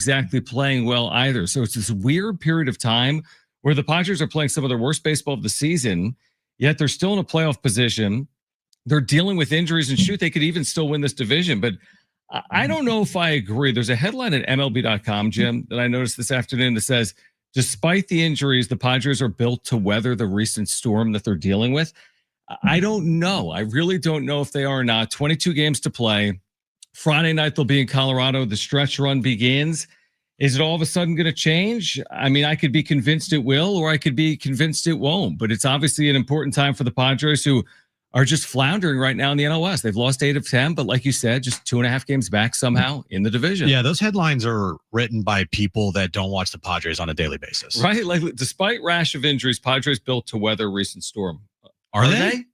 exactly playing well either. So it's this weird period of time where the Padres are playing some of their worst baseball of the season, yet they're still in a playoff position. They're dealing with injuries, and shoot, they could even still win this division. But I don't know if I agree. There's a headline at MLB.com, Jim, that I noticed this afternoon that says, despite the injuries, the Padres are built to weather the recent storm that they're dealing with. I don't know. I really don't know if they are or not. 22 games to play. Friday night, they'll be in Colorado. The stretch run begins. Is it all of a sudden going to change? I mean, I could be convinced it will, or I could be convinced it won't. But it's obviously an important time for the Padres, who are just floundering right now in the NL West. They've lost 8 of 10, but like you said, just 2.5 games back somehow in the division. Yeah, those headlines are written by people that don't watch the Padres on a daily basis. Right? Like, despite rash of injuries, Padres built to weather recent storm. Are they?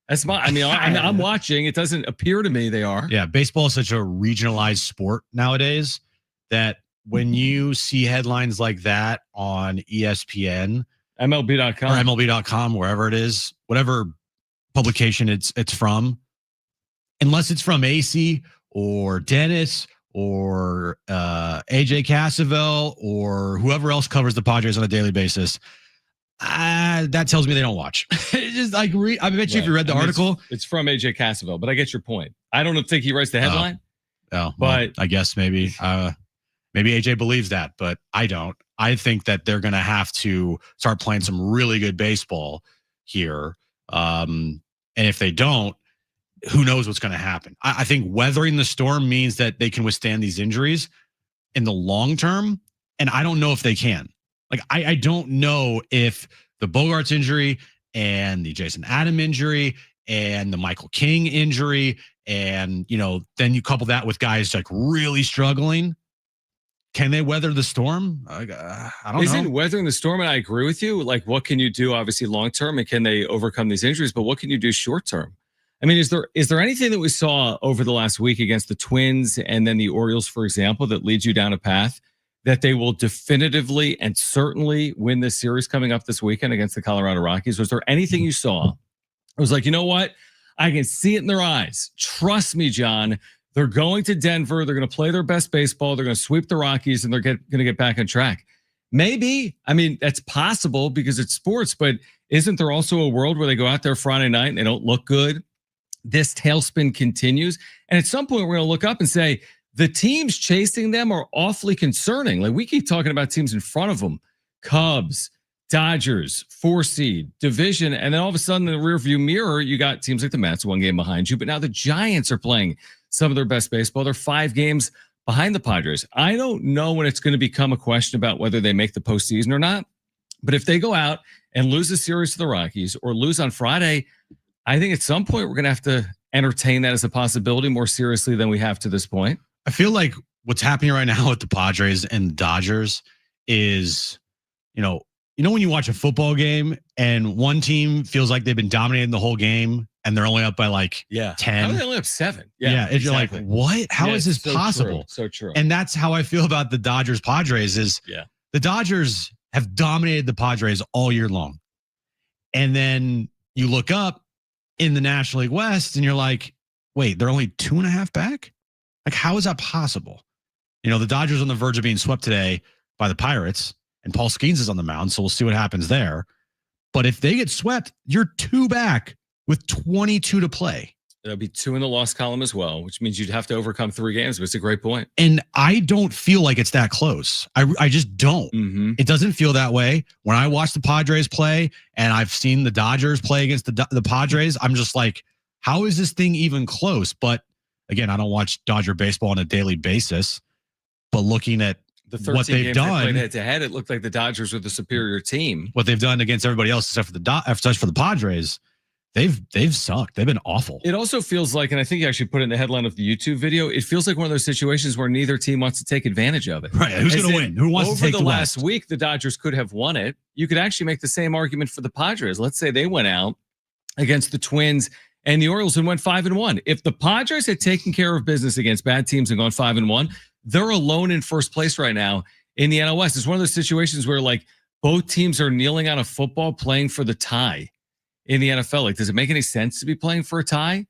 That's my. I mean, I'm watching. It doesn't appear to me they are. Yeah, baseball is such a regionalized sport nowadays that when you see headlines like that on ESPN, MLB.com, or MLB.com, wherever it is, whatever publication it's from, unless it's from AC or Dennis or AJ Cassavell or whoever else covers the Padres on a daily basis, that tells me they don't watch. It's just like I bet you if you read the article, it's from AJ Cassavell, but I get your point. I don't think he writes the headline. But well, I guess maybe AJ believes that, but I don't. I think that they're going to have to start playing some really good baseball here. And if they don't, who knows what's going to happen? I think weathering the storm means that they can withstand these injuries in the long term. And I don't know if they can. Like, I don't know if the Bogarts injury and the Jason Adam injury and the Michael King injury, and, then you couple that with guys like really struggling. Can they weather the storm? I don't know. Isn't weathering the storm, and I agree with you, like, what can you do, obviously, long-term, and can they overcome these injuries? But what can you do short-term? I mean, is there anything that we saw over the last week against the Twins and then the Orioles, for example, that leads you down a path that they will definitively and certainly win this series coming up this weekend against the Colorado Rockies? Was there anything you saw? It was like, you know what? I can see it in their eyes. Trust me, John. They're going to Denver. They're going to play their best baseball. They're going to sweep the Rockies, and they're going to get back on track. Maybe. I mean, that's possible because it's sports, but isn't there also a world where they go out there Friday night and they don't look good? This tailspin continues. And at some point, we're going to look up and say, the teams chasing them are awfully concerning. Like, we keep talking about teams in front of them. Cubs, Dodgers, 4 seed, division. And then all of a sudden, in the rearview mirror, you got teams like the Mets, 1 game behind you. But now the Giants are playing some of their best baseball. They're 5 games behind the Padres. I don't know when it's going to become a question about whether they make the postseason or not. But if they go out and lose a series to the Rockies or lose on Friday, I think at some point we're going to have to entertain that as a possibility more seriously than we have to this point. I feel like what's happening right now with the Padres and the Dodgers is, when you watch a football game and one team feels like they've been dominating the whole game and they're only up by 10. How are they only up 7? Yeah, exactly. You're like, what? How is this possible? True. So true. And that's how I feel about the Dodgers Padres is the Dodgers have dominated the Padres all year long. And then you look up in the National League West and you're like, wait, they're only 2.5 back? Like, how is that possible? The Dodgers on the verge of being swept today by the Pirates, and Paul Skeens is on the mound, so we'll see what happens there. But if they get swept, you're 2 back with 22 to play. There'll be 2 in the loss column as well, which means you'd have to overcome 3 games, but it's a great point. And I don't feel like it's that close. I just don't. Mm-hmm. It doesn't feel that way. When I watch the Padres play and I've seen the Dodgers play against the Padres, I'm just like, how is this thing even close? But again, I don't watch Dodger baseball on a daily basis, but looking at what they've done head to head, it looked like the Dodgers were the superior team. What they've done against everybody else except for the Padres, they've sucked. They've been awful. It also feels like, and I think you actually put it in the headline of the YouTube video, it feels like one of those situations where neither team wants to take advantage of it. Right. Who's going to win? Who wants to take the last week, the Dodgers could have won it. You could actually make the same argument for the Padres. Let's say they went out against the Twins and the Orioles and went 5-1. If the Padres had taken care of business against bad teams and gone 5-1, they're alone in first place right now in the NL West. It's one of those situations where, like, both teams are kneeling on a football playing for the tie in the NFL. Like, does it make any sense to be playing for a tie?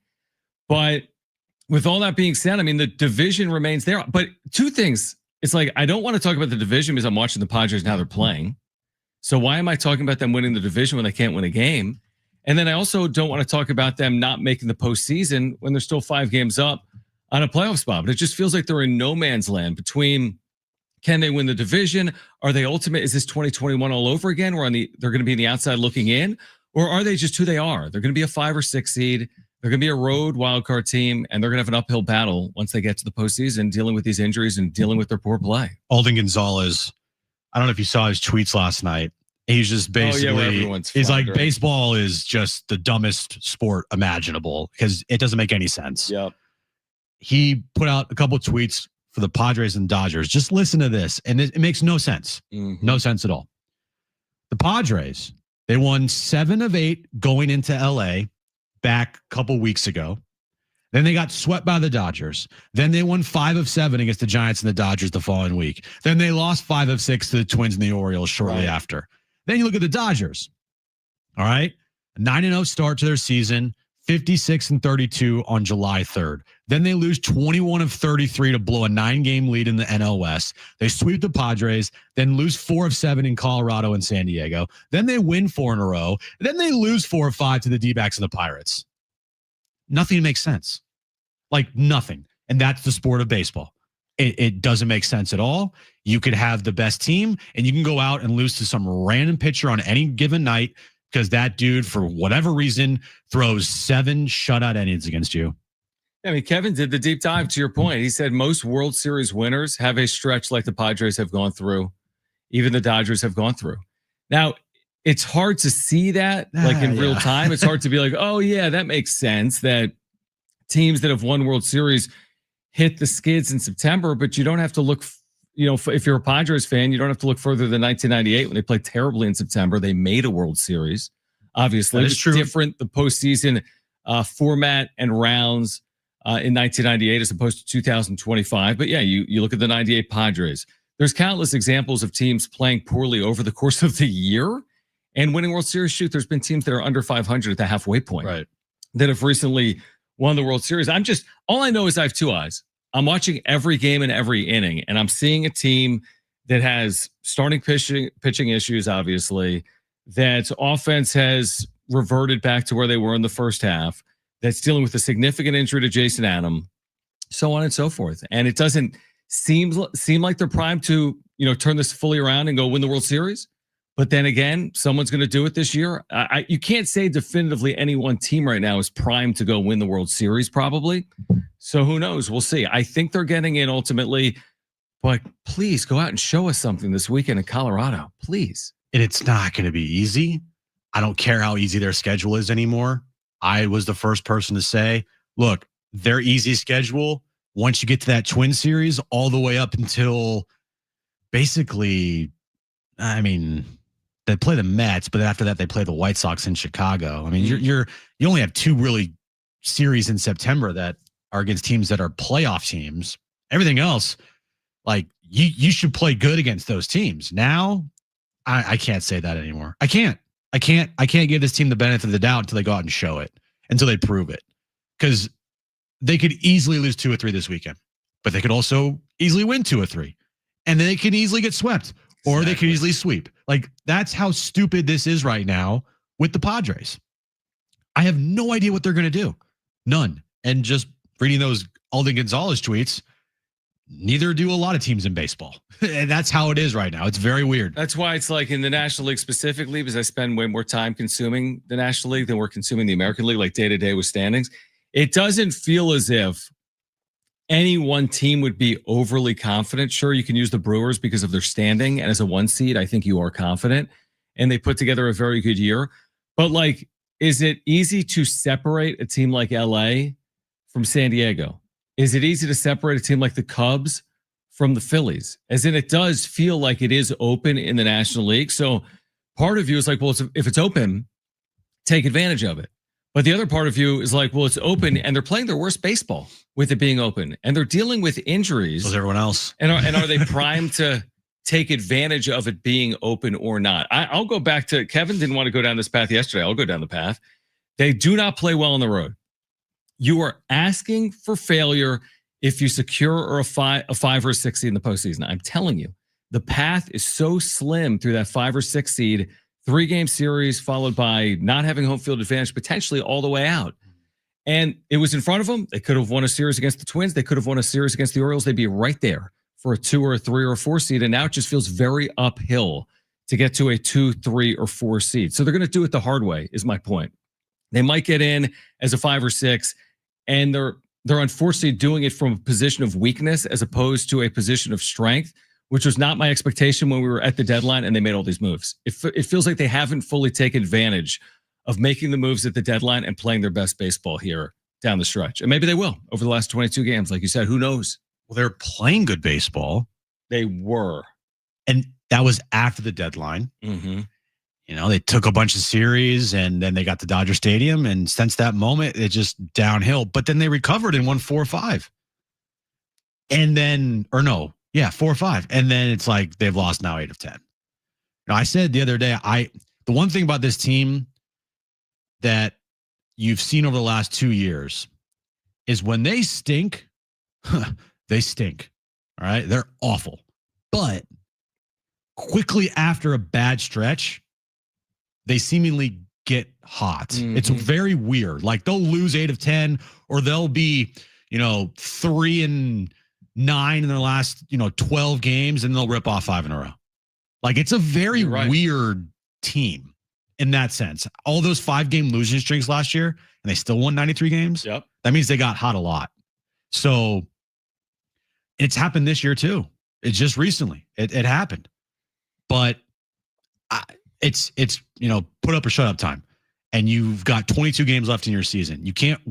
But with all that being said, I mean, the division remains there. But 2 things it's like, I don't want to talk about the division because I'm watching the Padres and how they're playing. So why am I talking about them winning the division when they can't win a game? And then I also don't want to talk about them not making the postseason when they're still 5 games up on a playoff spot. But it just feels like they're in no man's land between, can they win the division? Are they ultimate? Is this 2021 all over again? They're going to be on the outside looking in? Or are they just who they are? They're going to be a 5 or 6 seed. They're going to be a road wildcard team, and they're going to have an uphill battle once they get to the postseason, dealing with these injuries and dealing with their poor play. Alden Gonzalez, I don't know if you saw his tweets last night. He's just basically, he's like, baseball is just the dumbest sport imaginable because it doesn't make any sense. Yep. He put out a couple of tweets for the Padres and Dodgers. Just listen to this, and it makes no sense. Mm-hmm. No sense at all. The Padres, they won 7 of 8 going into LA back a couple weeks ago. Then they got swept by the Dodgers. Then they won 5 of 7 against the Giants and the Dodgers the following week. Then they lost 5 of 6 to the Twins and the Orioles shortly after. Then you look at the Dodgers. All right. 9-0 start to their season, 56-32 on July 3rd. Then they lose 21 of 33 to blow a 9-game lead in the NL West. They sweep the Padres, then lose 4 of 7 in Colorado and San Diego. Then they win 4 in a row. Then they lose 4 of 5 to the D-backs and the Pirates. Nothing makes sense. Like nothing. And that's the sport of baseball. It doesn't make sense at all. You could have the best team and you can go out and lose to some random pitcher on any given night because that dude, for whatever reason, throws 7 shutout innings against you. I mean, Kevin did the deep dive to your point. He said most World Series winners have a stretch like the Padres have gone through, even the Dodgers have gone through. Now, it's hard to see that like in real time. It's hard to be like, oh, yeah, that makes sense that teams that have won World Series hit the skids in September, but you don't have to look, if you're a Padres fan, you don't have to look further than 1998 when they played terribly in September. They made a World Series. Obviously, it's different, the postseason format and rounds in 1998 as opposed to 2025. But yeah, you look at the 98 Padres. There's countless examples of teams playing poorly over the course of the year and winning World Series. Shoot, there's been teams that are under 500 at the halfway point, right, that have recently won the World Series. All I know is I have 2 eyes. I'm watching every game and every inning, and I'm seeing a team that has starting pitching issues, obviously, that offense has reverted back to where they were in the first half, that's dealing with a significant injury to Jason Adam, so on and so forth. And it doesn't seem like they're primed to, turn this fully around and go win the World Series. But then again, someone's going to do it this year. You can't say definitively any one team right now is primed to go win the World Series, probably. So who knows? We'll see. I think they're getting in ultimately, but please go out and show us something this weekend in Colorado, please. And it's not going to be easy. I don't care how easy their schedule is anymore. I was the first person to say, look, their easy schedule, once you get to that Twin Series, all the way up until basically, they play the Mets, but after that they play the White Sox in Chicago. I mean, you only have 2 really series in September that are against teams that are playoff teams. Everything else, like you should play good against those teams. Now, I can't say that anymore. I can't give this team the benefit of the doubt until they go out and show it, until they prove it, because they could easily lose 2 or 3 this weekend, but they could also easily win 2 or 3, and then they can easily get swept. Or they could easily sweep. Like, that's how stupid this is right now with the Padres. I have no idea what they're going to do. None. And just reading those Alden Gonzalez tweets, neither do a lot of teams in baseball. And that's how it is right now. It's very weird. That's why it's like in the National League specifically, because I spend way more time consuming the National League than we're consuming the American League, like day to day with standings. It doesn't feel as if any one team would be overly confident. Sure, you can use the Brewers because of their standing, and as a 1 seed, I think you are confident, and they put together a very good year. But like, is it easy to separate a team like LA from San Diego? Is it easy to separate a team like the Cubs from the Phillies? As in, it does feel like it is open in the National League. So part of you is like, well, if it's open, take advantage of it. But the other part of you is like, well, it's open and they're playing their worst baseball with it being open, and they're dealing with injuries. So is everyone else. And are they primed to take advantage of it being open or not? I'll go back to, Kevin didn't want to go down this path yesterday. I'll go down the path. They do not play well on the road. You are asking for failure if you secure or a five or a six seed in the postseason. I'm telling you, the path is so slim through that 5 or 6 seed, 3-game series followed by not having home field advantage, potentially all the way out. And it was in front of them. They could have won a series against the Twins. They could have won a series against the Orioles. They'd be right there for a 2 or a 3 or a 4 seed. And now it just feels very uphill to get to a 2, 3, or 4 seed. So they're going to do it the hard way, is my point. They might get in as a 5 or 6, and they're unfortunately doing it from a position of weakness as opposed to a position of strength, which was not my expectation when we were at the deadline and they made all these moves. It feels like they haven't fully taken advantage of making the moves at the deadline and playing their best baseball here down the stretch. And maybe they will over the last 22 games. Like you said, who knows? Well, they're playing good baseball. They were. And that was after the deadline. Mm-hmm. You know, they took a bunch of series and then they got to Dodger Stadium. And since that moment, it just downhill. But then they recovered and won 4 or 5. And then, 4 or 5. And then it's like they've lost now 8 of 10. Now, I said the other day, the one thing about this team that you've seen over the last 2 years is when they stink, they stink. All right. They're awful. But quickly after a bad stretch, they seemingly get hot. Mm-hmm. It's very weird. Like they'll lose 8 of 10 or they'll be, 3 and 9 in their last, 12 games and they'll rip off 5 in a row. Like it's a very weird team. In that sense, all those 5-game losing streaks last year, and they still won 93 games. Yep. That means they got hot a lot. So it's happened this year too. It's just recently. It happened, but it's put up or shut up time, and you've got 22 games left in your season. You can't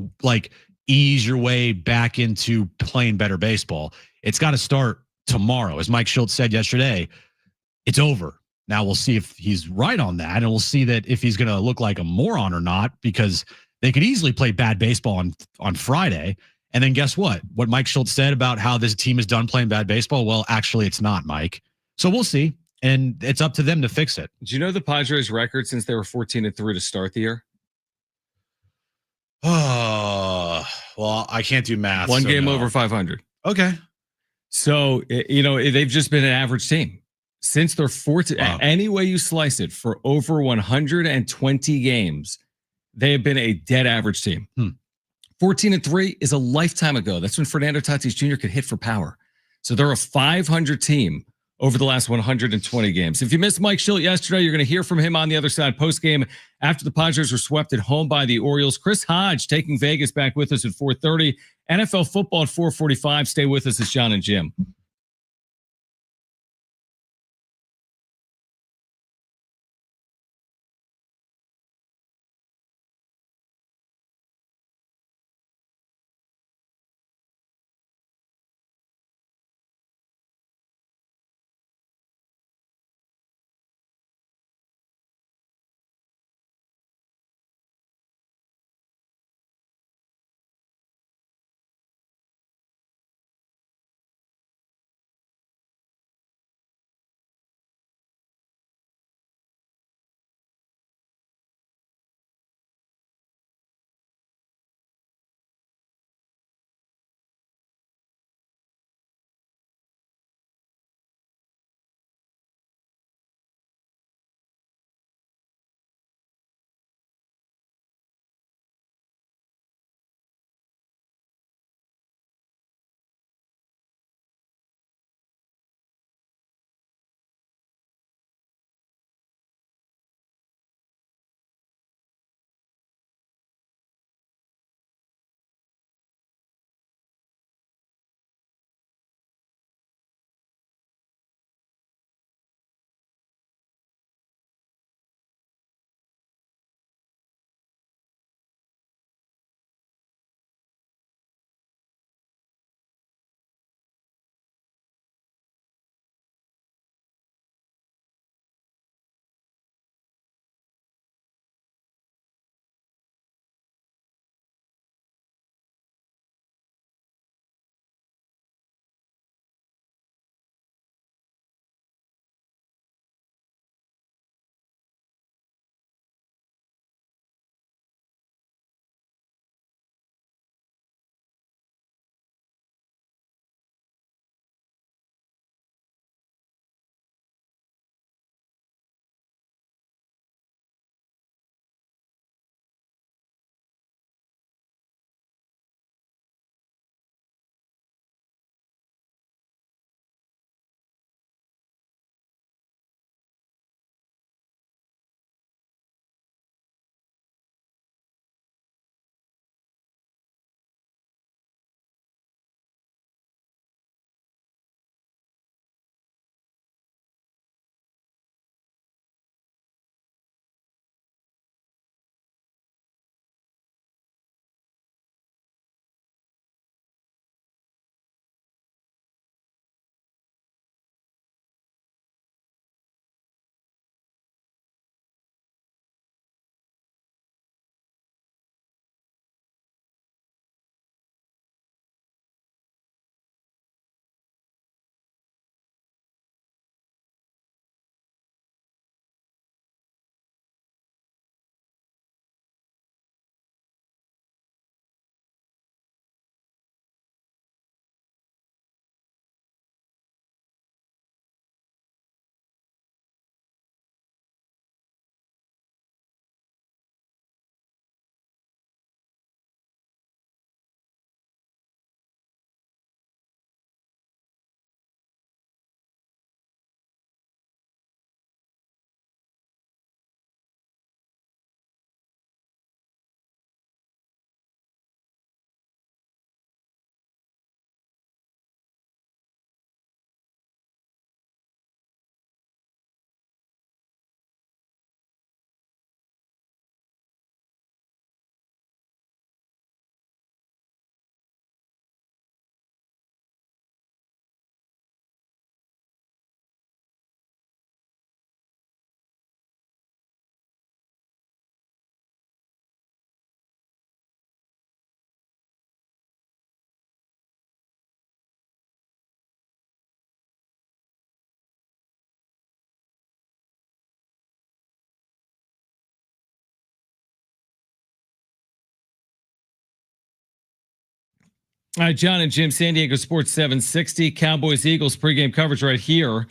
ease your way back into playing better baseball. It's got to start tomorrow, as Mike Schultz said yesterday. It's over. Now we'll see if he's right on that, and we'll see that if he's going to look like a moron or not, because they could easily play bad baseball on Friday. And then guess what? What Mike Schultz said about how this team is done playing bad baseball, well, actually it's not, Mike. So we'll see, and it's up to them to fix it. Do you know the Padres record since they were 14-3 to start the year? Oh, well, I can't do math. One game over 500. Okay. So, they've just been an average team. Since they're 14, any way you slice it, for over 120 games, they have been a dead average team. 14-3 is a lifetime ago. That's when Fernando Tatis Jr. could hit for power. So they're a 500 team over the last 120 games. If you missed Mike Schultz yesterday, you're going to hear from him on the other side post-game after the Padres were swept at home by the Orioles. Chris Hodge taking Vegas back with us at 4:30. NFL football at 4:45. Stay with us. It's John and Jim. All right, John and Jim, San Diego Sports 760, Cowboys Eagles pregame coverage right here.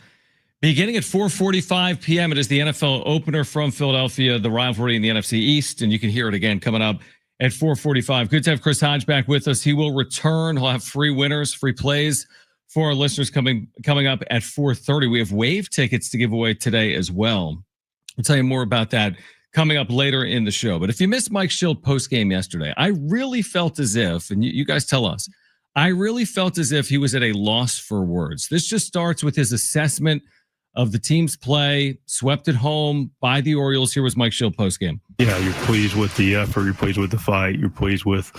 Beginning at 4:45 p.m., it is the NFL opener from Philadelphia, the rivalry in the NFC East, and you can hear it again coming up at 4:45. Good to have Chris Hodge back with us. He will return. He'll have free winners, free plays for our listeners coming up at 4:30. We have wave tickets to give away today as well. I'll tell you more about that coming up later in the show. But if you missed Mike Schild post-game yesterday, I really felt as if, and you guys tell us, I really felt as if he was at a loss for words. This just starts with his assessment of the team's play, swept at home by the Orioles. Here was Mike Schild postgame. Yeah, you're pleased with the effort. You're pleased with the fight. You're pleased with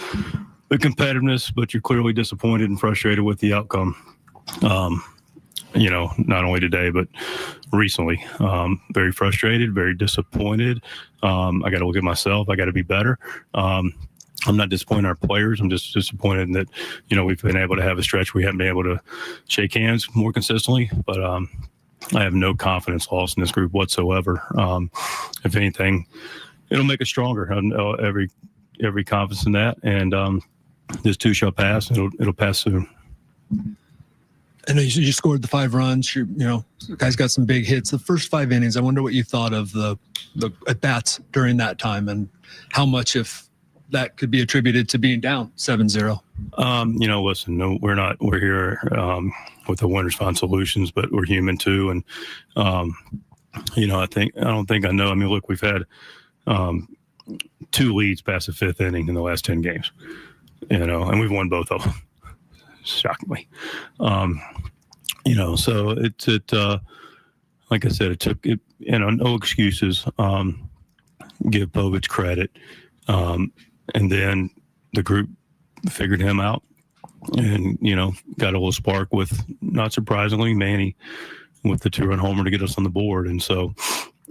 the competitiveness, but you're clearly disappointed and frustrated with the outcome. Not only today, but recently. Very frustrated, very disappointed. I got to look at myself. I got to be better. I'm not disappointed in our players. I'm just disappointed that, we've been able to have a stretch where we haven't been able to shake hands more consistently. But I have no confidence lost in this group whatsoever. If anything, it'll make us stronger. Every confidence in that. And this too shall pass. It'll pass soon. I know you scored the 5 runs. Guys got some big hits. The first 5 innings, I wonder what you thought of the at-bats during that time and how much, if that could be attributed to being down 7-0. Listen, no, we're here with the winners find solutions, but we're human too. And, look, we've had 2 leads past the 5th inning in the last 10 games, and we've won both of them. Shockingly. So it like I said, it took it, no excuses, give Povich credit. And then the group figured him out and, got a little spark with, not surprisingly, Manny with the 2-run homer to get us on the board. And so,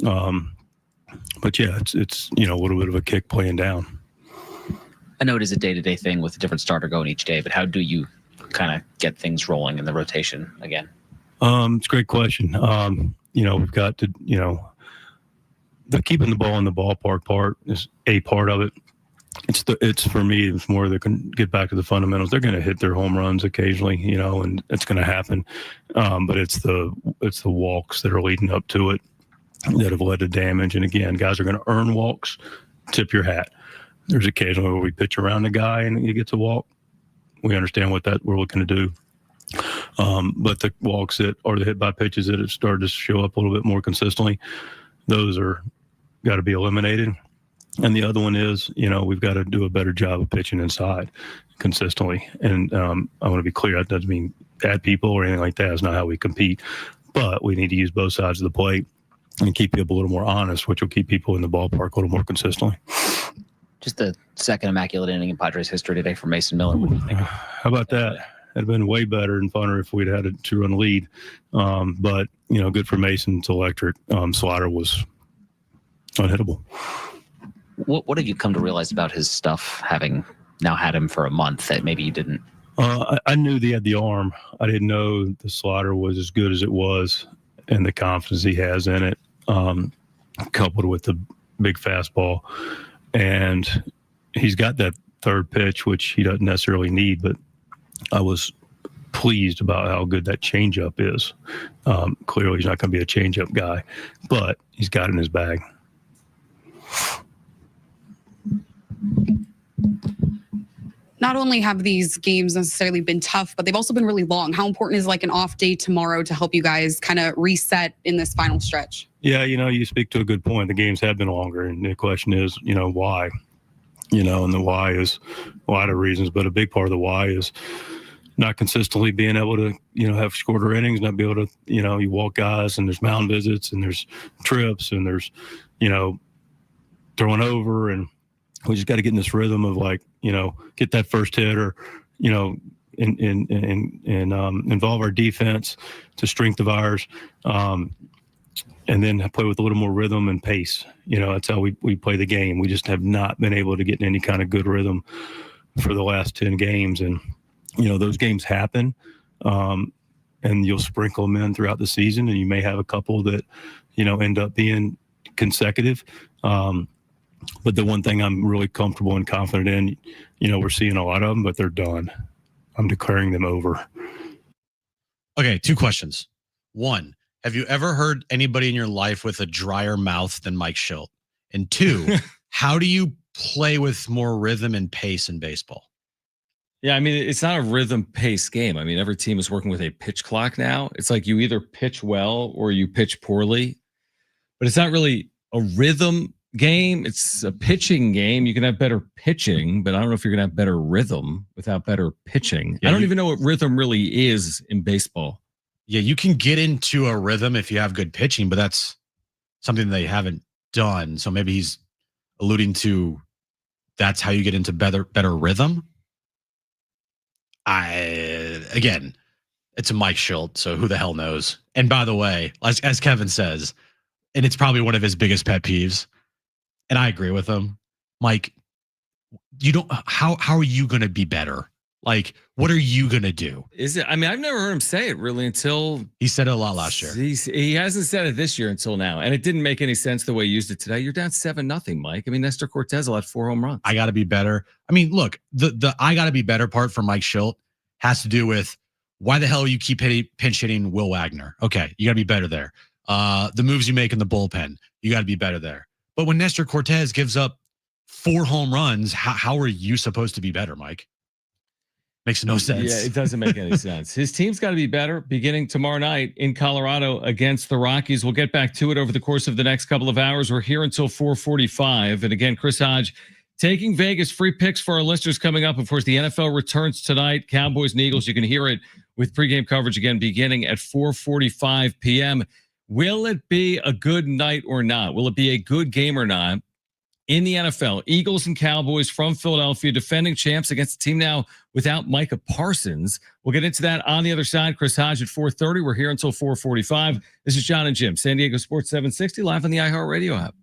but yeah, it's, a little bit of a kick playing down. I know it is a day-to-day thing with a different starter going each day, but how do you kind of get things rolling in the rotation again? It's a great question. We've got to, the keeping the ball in the ballpark part is a part of it. It's for me, it's more they can get back to the fundamentals. They're going to hit their home runs occasionally, and it's going to happen. But it's the walks that are leading up to it that have led to damage. And again, guys are going to earn walks. Tip your hat. There's occasionally where we pitch around the guy and he gets a walk. We understand what that we're looking to do. But the walks that are the hit by pitches that have started to show up a little bit more consistently, those are got to be eliminated. And the other one is, we've got to do a better job of pitching inside consistently. And I want to be clear, that doesn't mean bad people or anything like that. It's not how we compete. But we need to use both sides of the plate and keep people a little more honest, which will keep people in the ballpark a little more consistently. Just the second immaculate inning in Padres history today for Mason Miller. What do you think? How about that? It'd have been way better and funner if we'd had a 2-run lead. But, good for Mason. It's electric. Slider was unhittable. What have you come to realize about his stuff, having now had him for a month, that maybe you didn't? I knew he had the arm. I didn't know the slider was as good as it was and the confidence he has in it, coupled with the big fastball. And he's got that third pitch, which he doesn't necessarily need, but I was pleased about how good that changeup is. Clearly, he's not going to be a changeup guy, but he's got it in his bag. Not only have these games necessarily been tough, but they've also been really long. How important is like an off day tomorrow to help you guys kind of reset in this final stretch? Yeah, you speak to a good point. The games have been longer, and the question is, why? And the why is a lot of reasons, but a big part of the why is not consistently being able to, have shorter innings, not be able to, you walk guys and there's mound visits and there's trips and there's, throwing over, and we just got to get in this rhythm of get that first hit or, involve our defense to strength of ours. And then play with a little more rhythm and pace. That's how we play the game. We just have not been able to get in any kind of good rhythm for the last 10 games. And, those games happen, and you'll sprinkle them in throughout the season, and you may have a couple that, end up being consecutive. But the one thing I'm really comfortable and confident in, we're seeing a lot of them, but they're done. I'm declaring them over. Okay, 2 questions. 1, have you ever heard anybody in your life with a drier mouth than Mike Schilt? And 2, how do you play with more rhythm and pace in baseball? Yeah, I mean, it's not a rhythm pace game. I mean, every team is working with a pitch clock now. It's like you either pitch well or you pitch poorly, but it's not really a rhythm game. It's a pitching game. You can have better pitching, but I don't know if you're going to have better rhythm without better pitching. Yeah, I don't even know what rhythm really is in baseball. Yeah, you can get into a rhythm if you have good pitching, but that's something they haven't done. So maybe he's alluding to that's how you get into better rhythm. Again, it's a Mike Schilt, so who the hell knows? And by the way, as Kevin says, and it's probably one of his biggest pet peeves, and I agree with him, Mike, you don't how are you going to be better? Like, what are you going to do? Is it? I mean, I've never heard him say it really until He said it a lot last year. he hasn't said it this year until now, and it didn't make any sense the way he used it today. You're down 7-0, Mike. I mean, Nestor Cortez will have 4 home runs. I got to be better. I mean, look, the I got to be better part for Mike Schilt has to do with why the hell you keep pinch hitting Will Wagner. Okay, you got to be better there. The moves you make in the bullpen, you got to be better there. But when Nestor Cortez gives up 4 home runs, how are you supposed to be better, Mike? Makes no sense. Yeah, it doesn't make any sense. His team's got to be better beginning tomorrow night in Colorado against the Rockies. We'll get back to it over the course of the next couple of hours. We're here until 4:45. And again, Chris Hodge taking Vegas free picks for our listeners coming up. Of course, the NFL returns tonight. Cowboys and Eagles. You can hear it with pregame coverage again beginning at 4:45 p.m. Will it be a good night or not? Will it be a good game or not? In the NFL, Eagles and Cowboys from Philadelphia, defending champs against a team now without Micah Parsons. We'll get into that on the other side. Chris Hodge at 4:30. We're here until 4:45. This is John and Jim, San Diego Sports 760, live on the iHeartRadio app.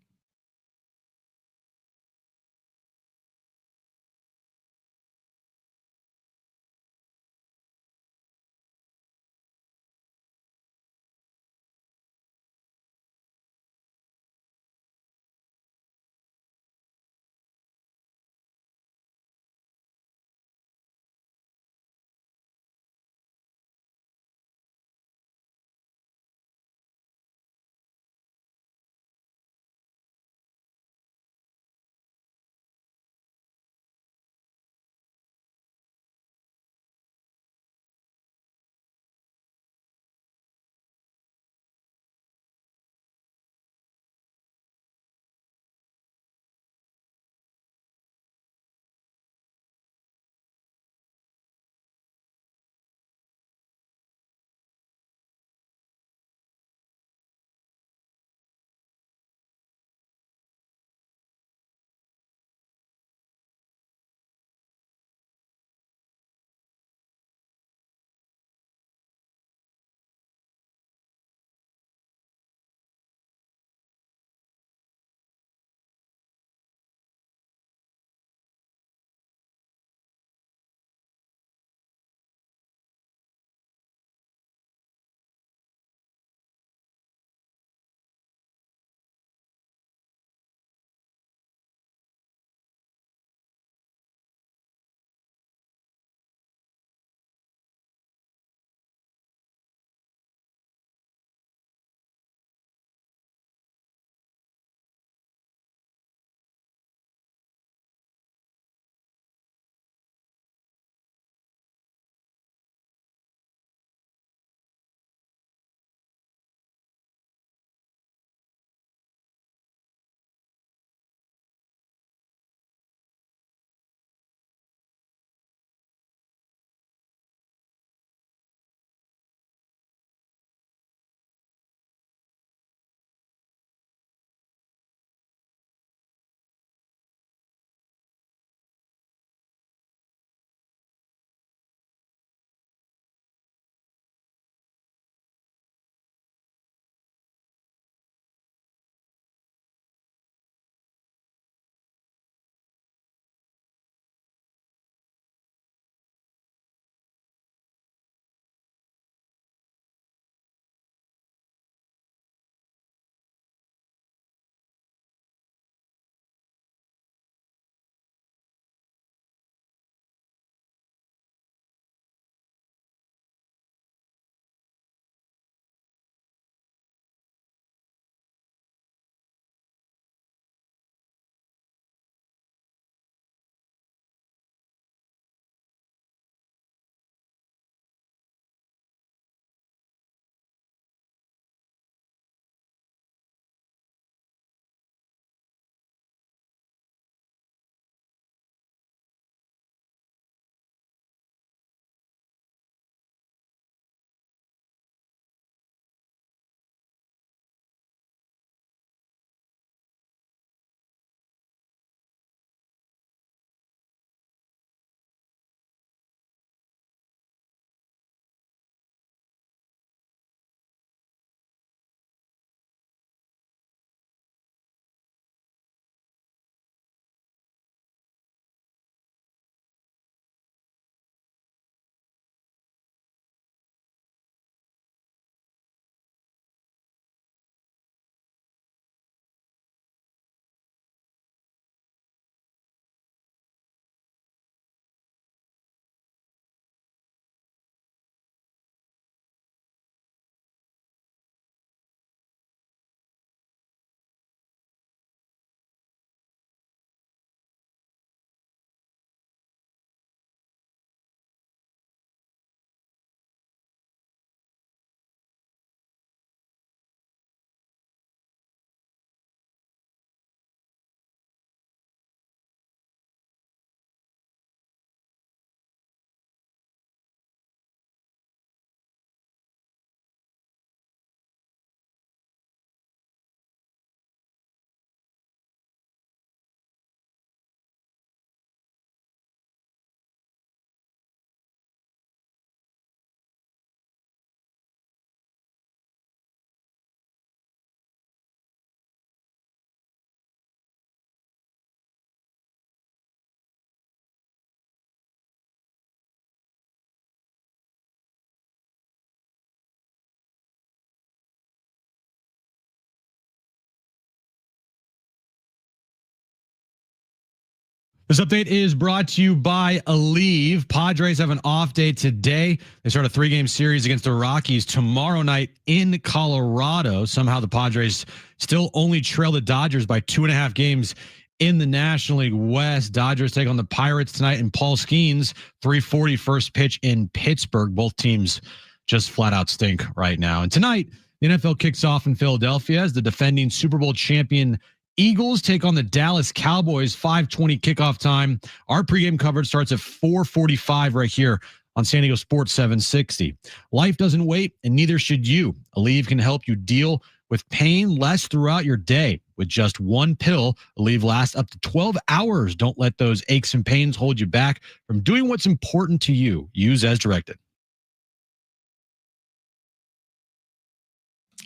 This update is brought to you by Aleve. Padres have an off day today. They start a 3-game series against the Rockies tomorrow night in Colorado. Somehow the Padres still only trail the Dodgers by 2.5 games in the National League West. Dodgers take on the Pirates tonight in Paul Skeens, 3:40 first pitch in Pittsburgh. Both teams just flat out stink right now. And tonight, the NFL kicks off in Philadelphia as the defending Super Bowl champion Eagles take on the Dallas Cowboys, 5:20 kickoff time. Our pregame coverage starts at 4:45 right here on San Diego Sports 760. Life doesn't wait, and neither should you. Aleve can help you deal with pain less throughout your day. With just one pill, Aleve lasts up to 12 hours. Don't let those aches and pains hold you back from doing what's important to you. Use as directed.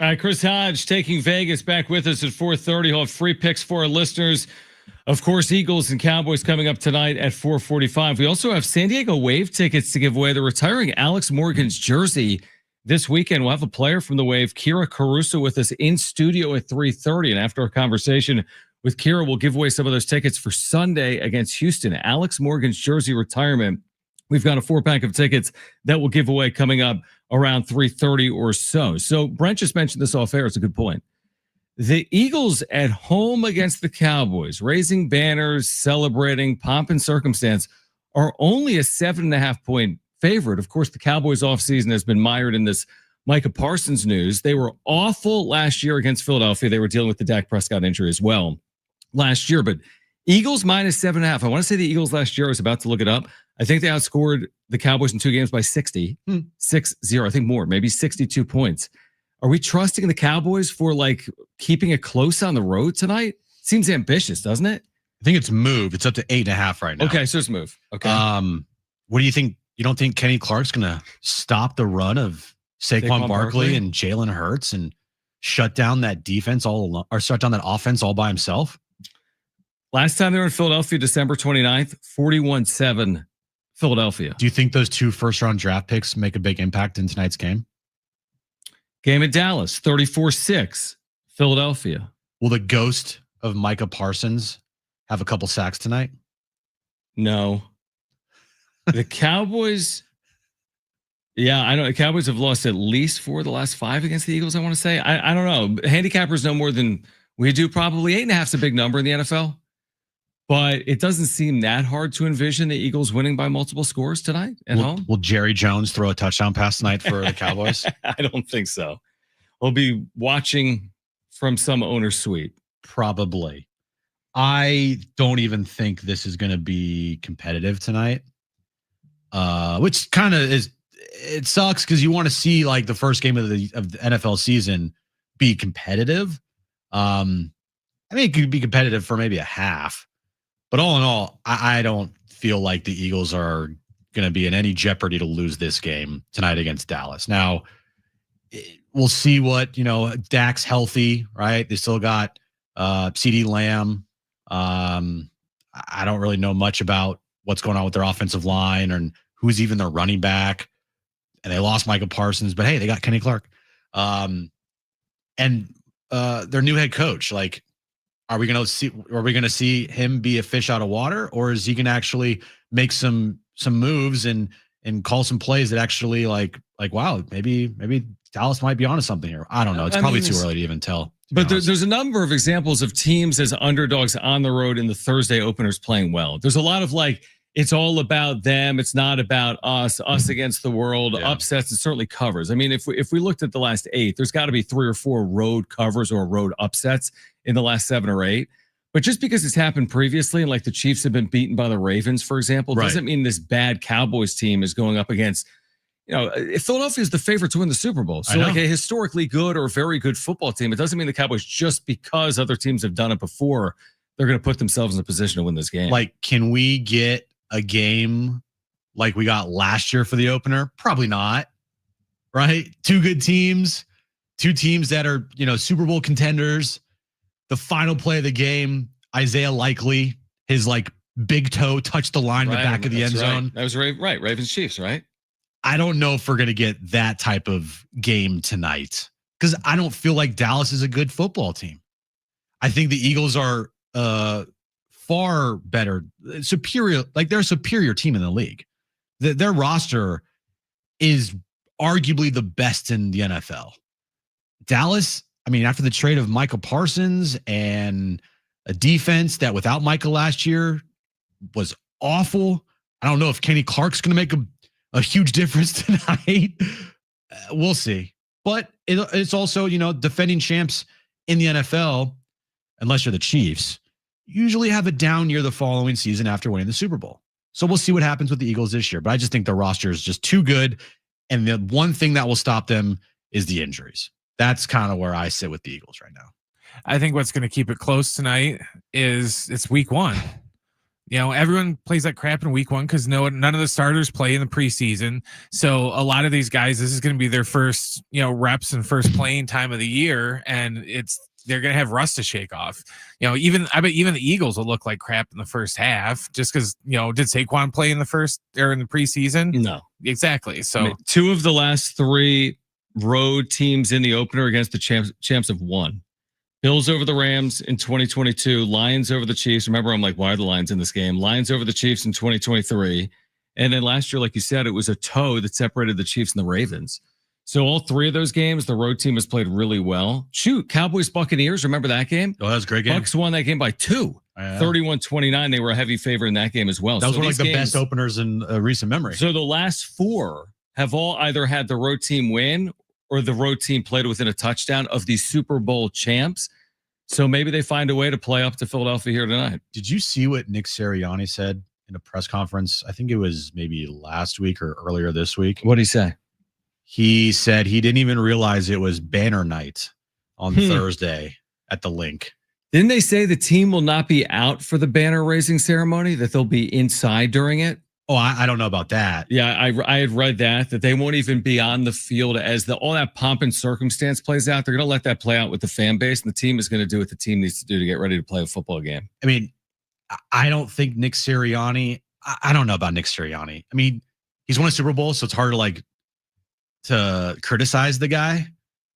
All right, Chris Hodge taking Vegas back with us at 4:30. He'll have free picks for our listeners. Of course, Eagles and Cowboys coming up tonight at 4:45. We also have San Diego Wave tickets to give away. They're retiring Alex Morgan's jersey this weekend. We'll have a player from the Wave, Kira Caruso, with us in studio at 3:30. And after our conversation with Kira, we'll give away some of those tickets for Sunday against Houston. Alex Morgan's jersey retirement. We've got a 4-pack of tickets that we'll give away coming up around 3:30 or so. So Brent just mentioned this off air. It's a good point. The Eagles at home against the Cowboys, raising banners, celebrating, pomp and circumstance, are only a 7.5-point favorite. Of course, the Cowboys offseason has been mired in this Micah Parsons news. They were awful last year against Philadelphia. They were dealing with the Dak Prescott injury as well last year. But Eagles minus 7.5. I want to say the Eagles last year, I was about to look it up. I think they outscored the Cowboys in 2 games by 60, 6-0, I think more, maybe 62 points. Are we trusting the Cowboys for like keeping it close on the road tonight? Seems ambitious, doesn't it? I think it's moved. It's up to 8.5 right now. Okay, so it's move. Okay. What do you think? You don't think Kenny Clark's going to stop the run of Saquon Barkley and Jalen Hurts and shut down that defense all alone, or shut down that offense all by himself? Last time they were in Philadelphia, December 29th, 41-7 Philadelphia. Do you think those 2 first-round draft picks make a big impact in tonight's game? Game in Dallas, 34-6 Philadelphia. Will the ghost of Micah Parsons have a couple sacks tonight? No. The Cowboys, yeah, I know the Cowboys have lost at least 4 of the last 5 against the Eagles, I want to say. I don't know. Handicappers know more than we do probably. 8.5 is a big number in the NFL. But it doesn't seem that hard to envision the Eagles winning by multiple scores tonight at home. Will Jerry Jones throw a touchdown pass tonight for the Cowboys? I don't think so. We'll be watching from some owner's suite. Probably. I don't even think this is going to be competitive tonight. Which kind of is, it sucks because you want to see like the first game of the NFL season be competitive. I mean, it could be competitive for maybe a half. But all in all, I don't feel like the Eagles are going to be in any jeopardy to lose this game tonight against Dallas. Now, we'll see what, Dak's healthy, right? They still got CeeDee Lamb. I don't really know much about what's going on with their offensive line and who's even their running back. And they lost Michael Parsons, but hey, they got Kenny Clark. And their new head coach, like, are we going to see him be a fish out of water, or is he going to actually make some moves and call some plays that actually like wow, maybe Dallas might be onto something here. I don't know. It's probably too early to even tell. But there's a number of examples of teams as underdogs on the road in the Thursday openers playing well. There's a lot of like, it's all about them. It's not about us against the world, upsets and certainly covers. I mean, if we looked at the last 8, there's got to be 3 or 4 road covers or road upsets in the last 7 or 8. But just because it's happened previously, and like the Chiefs have been beaten by the Ravens, for example, doesn't mean this bad Cowboys team is going up against, Philadelphia is the favorite to win the Super Bowl. So like a historically good or very good football team, it doesn't mean the Cowboys, just because other teams have done it before, they're going to put themselves in a position to win this game. Like, can we get a game like we got last year for the opener? Probably not, right? 2 good teams, 2 teams that are, Super Bowl contenders. The final play of the game, Isaiah Likely, his like big toe touched the line in the back of the end zone. That was right. Ravens Chiefs, right? I don't know if we're going to get that type of game tonight because I don't feel like Dallas is a good football team. I think the Eagles are far better, superior. Like they're a superior team in the league. Their roster is arguably the best in the NFL. Dallas, I mean, after the trade of Michael Parsons and a defense that without Michael last year was awful. I don't know if Kenny Clark's going to make a huge difference tonight. We'll see. But it's also, defending champs in the NFL, unless you're the Chiefs, usually have a down year the following season after winning the Super Bowl. So we'll see what happens with the Eagles this year. But I just think the roster is just too good. And the one thing that will stop them is the injuries. That's kind of where I sit with the Eagles right now. I think what's going to keep it close tonight is it's week one. Everyone plays like crap in week one because none of the starters play in the preseason. So a lot of these guys, this is going to be their first, reps and first playing time of the year. And they're going to have rust to shake off. I bet even the Eagles will look like crap in the first half just because, did Saquon play in the first or in the preseason? No. Exactly. So 2 of the last 3 road teams in the opener against the champs have won. Bills over the Rams in 2022, Lions over the Chiefs. Remember, I'm like, why are the Lions in this game? Lions over the Chiefs in 2023. And then last year, like you said, it was a toe that separated the Chiefs and the Ravens. So all 3 of those games, the road team has played really well. Shoot, Cowboys Buccaneers, remember that game? Oh, that was a great game. Bucs won that game by 2. 31-29. They were a heavy favorite in that game as well. That was one of the best openers in recent memory. So the last 4 have all either had the road team win or the road team played within a touchdown of the Super Bowl champs. So maybe they find a way to play up to Philadelphia here tonight. Did you see what Nick Sirianni said in a press conference? I think it was maybe last week or earlier this week. What did he say? He said he didn't even realize it was banner night on Thursday at the Link. Didn't they say the team will not be out for the banner raising ceremony, that they'll be inside during it? Oh, I don't know about that. Yeah, I had read that they won't even be on the field as all that pomp and circumstance plays out. They're going to let that play out with the fan base, and the team is going to do what the team needs to do to get ready to play a football game. I mean, I don't think Nick Sirianni, I don't know about Nick Sirianni. I mean, he's won a Super Bowl, so it's hard to criticize the guy,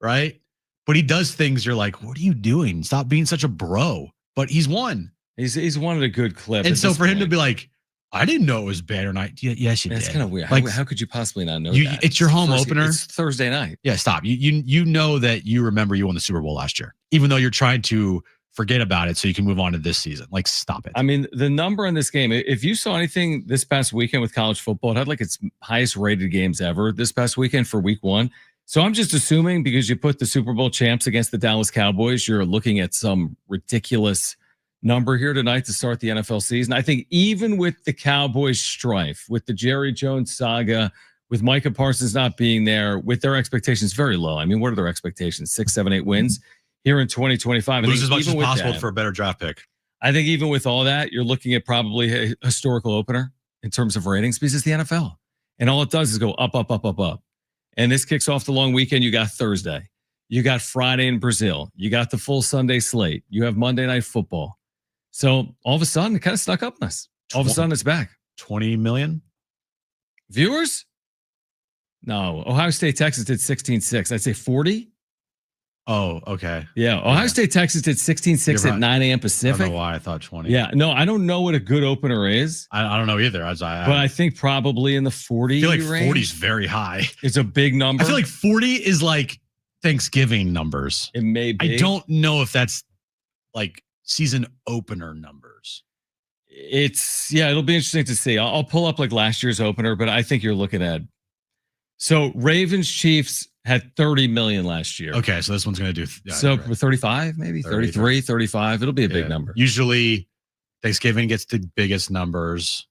right? But he does things you're like, what are you doing? Stop being such a bro. But he's won. He's won at a good clip. And so for him to be like, I didn't know it was banner night. Yes, you did. That's kind of weird. Like, how could you possibly not know that? It's your home opener. It's Thursday night. Yeah, stop. You know that you remember you won the Super Bowl last year, even though you're trying to forget about it so you can move on to this season. Like, stop it. I mean, the number in this game, if you saw anything this past weekend with college football, it had like its highest rated games ever this past weekend for week 1. So I'm just assuming because you put the Super Bowl champs against the Dallas Cowboys, you're looking at some ridiculous number here tonight to start the NFL season. I think even with the Cowboys strife, with the Jerry Jones saga, with Micah Parsons not being there, with their expectations very low. I mean, what are their expectations? 6, 7, 8 wins here in 2025. Lose as much as possible for a better draft pick. I think even with all that, you're looking at probably a historical opener in terms of ratings because it's the NFL. And all it does is go up, up, up, up, up. And this kicks off the long weekend. You got Thursday. You got Friday in Brazil. You got the full Sunday slate. You have Monday Night Football. So all of a sudden, it kind of snuck up on us. All of a sudden, it's back. 20 million viewers? No. Ohio State, Texas did 16-6. I'd say 40. Oh, okay. Yeah. Ohio State, Texas did 16-6 at 9 a.m. Pacific. I don't know why I thought 20. Yeah. No, I don't know what a good opener is. I don't know either. But I think probably in the 40 I feel like range. 40 is very high. It's a big number. I feel like 40 is like Thanksgiving numbers. It may be. I don't know if that's like season opener numbers. It'll be interesting to see. I'll pull up like last year's opener, but I think you're looking at. So Ravens Chiefs had 30 million last year. Okay, so this one's going to do. Yeah, so 35, maybe 33, 35. It'll be a big number. Usually Thanksgiving gets the biggest numbers.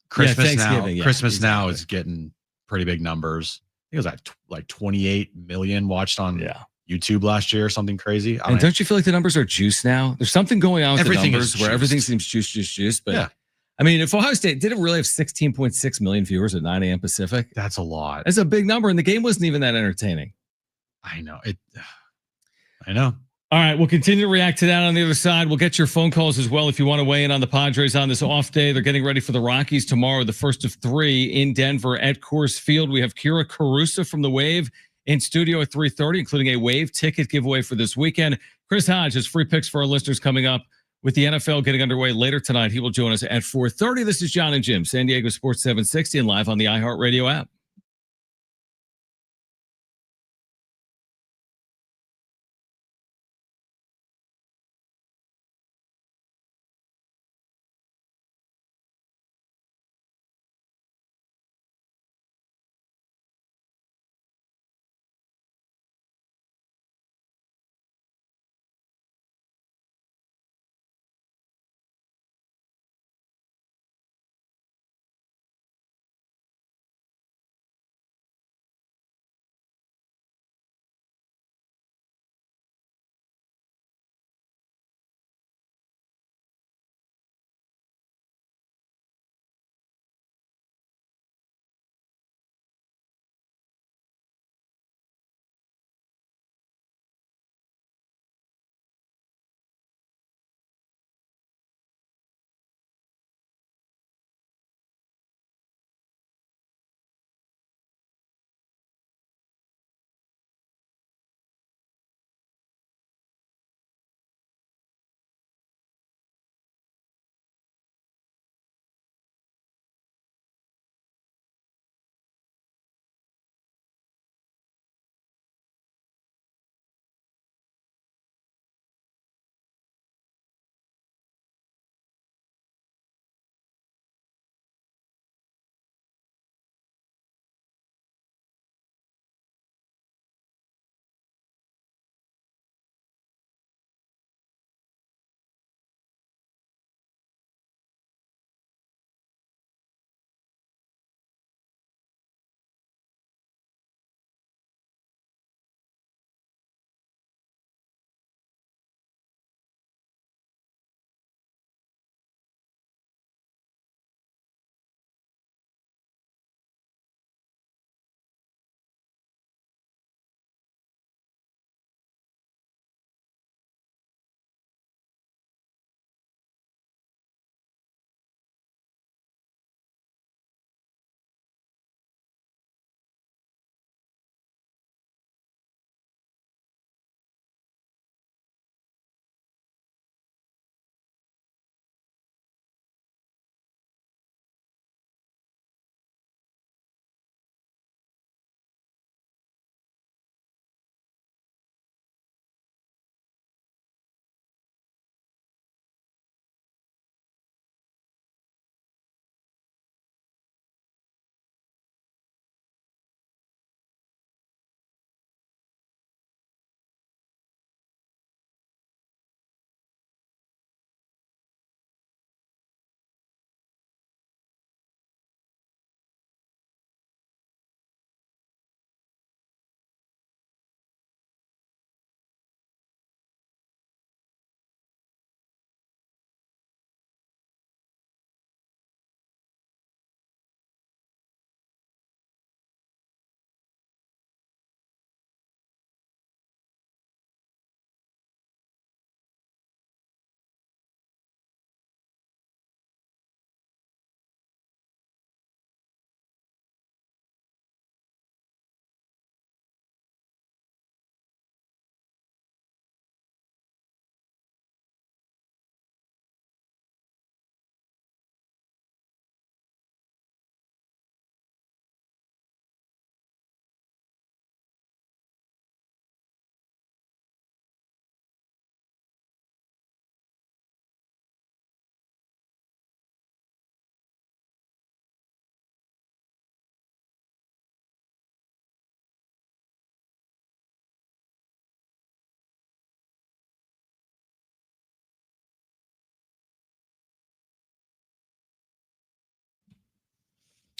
Christmas now is getting pretty big numbers. I think it was like 28 million watched on YouTube last year or something crazy. And don't you feel like the numbers are juiced now? There's something going on with the numbers where everything seems juiced. But I mean, if Ohio State didn't really have 16.6 million viewers at 9 a.m. Pacific, that's a lot. That's a big number, and the game wasn't even that entertaining. I know it. I know. All right, we'll continue to react to that on the other side. We'll get your phone calls as well if you want to weigh in on the Padres on this off day. They're getting ready for the Rockies tomorrow, the first of 3 in Denver at Coors Field. We have Kira Carusa from the Wave in studio at 3:30, including a Wave ticket giveaway for this weekend. Chris Hodge has free picks for our listeners coming up with the NFL getting underway later tonight. He will join us at 4:30. This is John and Jim, San Diego Sports 760 and live on the iHeartRadio app.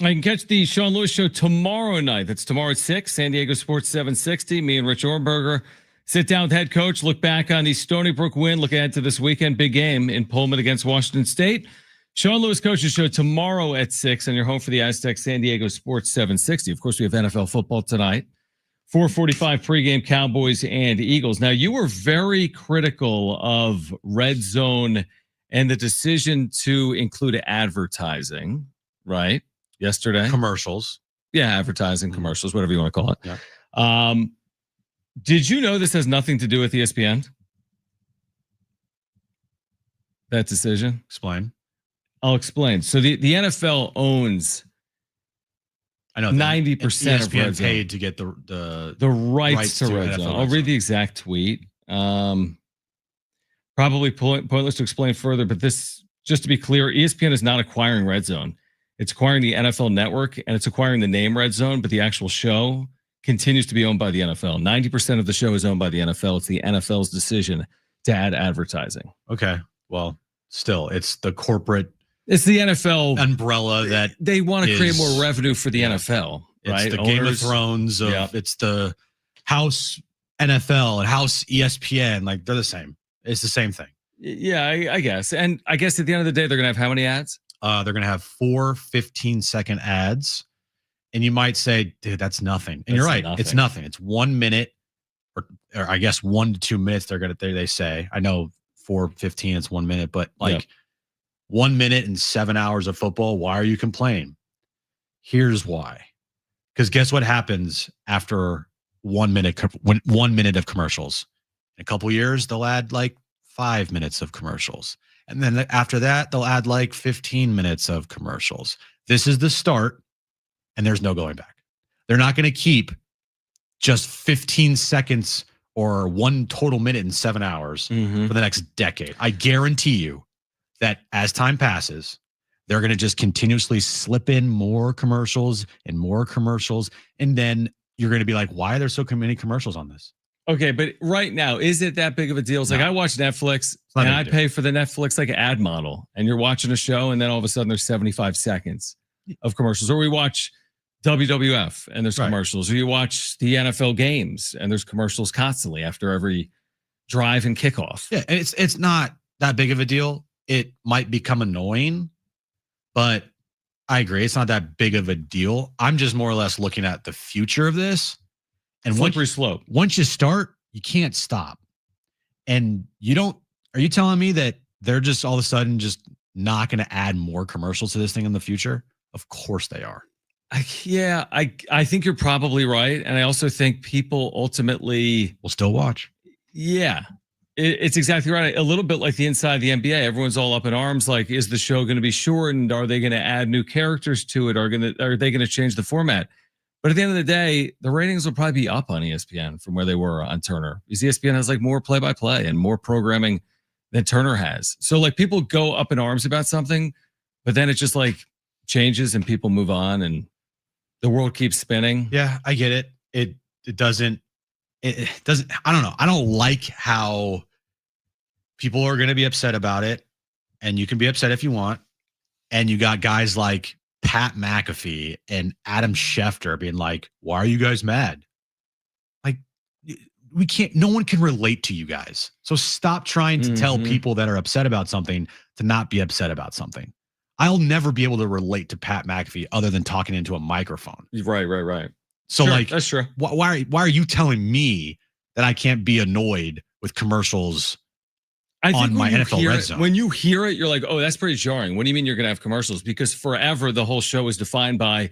I can catch the Sean Lewis Show tomorrow night. That's tomorrow at 6, San Diego Sports 760. Me and Rich Ornberger sit down with head coach, look back on the Stony Brook win, look ahead to this weekend. Big game in Pullman against Washington State. Sean Lewis Coaches Show tomorrow at 6, and you're home for the Aztecs San Diego Sports 760. Of course, we have NFL football tonight. 4:45 pregame, Cowboys and Eagles. Now, you were very critical of Red Zone and the decision to include advertising, right? Yesterday. Commercials. Yeah, advertising, commercials, whatever you want to call it. Yeah. Did you know this has nothing to do with ESPN? that decision? Explain. I'll explain. So the NFL owns I know 90% of ESPN Red Zone. paid to get the rights to Red Zone. I'll read the exact tweet. Probably pointless to explain further, but this, just to be clear, ESPN is not acquiring Red Zone. It's acquiring the NFL network, and it's acquiring the name Red Zone, but the actual show continues to be owned by the NFL. 90% of the show is owned by the NFL. It's the NFL's decision to add advertising. Okay. Well, still, it's the corporate It's the NFL umbrella that they want to create is- more revenue for the NFL, right? it's the Game of Owners- Thrones of Yeah. it's the House NFL and House ESPN. Like they're the same. It's the same thing. Yeah, I guess. And I guess at the end of the day, they're going to have how many ads? They're going to have 4 15-second ads. And you might say, dude, that's nothing. And you're right. It's nothing. It's 1 minute or I guess 1 to 2 minutes. They say, I know 4:15, it's 1 minute, but like 1 minute and 7 hours of football. Why are you complaining? Here's why. Because guess what happens after 1 minute, 1 minute of commercials? In a couple years, they'll add like 5 minutes of commercials. And then after that, they'll add like 15 minutes of commercials. This is the start, and there's no going back. They're not going to keep just 15 seconds or 1 total minute in 7 hours for the next decade. I guarantee you that as time passes, they're going to just continuously slip in more commercials and more commercials. And then you're going to be like, why are there so many commercials on this? Okay, but right now, is it that big of a deal? It's like I watch Netflix and I pay for the Netflix like ad model, and you're watching a show, and then all of a sudden there's 75 seconds of commercials. Or we watch WWF and there's commercials. Or you watch the NFL games and there's commercials constantly after every drive and kickoff. Yeah, and it's not that big of a deal. It might become annoying, but I agree. It's not that big of a deal. I'm just more or less looking at the future of this. And slippery slope. Once you start, you can't stop. And you don't, are you telling me that they're just all of a sudden just not going to add more commercials to this thing in the future? Of course they are. I think you're probably right. And I also think people ultimately will still watch. Yeah, it's exactly right. A little bit like the inside of the NBA. Everyone's all up in arms. Like, is the show going to be shortened? Are they going to add new characters to it? Are they going to change the format? But at the end of the day, the ratings will probably be up on ESPN from where they were on Turner. Because ESPN has like more play-by-play and more programming than Turner has. So like people go up in arms about something, but then it just like changes and people move on and the world keeps spinning. Yeah, I get it. It doesn't, I don't know. I don't like how people are going to be upset about it. And you can be upset if you want. And you got guys like Pat McAfee and Adam Schefter being like, why are you guys mad? Like, we can't, no one can relate to you guys. So stop trying to tell people that are upset about something to not be upset about something. I'll never be able to relate to Pat McAfee other than talking into a microphone. Right. So sure, like, that's true. Why are you telling me that I can't be annoyed with commercials on my NFL Red Zone? When you hear it, you're like, oh, that's pretty jarring. What do you mean you're going to have commercials? Because forever the whole show is defined by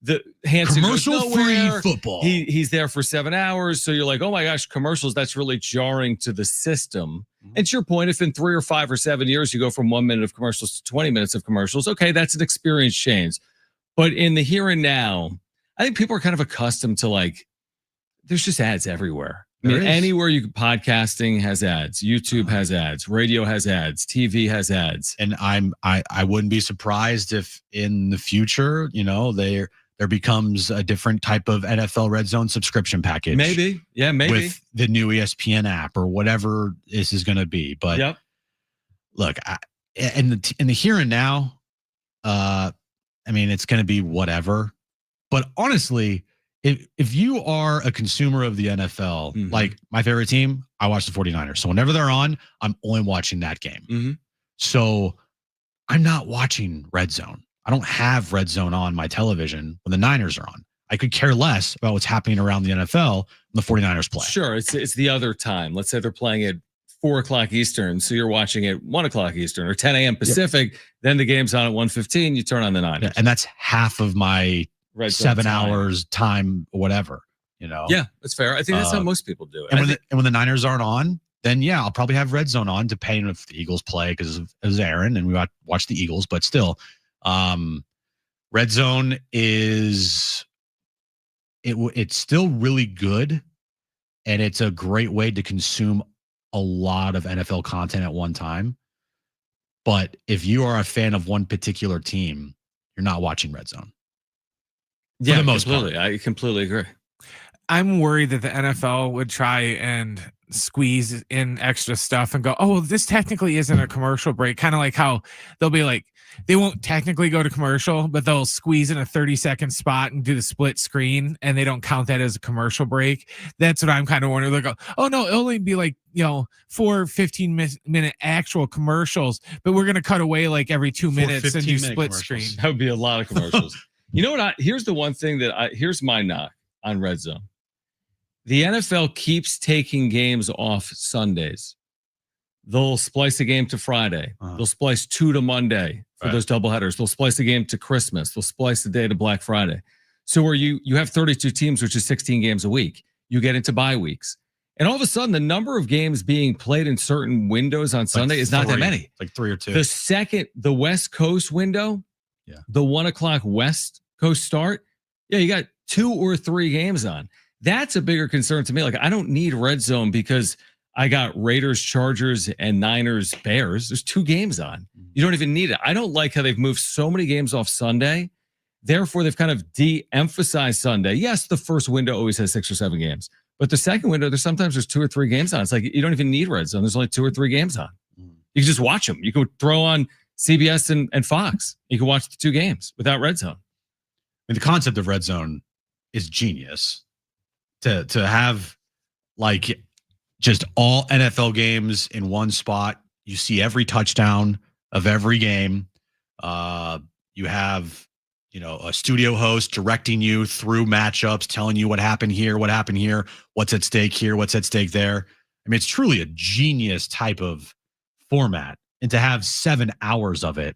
the Hanson commercial-free football. He's there for 7 hours. So you're like, oh my gosh, commercials, that's really jarring to the system. And to your point, if in 3 or 5 or 7 years you go from 1 minute of commercials to 20 minutes of commercials, okay, that's an experience change. But in the here and now, I think people are kind of accustomed to like, there's just ads everywhere. I mean, anywhere you can, podcasting has ads, YouTube has ads, radio has ads, TV has ads. And I wouldn't be surprised if in the future, there becomes a different type of NFL Red Zone subscription package. Maybe. Yeah, maybe. With the new ESPN app or whatever this is going to be. But look, in the here and now, I mean, it's going to be whatever. But honestly, if you are a consumer of the NFL, like my favorite team, I watch the 49ers. So whenever they're on, I'm only watching that game. So I'm not watching Red Zone. I don't have Red Zone on my television when the Niners are on. I could care less about what's happening around the NFL when the 49ers play. Sure, it's the other time. Let's say they're playing at 4 o'clock Eastern, so you're watching at 1 o'clock Eastern or 10 a.m. Pacific. Then the game's on at 1:15. You turn on the Niners, and that's half of my Red Zone 7 hours time, or whatever. Yeah, that's fair. I think that's how most people do it. And when the Niners aren't on, then yeah, I'll probably have Red Zone on, depending if the Eagles play because it was Aaron and we watch the Eagles. But still, Red Zone it's still really good, and it's a great way to consume a lot of NFL content at one time. But if you are a fan of one particular team, you're not watching Red Zone. For the most part. I completely agree. I'm worried that the NFL would try and squeeze in extra stuff and go, oh, well, this technically isn't a commercial break. Kind of like how they'll be like, they won't technically go to commercial, but they'll squeeze in a 30-second spot and do the split screen, and they don't count that as a commercial break. That's what I'm kind of wondering. They'll go, oh, no, it'll only be like, 4 15-minute actual commercials, but we're going to cut away like every 2 minutes and do split screen. That would be a lot of commercials. You know what? Here's the one thing here's my knock on Red Zone. The NFL keeps taking games off Sundays. They'll splice a game to Friday. They'll splice 2 to Monday for those doubleheaders. They'll splice a game to Christmas. They'll splice the day to Black Friday. So where you have 32 teams, which is 16 games a week, you get into bye weeks. And all of a sudden, the number of games being played in certain windows on Sunday is not that many. Like 3 or 2. The West Coast window, the 1 o'clock West Coast start, you got 2 or 3 games on. That's a bigger concern to me. Like, I don't need Red Zone because I got Raiders, Chargers, and Niners, Bears. There's 2 games on. You don't even need it. I don't like how they've moved so many games off Sunday. Therefore, they've kind of de-emphasized Sunday. Yes, the first window always has 6 or 7 games. But the second window, there's 2 or 3 games on. It's like you don't even need Red Zone. There's only 2 or 3 games on. You can just watch them. You could throw on CBS and Fox. You can watch the 2 games without Red Zone. I mean, the concept of Red Zone is genius. To have like just all NFL games in one spot. You see every touchdown of every game. You have, a studio host directing you through matchups, telling you what happened here, what's at stake here, what's at stake there. I mean, it's truly a genius type of format. And to have 7 hours of it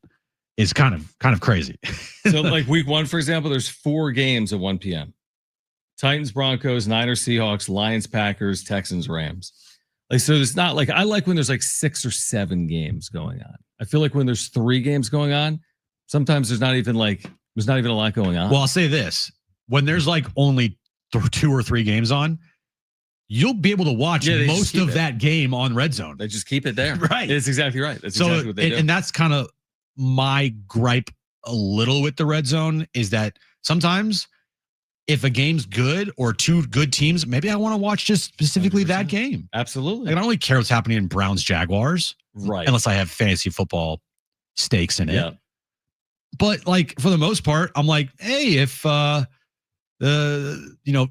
is kind of crazy. So like week 1, for example, there's 4 games at 1 p.m. Titans, Broncos, Niners, Seahawks, Lions, Packers, Texans, Rams. Like, so it's not like, I like when there's like 6 or 7 games going on. I feel like when there's 3 games going on, sometimes there's not even a lot going on. Well, I'll say this. When there's like only 2 or 3 games on, you'll be able to watch most of that game on Red Zone. They just keep it there. Right. It's exactly right. That's exactly what they do. And that's kind of my gripe a little with the Red Zone is that sometimes if a game's good or 2 good teams, maybe I want to watch just specifically 100%. That game. Absolutely. Like, I don't really care what's happening in Browns Jaguars. Right. Unless I have fantasy football stakes in it. Yeah. But like for the most part, I'm like, hey, if the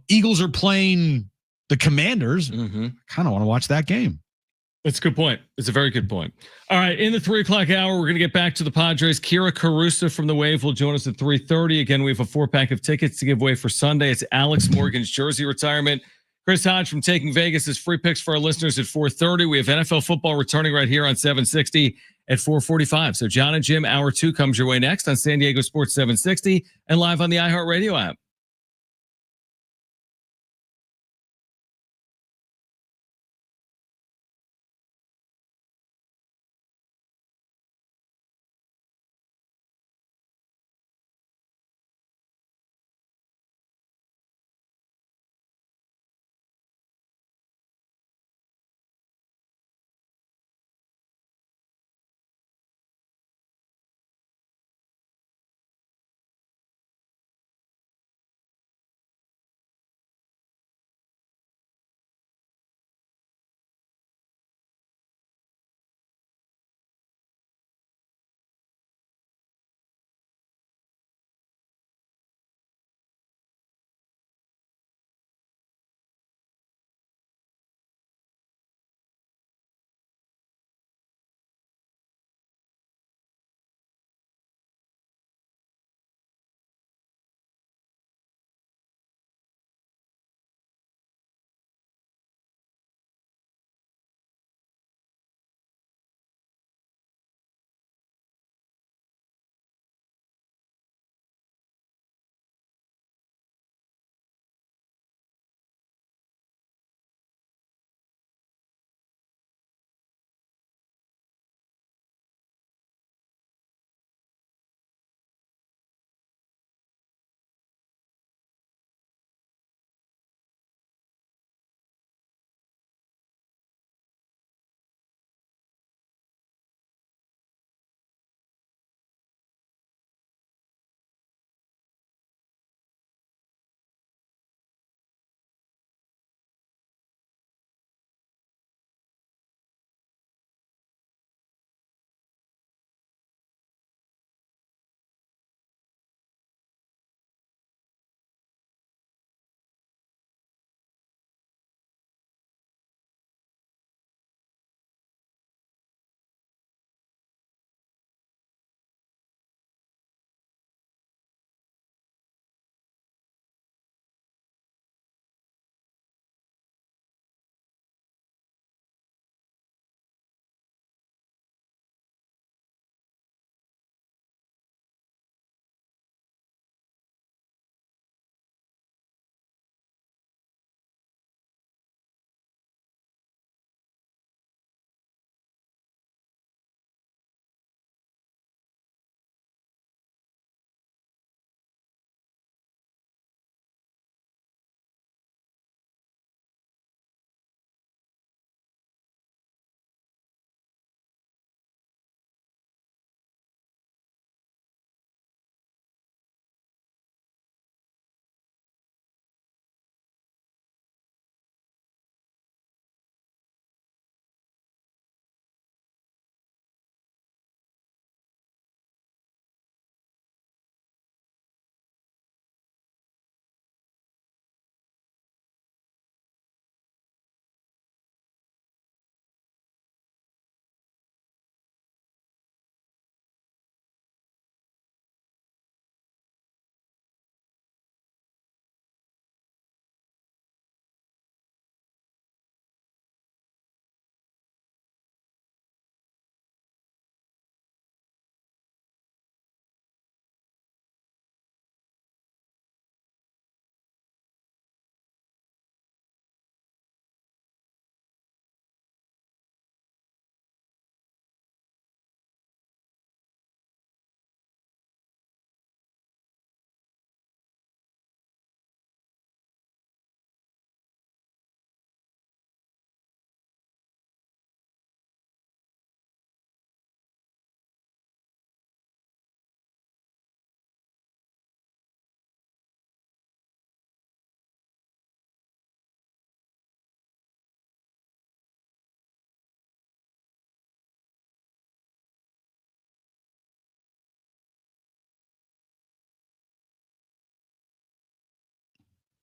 Eagles are playing the Commanders, I kind of want to watch that game. That's a good point. It's a very good point. All right, in the 3 o'clock hour, we're going to get back to the Padres. Kira Caruso from the Wave will join us at 3:30. Again, we have a 4-pack of tickets to give away for Sunday. It's Alex Morgan's jersey retirement. Chris Hodge from Taking Vegas is free picks for our listeners at 4:30. We have NFL football returning right here on 760 at 4:45. So John and Jim, hour 2 comes your way next on San Diego Sports 760 and live on the iHeartRadio app.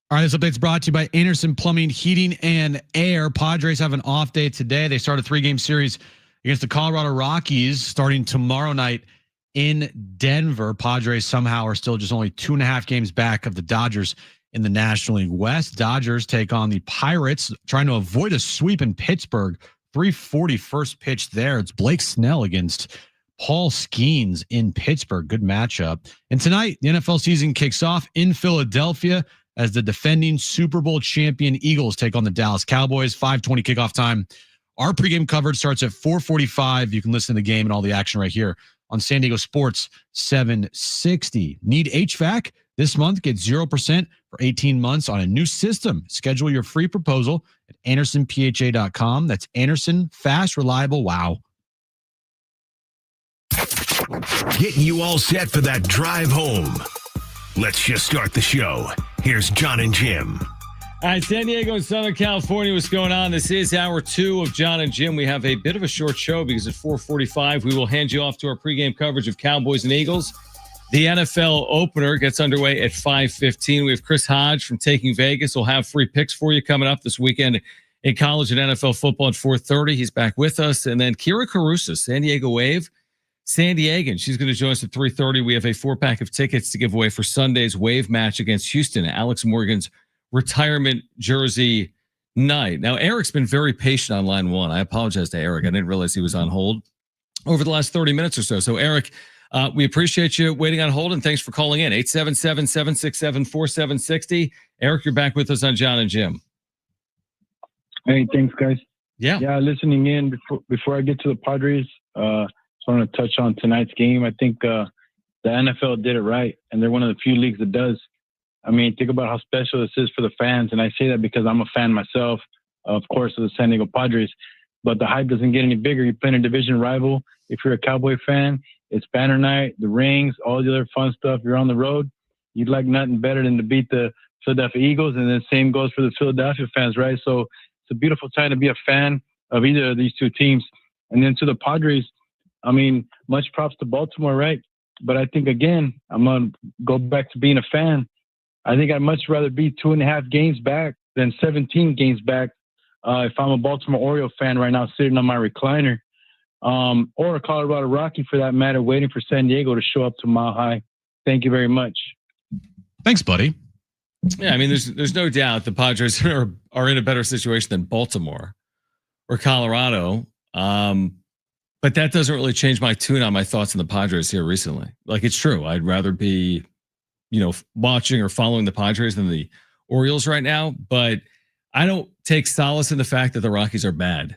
All right, this update's brought to you by Anderson Plumbing, Heating, and Air. Padres have an off day today. They start a 3-game series against the Colorado Rockies starting tomorrow night in Denver. Padres somehow are still just only 2.5 games back of the Dodgers in the National League West. Dodgers take on the Pirates, trying to avoid a sweep in Pittsburgh. 3:40 first pitch there. It's Blake Snell against Paul Skeens in Pittsburgh. Good matchup. And tonight, the NFL season kicks off in Philadelphia as the defending Super Bowl champion Eagles take on the Dallas Cowboys. 5:20 kickoff time. Our pregame coverage starts at 4:45. You can listen to the game and all the action right here on San Diego Sports 760. Need HVAC? This month, get 0% for 18 months on a new system. Schedule your free proposal at AndersonPHA.com. That's Anderson, fast, reliable, wow. Getting you all set for that drive home. Let's just start the show. Here's John and Jim. All right, San Diego and Southern California, what's going on? This is hour 2 of John and Jim. We have a bit of a short show because at 4:45, we will hand you off to our pregame coverage of Cowboys and Eagles. The NFL opener gets underway at 5:15. We have Chris Hodge from Taking Vegas. We'll have free picks for you coming up this weekend in college and NFL football at 4:30. He's back with us. And then Kira Caruso, San Diego Wave, San Diegan. She's going to join us at 3:30. We have a 4-pack of tickets to give away for Sunday's Wave match against Houston, Alex Morgan's retirement jersey night. Now, Eric's been very patient on line 1. I apologize to Eric. I didn't realize he was on hold over the last 30 minutes or so. So, Eric, we appreciate you waiting on hold, and thanks for calling in. 877-767-4760. Eric, you're back with us on John and Jim. Hey, thanks, guys. Yeah, listening in before I get to the Padres, just want to touch on tonight's game. I think the NFL did it right, and they're one of the few leagues that does. I mean, think about how special this is for the fans, and I say that because I'm a fan myself, of course, of the San Diego Padres. But the hype doesn't get any bigger. You're playing a division rival. If you're a Cowboy fan, it's banner night, the rings, all the other fun stuff. You're on the road. You'd like nothing better than to beat the Philadelphia Eagles, and then same goes for the Philadelphia fans, right? So it's a beautiful time to be a fan of either of these two teams. And then to the Padres, I mean, much props to Baltimore, right? But I think, again, I'm going to go back to being a fan. I think I'd much rather be 2.5 games back than 17 games back if I'm a Baltimore Oriole fan right now sitting on my recliner, or a Colorado Rocky for that matter, waiting for San Diego to show up to Mile High. Thank you very much. Thanks, buddy. Yeah, I mean, there's no doubt the Padres are in a better situation than Baltimore or Colorado. But that doesn't really change my tune on my thoughts on the Padres here recently. Like, it's true. I'd rather be, watching or following the Padres than the Orioles right now. But I don't take solace in the fact that the Rockies are bad.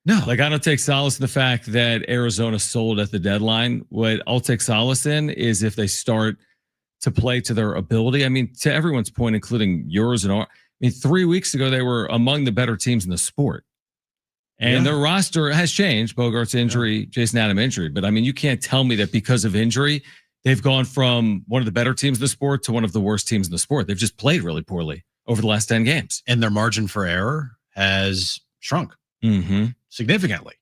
No. Like, I don't take solace in the fact that Arizona sold at the deadline. What I'll take solace in is if they start to play to their ability. I mean, to everyone's point, including yours and our, 3 weeks ago, they were among the better teams in the sport. And their roster has changed. Bogart's injury, Jason Adam injury. But, you can't tell me that because of injury, they've gone from one of the better teams in the sport to one of the worst teams in the sport. They've just played really poorly over the last 10 games. And their margin for error has shrunk significantly.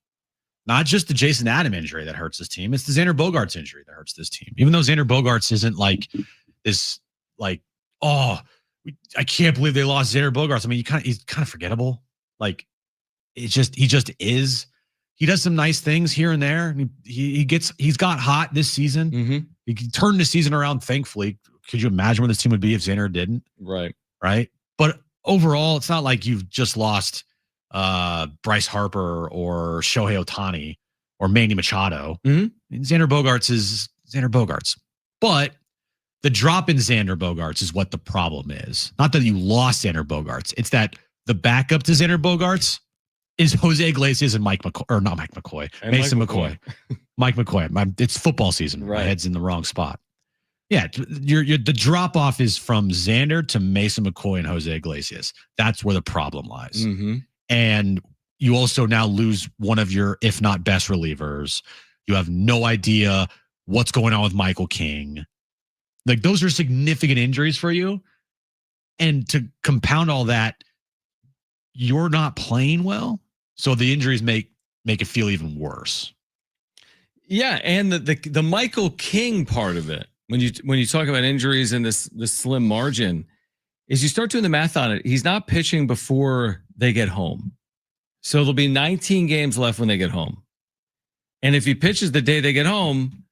Not just the Jason Adam injury that hurts this team. It's the Xander Bogaerts injury that hurts this team. Even though Xander Bogaerts isn't like this, I can't believe they lost Xander Bogaerts. He's kind of forgettable. He just is. He does some nice things here and there. He's got hot this season. He turned the season around, thankfully. Could you imagine where this team would be if Xander didn't? Right. But overall, it's not like you've just lost Bryce Harper or Shohei Ohtani or Manny Machado. Xander Bogaerts is Xander Bogaerts. But the drop in Xander Bogaerts is what the problem is. Not that you lost Xander Bogaerts. It's that the backup to Xander Bogaerts is Jose Iglesias and Mason McCoy. Mike McCoy. It's football season. Right. My head's in the wrong spot. Yeah, the drop off is from Xander to Mason McCoy and Jose Iglesias. That's where the problem lies. And you also now lose one of your, if not best, relievers. You have no idea what's going on with Michael King. Those are significant injuries for you. And to compound all that, you're not playing well. So the injuries make it feel even worse. Yeah, and the Michael King part of it, when you talk about injuries and this slim margin, is you start doing the math on it. He's not pitching before they get home. So there'll be 19 games left when they get home. And if he pitches the day they get home,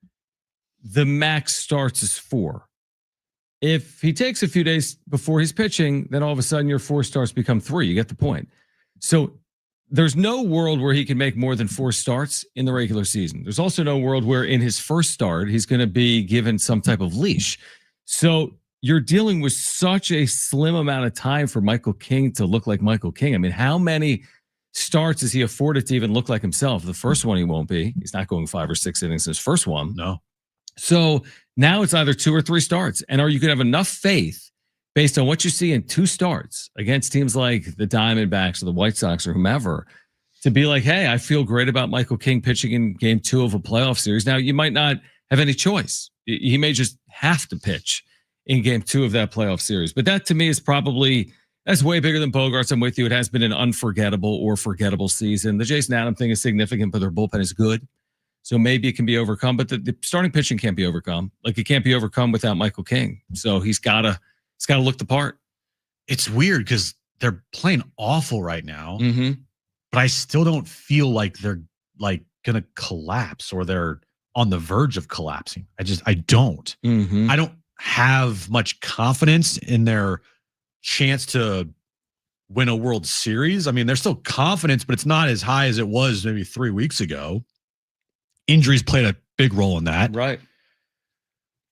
the max starts as 4. If he takes a few days before he's pitching, then all of a sudden your 4 starts become 3. You get the point. So there's no world where he can make more than 4 starts in the regular season. There's also no world where in his first start, he's going to be given some type of leash. So you're dealing with such a slim amount of time for Michael King to look like Michael King. I mean, how many starts is he afforded to even look like himself? The first one he won't be. He's not going 5 or 6 innings in his first one. No. So now it's either 2 or 3 starts. And are you going to have enough faith based on what you see in 2 starts against teams like the Diamondbacks or the White Sox or whomever to be like, hey, I feel great about Michael King pitching in game 2 of a playoff series. Now, you might not have any choice. He may just have to pitch in game 2 of that playoff series. But that to me is probably, that's way bigger than Bogarts. I'm with you. It has been an unforgettable or forgettable season. The Jason Adam thing is significant, but their bullpen is good. So maybe it can be overcome, but the starting pitching can't be overcome. Like it can't be overcome without Michael King. So he's got to look the part. It's weird because they're playing awful right now, Mm-hmm. but I still don't feel like they're like going to collapse or they're on the verge of collapsing. I don't. Mm-hmm. I don't have much confidence in their chance to win a World Series. I mean, there's still confidence, but it's not as high as it was maybe 3 weeks ago. Injuries played a big role in that. Right.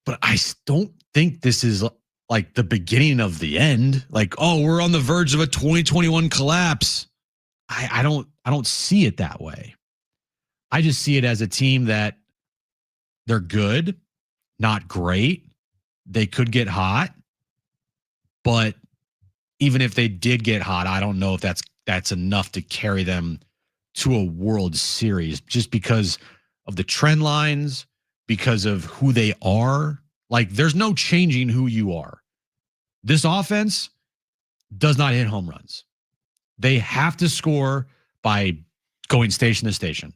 But I don't think this is like the beginning of the end. Like, oh, we're on the verge of a 2021 collapse. I don't see it that way. I just see it as a team that they're good, not great. They could get hot, but even if they did get hot, I don't know if that's enough to carry them to a World Series just because of the trend lines, because of who they are. Like, there's no changing who you are. This offense does not hit home runs. They have to score by going station to station.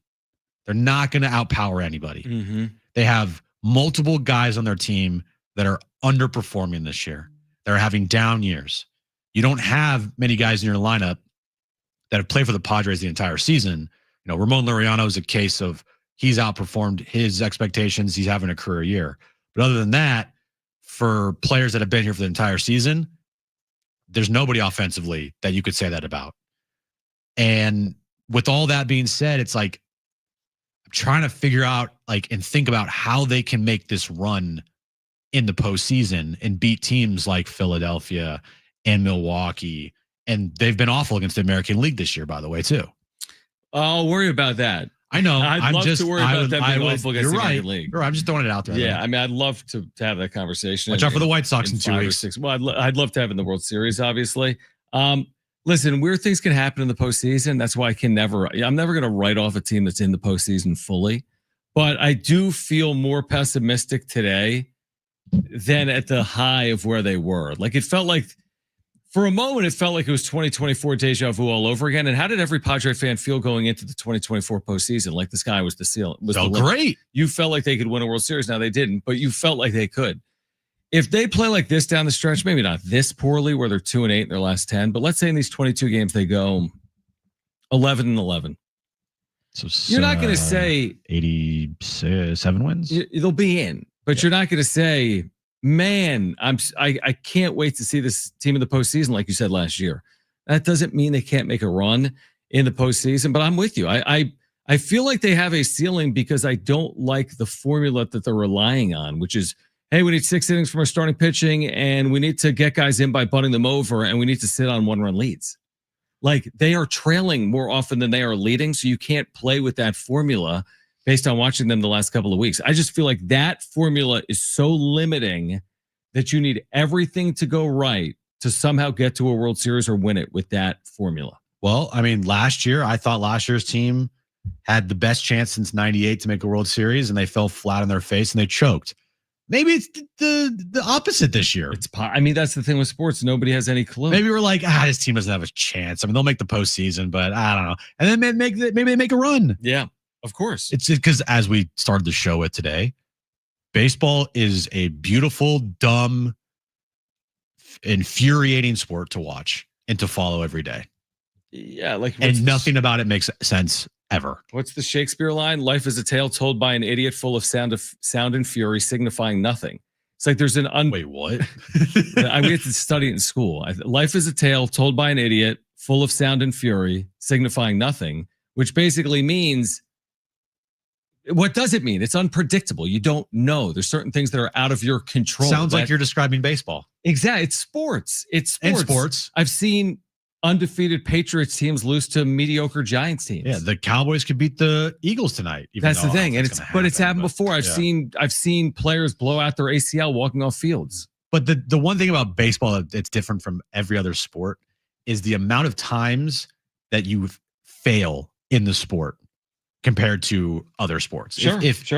They're not going to outpower anybody. Mm-hmm. They have multiple guys on their team that are underperforming this year. They're having down years. You don't have many guys in your lineup that have played for the Padres the entire season. You know, Ramon Laureano is a case of he's outperformed his expectations. He's having a career year. But other than that, for players that have been here for the entire season, there's nobody offensively that you could say that about. And with all that being said, it's like I'm trying to figure out and think about how they can make this run in the postseason and beat teams like Philadelphia and Milwaukee. And they've been awful against the American League this year, by the way, too. I'll worry about that. I know. I'd love to worry about them being awful against you're the right. American League. I'm just throwing it out there. Yeah, I mean, I'd love to have that conversation. Watch out for the White Sox in 2 5 or weeks. 6. Well, I'd love to have in the World Series, obviously. Listen, weird things can happen in the postseason. That's why I'm never going to write off a team that's in the postseason fully. But I do feel more pessimistic today than at the high of where they were. Like it felt like, for a moment, it felt like it was 2024 deja vu all over again. And how did every Padre fan feel going into the 2024 postseason? Like the sky was the seal. Great. You felt like they could win a World Series. Now they didn't, but you felt like they could. If they play like this down the stretch, maybe not this poorly where they're 2-8 in their last 10, but let's say in these 22 games they go 11-11. So you're not going to say 87 wins. They'll be in, but you're not going to say, man, I can't wait to see this team in the postseason, like you said last year. That doesn't mean they can't make a run in the postseason, but I'm with you. I feel like they have a ceiling because I don't like the formula that they're relying on, which is, hey, we need 6 innings from our starting pitching, and we need to get guys in by bunting them over, and we need to sit on 1-run leads. Like they are trailing more often than they are leading, so you can't play with that formula based on watching them the last couple of weeks. I just feel like that formula is so limiting that you need everything to go right to somehow get to a World Series or win it with that formula. Well, I mean, last year, I thought last year's team had the best chance since 98 to make a World Series, and they fell flat on their face and they choked. Maybe it's the opposite this year. I mean, that's the thing with sports. Nobody has any clue. Maybe we're like, this team doesn't have a chance. I mean, they'll make the postseason, but I don't know. And then maybe they make a run. Yeah, of course. It's because as we started the show with today, baseball is a beautiful, dumb infuriating sport to watch and to follow every day. Yeah, like And nothing about it makes sense ever. What's the Shakespeare line? Life is a tale told by an idiot, full of sound and fury, signifying nothing. It's like there's an Wait, what? we had to study it in school. Life is a tale told by an idiot, full of sound and fury, signifying nothing, which basically means, what does it mean? It's unpredictable. You don't know. There's certain things that are out of your control. Sounds like you're describing baseball. Exactly. It's sports. It's sports. And sports. I've seen undefeated Patriots teams lose to mediocre Giants teams. Yeah, the Cowboys could beat the Eagles tonight. That's the thing, and it's happened before. I've seen players blow out their ACL walking off fields. But the one thing about baseball that's different from every other sport is the amount of times that you fail in the sport compared to other sports. Sure, if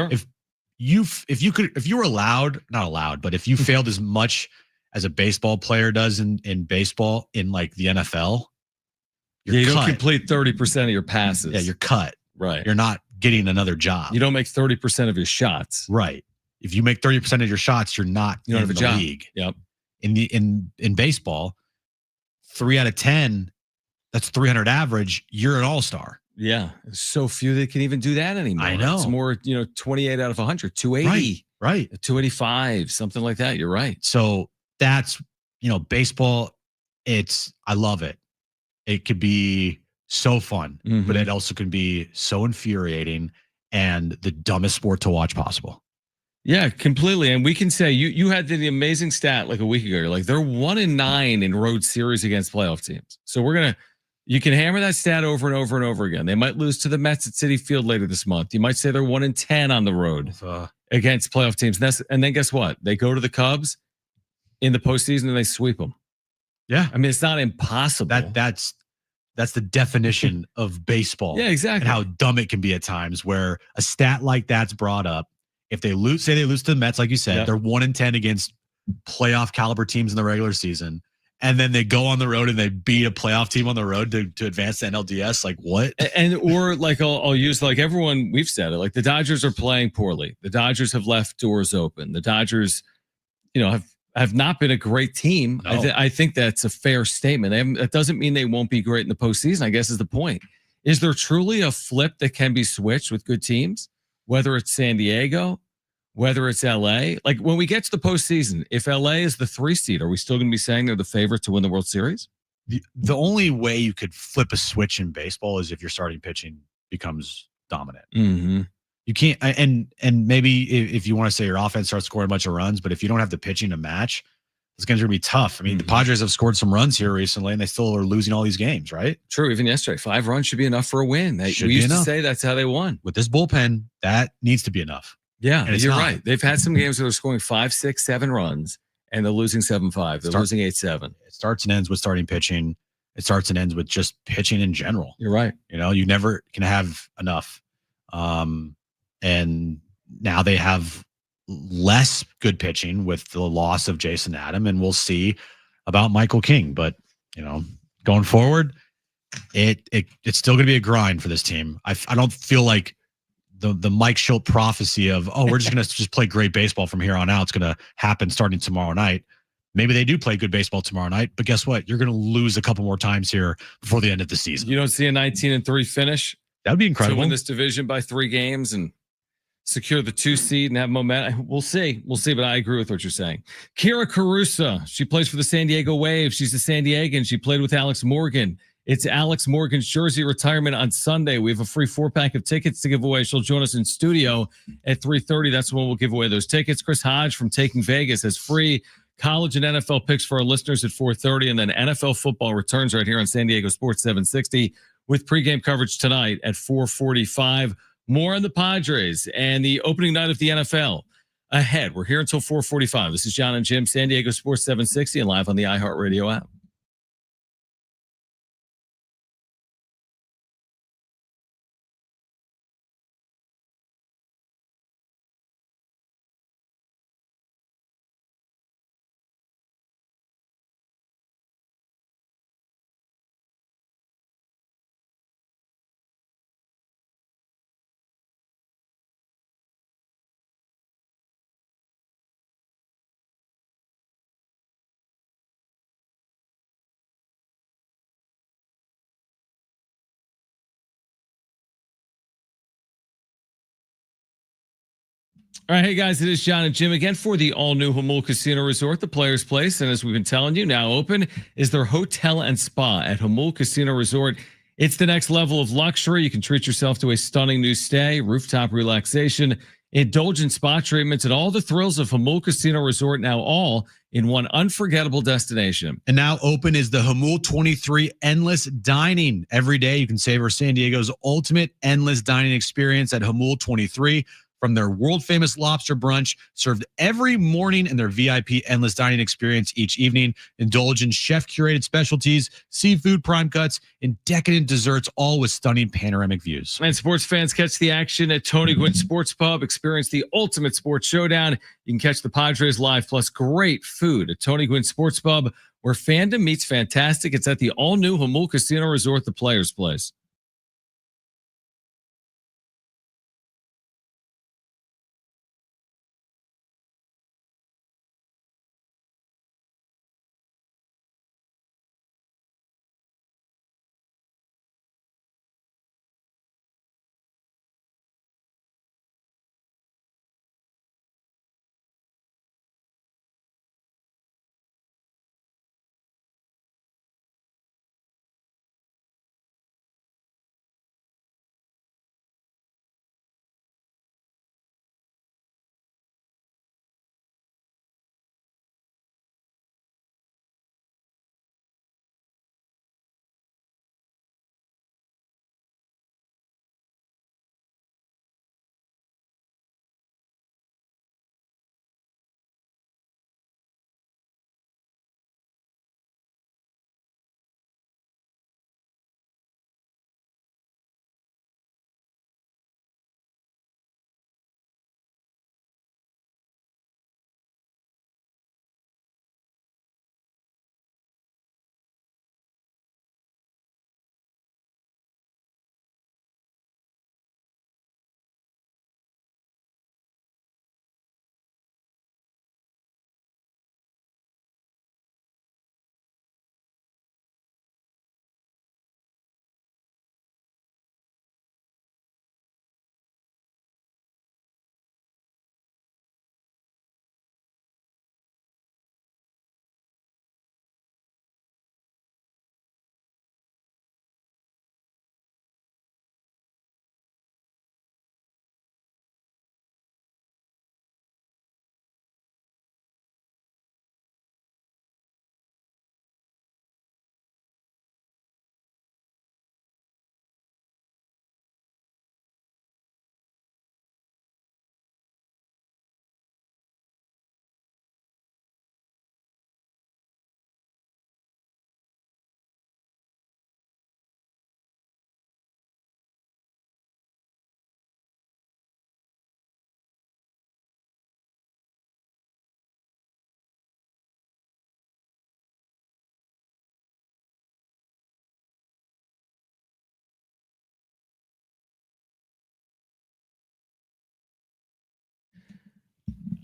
you were allowed, not allowed, but if you failed as much as a baseball player does in baseball in like the NFL, you don't complete 30% of your passes. Yeah, you're cut. Right. You're not getting another job. You don't make 30% of your shots. Right. If you make 30% of your shots, you're not you don't in have a the job. league. Yep. In baseball, 3 out of 10, that's 300 average. You're an all-star. Yeah. There's so few that can even do that anymore. I know. It's more, 28 out of 100, 280. Right. 285, something like that. You're right. So that's, baseball, I love it. It could be so fun, but it also can be so infuriating and the dumbest sport to watch possible. Yeah, completely. And we can say you had the amazing stat like a week ago. You're like, they're 1-9 in road series against playoff teams. So you can hammer that stat over and over and over again. They might lose to the Mets at Citi Field later this month. You might say they're 1-10 on the road against playoff teams. And then guess what? They go to the Cubs in the postseason and they sweep them. Yeah. I mean, it's not impossible. That's the definition of baseball. Yeah, exactly. And how dumb it can be at times where a stat like that's brought up. If they lose, say they lose to the Mets, like you said, they're 1-10 against playoff caliber teams in the regular season. And then they go on the road and they beat a playoff team on the road to advance the NLDS. Like what? Or like I'll use like everyone, we've said it, like the Dodgers are playing poorly. The Dodgers have left doors open. The Dodgers, have not been a great team. No. I think that's a fair statement. That doesn't mean they won't be great in the postseason, I guess is the point. Is there truly a flip that can be switched with good teams? Whether it's San Diego, whether it's LA. Like when we get to the postseason, if LA is the 3 seed, are we still going to be saying they're the favorite to win the World Series? The only way you could flip a switch in baseball is if your starting pitching becomes dominant. Mm-hmm. You can't, and maybe if you want to say your offense starts scoring a bunch of runs, but if you don't have the pitching to match, it's going to be tough. I mean, the Padres have scored some runs here recently, and they still are losing all these games, right? True. Even yesterday, 5 runs should be enough for a win. We used to say that's how they won. With this bullpen, that needs to be enough. Yeah, and you're right. They've had some games where they're scoring 5, 6, 7 runs, and they're losing 7-5. They're losing 8-7. It starts and ends with starting pitching. It starts and ends with just pitching in general. You're right. You never can have enough. And now they have less good pitching with the loss of Jason Adam, and we'll see about Michael King. But going forward, it's still going to be a grind for this team. I don't feel like the Mike Schilt prophecy of we're just going to just play great baseball from here on out. It's going to happen starting tomorrow night. Maybe they do play good baseball tomorrow night, but guess what? You're going to lose a couple more times here before the end of the season. You don't see a 19-3 finish. That would be incredible. To win this division by 3 games and secure the 2 seed and have momentum. We'll see, but I agree with what you're saying. Kira Caruso, she plays for the San Diego Wave. She's a San Diegan. She played with Alex Morgan. It's Alex Morgan's jersey retirement on Sunday. We have a free 4-pack of tickets to give away. She'll join us in studio at 3:30. That's when we'll give away those tickets. Chris Hodge from Taking Vegas has free college and NFL picks for our listeners at 4:30. And then NFL football returns right here on San Diego Sports 760 with pregame coverage tonight at 4:45. More on the Padres and the opening night of the NFL ahead. We're here until 4:45. This is John and Jim, San Diego Sports 760 and live on the iHeartRadio app. All right, hey guys, it is John and Jim again for the all-new Jamul Casino Resort, the Players Place. And as we've been telling you, now open is their hotel and spa at Jamul Casino Resort. It's the next level of luxury. You can treat yourself to a stunning new stay, rooftop relaxation, indulgent spa treatments, and all the thrills of Jamul Casino Resort, now all in one unforgettable destination. And now open is the Jamul 23 Endless Dining. Every day you can savor San Diego's ultimate endless dining experience at Jamul 23. From their world-famous lobster brunch served every morning and their VIP endless dining experience each evening. Indulge in chef-curated specialties, seafood prime cuts, and decadent desserts, all with stunning panoramic views. And sports fans, catch the action at Tony Gwynn Sports Pub. Experience the ultimate sports showdown. You can catch the Padres live, plus great food at Tony Gwynn Sports Pub, where fandom meets fantastic. It's at the all-new Jamul Casino Resort, the Players Place.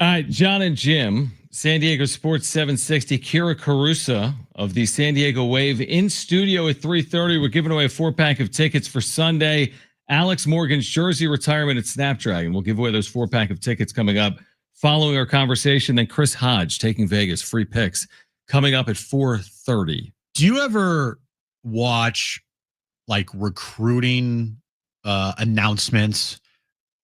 All right, John and Jim, San Diego Sports 760, Kira Carusa of the San Diego Wave in studio at 3:30. We're giving away a 4-pack of tickets for Sunday. Alex Morgan's jersey retirement at Snapdragon. We'll give away those 4-pack of tickets coming up following our conversation. Then Chris Hodge taking Vegas, free picks coming up at 4:30. Do you ever watch like recruiting announcements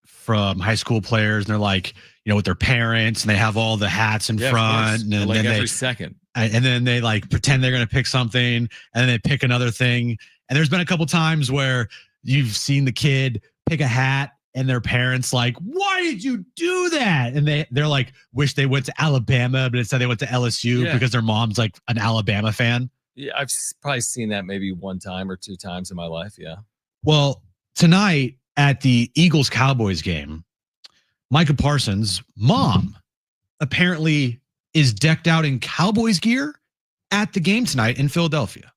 from high school players? And they're like, with their parents, and they have all the hats in front, and like then every second, and then they like pretend they're going to pick something, and then they pick another thing. And there's been a couple times where you've seen the kid pick a hat, and their parents like, "Why did you do that?" And they're like, wish they went to Alabama, but instead they went to LSU because their mom's like an Alabama fan. Yeah, I've probably seen that maybe 1 time or 2 times in my life. Yeah. Well, tonight at the Eagles-Cowboys game, Micah Parsons' mom apparently is decked out in Cowboys gear at the game tonight in Philadelphia.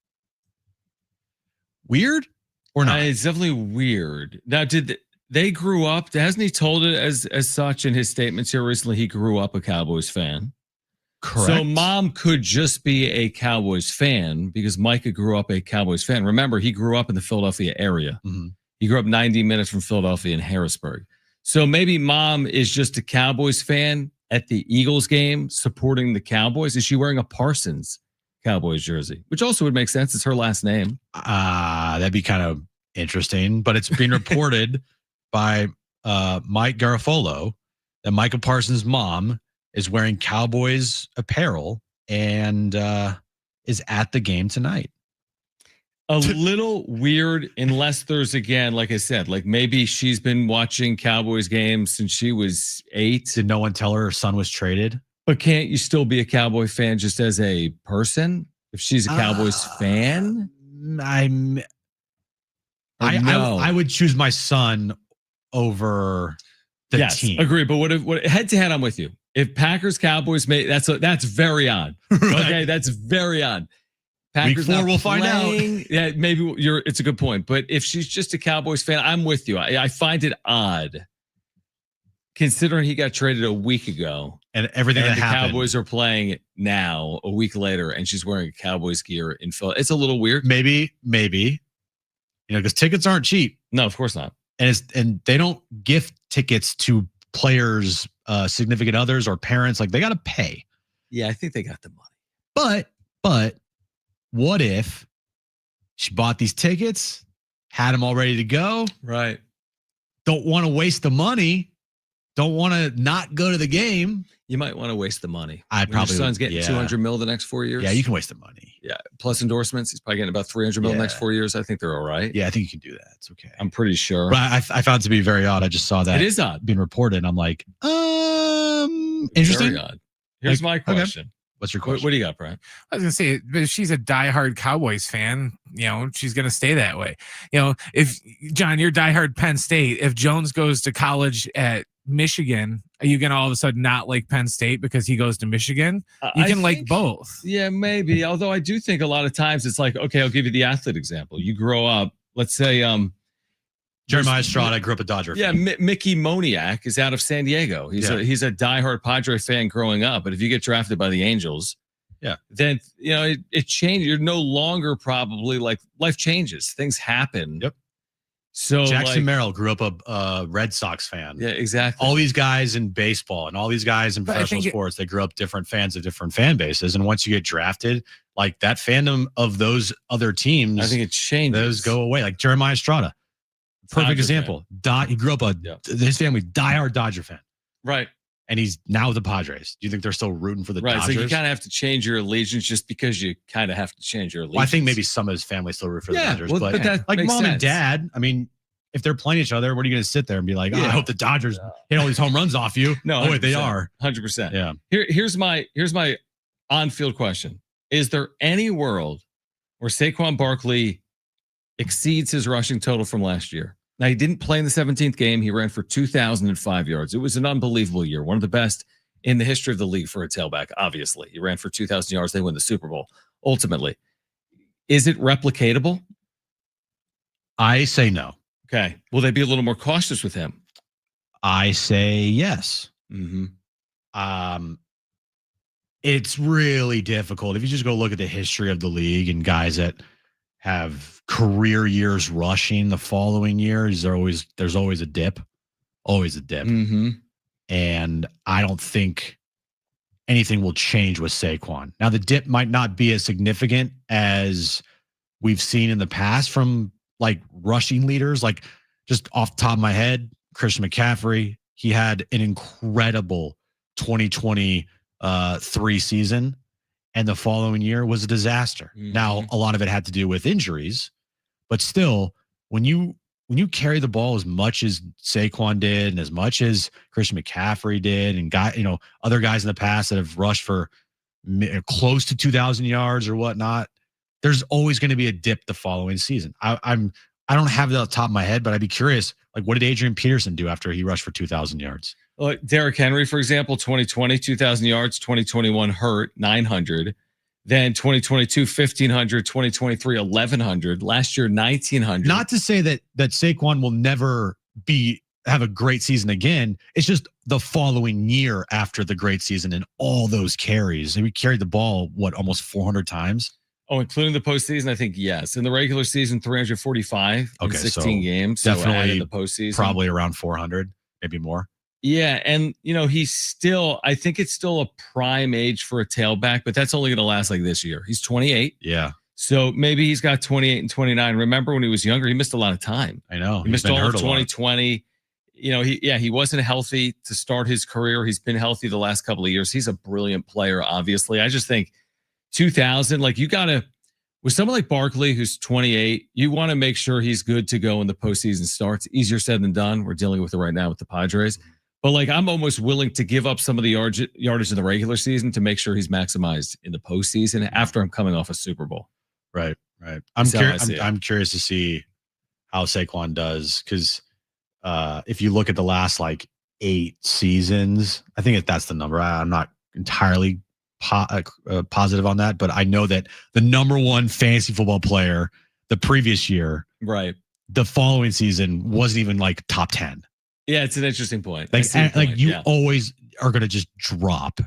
Weird or not? It's definitely weird. Now, they grew up? Hasn't he told it as such in his statements here recently? He grew up a Cowboys fan. Correct. So mom could just be a Cowboys fan because Micah grew up a Cowboys fan. Remember, he grew up in the Philadelphia area. Mm-hmm. He grew up 90 minutes from Philadelphia in Harrisburg. So maybe mom is just a Cowboys fan at the Eagles game supporting the Cowboys. Is she wearing a Parsons Cowboys jersey? Which also would make sense. It's her last name. That'd be kind of interesting. But it's being reported by Mike Garafolo that Micah Parsons' mom is wearing Cowboys apparel and is at the game tonight. A little weird, unless there's, again, like I said, like maybe she's been watching Cowboys games since she was 8. Did no one tell her son was traded? But can't you still be a Cowboy fan just as a person? If she's a Cowboys fan? I would choose my son over the team. Agree. But what head to head, I'm with you. If Packers Cowboys made that's very odd. Okay, that's very odd. Packers Week 4, we'll find out. Yeah, maybe it's a good point. But if she's just a Cowboys fan, I'm with you. I find it odd, considering he got traded a week ago and everything that the happened. Cowboys are playing now a week later, and she's wearing Cowboys gear in Philly. It's a little weird. Maybe, because tickets aren't cheap. No, of course not. And they don't gift tickets to players, significant others, or parents. Like, they got to pay. Yeah, I think they got the money. But what if she bought these tickets, had them all ready to go? Right. Don't want to waste the money. Don't want to not go to the game. You might want to waste the money. Your son's getting $200 million the next 4 years. Yeah, you can waste the money. Yeah, plus endorsements. He's probably getting about $300 million the next 4 years. I think they're all right. Yeah, I think you can do that. It's okay. I'm pretty sure. But I found it to be very odd. I just saw that it is odd being reported. I'm like, interesting. Very odd. Here's my question. Okay. What's your question? What do you got, Brian? I was gonna say, but if she's a diehard Cowboys fan, she's gonna stay that way. If John, you're diehard Penn State, if Jones goes to college at Michigan, are you gonna all of a sudden not like Penn State because he goes to Michigan? You can like both. Yeah, maybe. Although I do think a lot of times it's like, okay, I'll give you the athlete example. You grow up, let's say, Jeremiah Estrada grew up a Dodger fan. Yeah, Mickey Moniak is out of San Diego. He's a diehard Padre fan growing up. But if you get drafted by the Angels, then it changes. You're no longer probably like life changes. Things happen. Yep. So Jackson Merrill grew up a Red Sox fan. Yeah, exactly. All these guys in baseball and all these guys in professional sports, they grew up different fans of different fan bases. And once you get drafted, like that fandom of those other teams, I think it changes. Those go away. Like Jeremiah Estrada. Perfect example. He grew up his family diehard Dodger fan, right? And he's now with the Padres. Do you think they're still rooting for the Dodgers? So you kind of have to change your allegiance just because you kind of have to change your allegiance. Well, I think maybe some of his family still root for the Dodgers, but that like makes mom sense. and dad. I mean, if they're playing each other, what are you going to sit there and be like? I hope the Dodgers hit all these home runs off you. No, oh wait, they are 100%. Yeah. Here's my on-field question: is there any world where Saquon Barkley exceeds his rushing total from last year? Now, he didn't play in the 17th game. He ran for 2,005 yards. It was an unbelievable year, one of the best in the history of the league for a tailback, obviously. He ran for 2,000 yards. They win the Super Bowl, ultimately. Is it replicatable? I say no. Okay. Will they be a little more cautious with him? I say yes. Mm-hmm. It's really difficult. If you just go look at the history of the league and guys that have career years rushing the following year, there's always a dip. Always a dip. Mm-hmm. And I don't think anything will change with Saquon. Now, the dip might not be as significant as we've seen in the past from like rushing leaders. Like just off the top of my head, Christian McCaffrey, he had an incredible 2023 season. And the following year was a disaster. Mm-hmm. Now, a lot of it had to do with injuries, but still, when you carry the ball as much as Saquon did, and as much as Christian McCaffrey did, and other guys in the past that have rushed for close to 2,000 yards or whatnot, there's always going to be a dip the following season. I don't have that off the top of my head, but I'd be curious. Like, what did Adrian Peterson do after he rushed for 2,000 yards? Derrick Henry, for example, 2020, 2,000 yards, 2021 hurt, 900. Then 2022, 1,500, 2023, 1,100. Last year, 1,900. Not to say that Saquon will never have a great season again. It's just the following year after the great season and all those carries. And we carried the ball, almost 400 times? Oh, including the postseason, I think yes. In the regular season, 345 in 16 games. Definitely in the postseason, probably around 400. maybe more. Yeah, and he's still. I think it's still a prime age for a tailback, but that's only going to last like this year. He's 28. Yeah. So maybe he's got 28 and 29. Remember when he was younger, he missed a lot of time. I know. He missed all of 2020. He wasn't healthy to start his career. He's been healthy the last couple of years. He's a brilliant player, obviously. I just think 2000, like you got to, with someone like Barkley, who's 28, you want to make sure he's good to go when the postseason starts. Easier said than done. We're dealing with it right now with the Padres. But like, I'm almost willing to give up some of the yardage in the regular season to make sure he's maximized in the postseason after I'm coming off a Super Bowl. Right. I'm curious to see how Saquon does because if you look at the last like 8 seasons, I think that's the number. I'm not entirely positive on that, but I know that the number 1 fantasy football player the previous year, right, the following season wasn't even like top 10. Yeah, it's an interesting point. You always are going to just drop.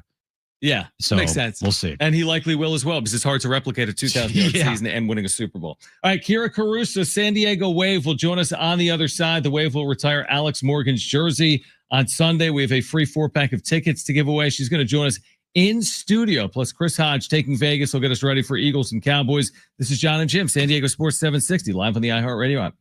Yeah, so makes sense. We'll see. And he likely will as well because it's hard to replicate a 2,000-yard season and winning a Super Bowl. All right, Kira Caruso, San Diego Wave will join us on the other side. The Wave will retire Alex Morgan's jersey on Sunday. We have a free 4-pack of tickets to give away. She's going to join us in studio. Plus, Chris Hodge taking Vegas will get us ready for Eagles and Cowboys. This is John and Jim, San Diego Sports 760, live on the iHeartRadio app.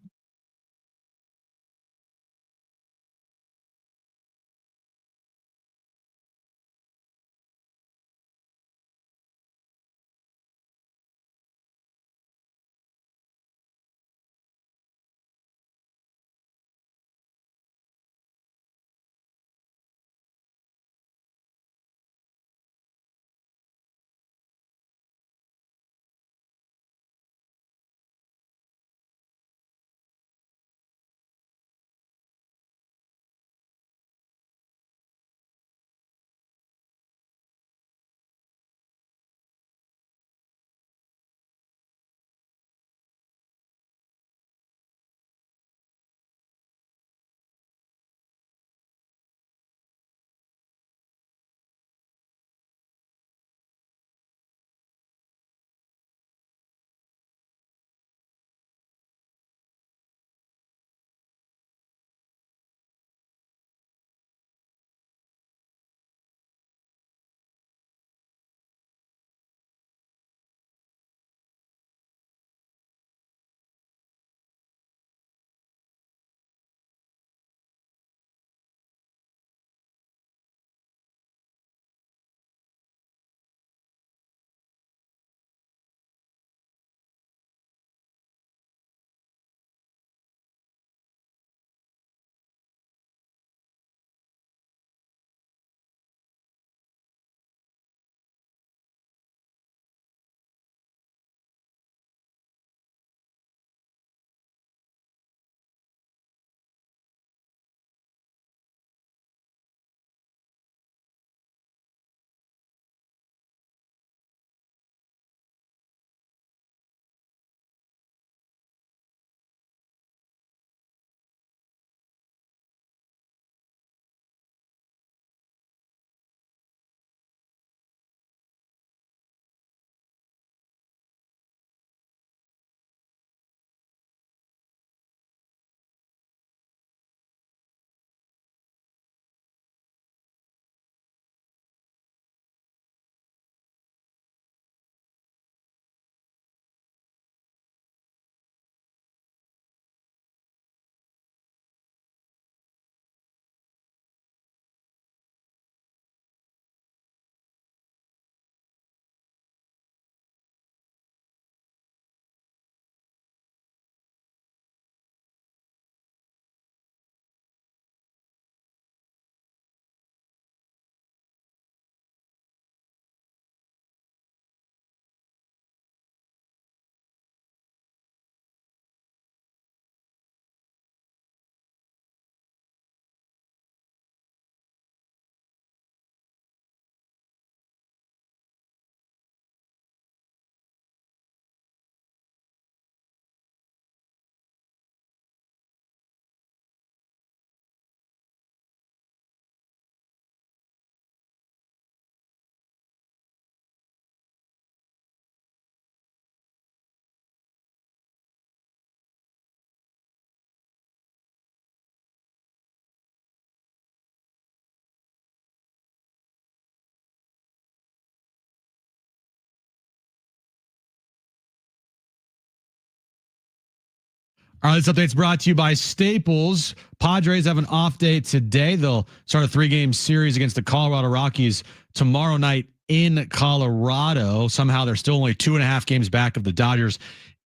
All right, this update's brought to you by Staples. Padres have an off day today. They'll start a 3-game series against the Colorado Rockies tomorrow night in Colorado. Somehow they're still only 2.5 games back of the Dodgers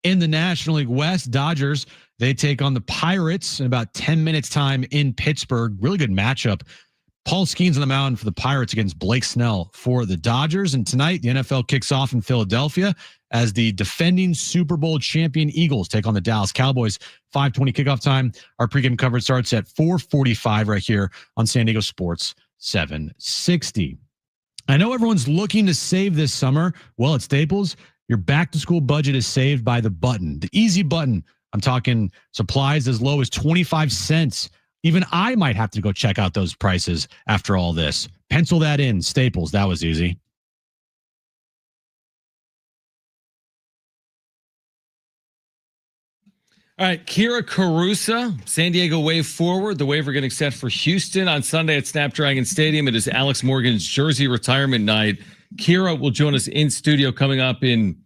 in the National League West. Dodgers, they take on the Pirates in about 10 minutes time in Pittsburgh. Really good matchup. Paul Skeens on the mound for the Pirates against Blake Snell for the Dodgers. And tonight, the NFL kicks off in Philadelphia as the defending Super Bowl champion Eagles take on the Dallas Cowboys. 5:20 kickoff time. Our pregame coverage starts at 4:45 right here on San Diego Sports 760. I know everyone's looking to save this summer. Well, at Staples, your back-to-school budget is saved by the button, the easy button. I'm talking supplies as low as 25 cents. Even I might have to go check out those prices after all this. Pencil that in, Staples. That was easy. All right, Kira Carusa, San Diego Wave forward. The waiver getting set for Houston on Sunday at Snapdragon Stadium. It is Alex Morgan's jersey retirement night. Kira will join us in studio coming up in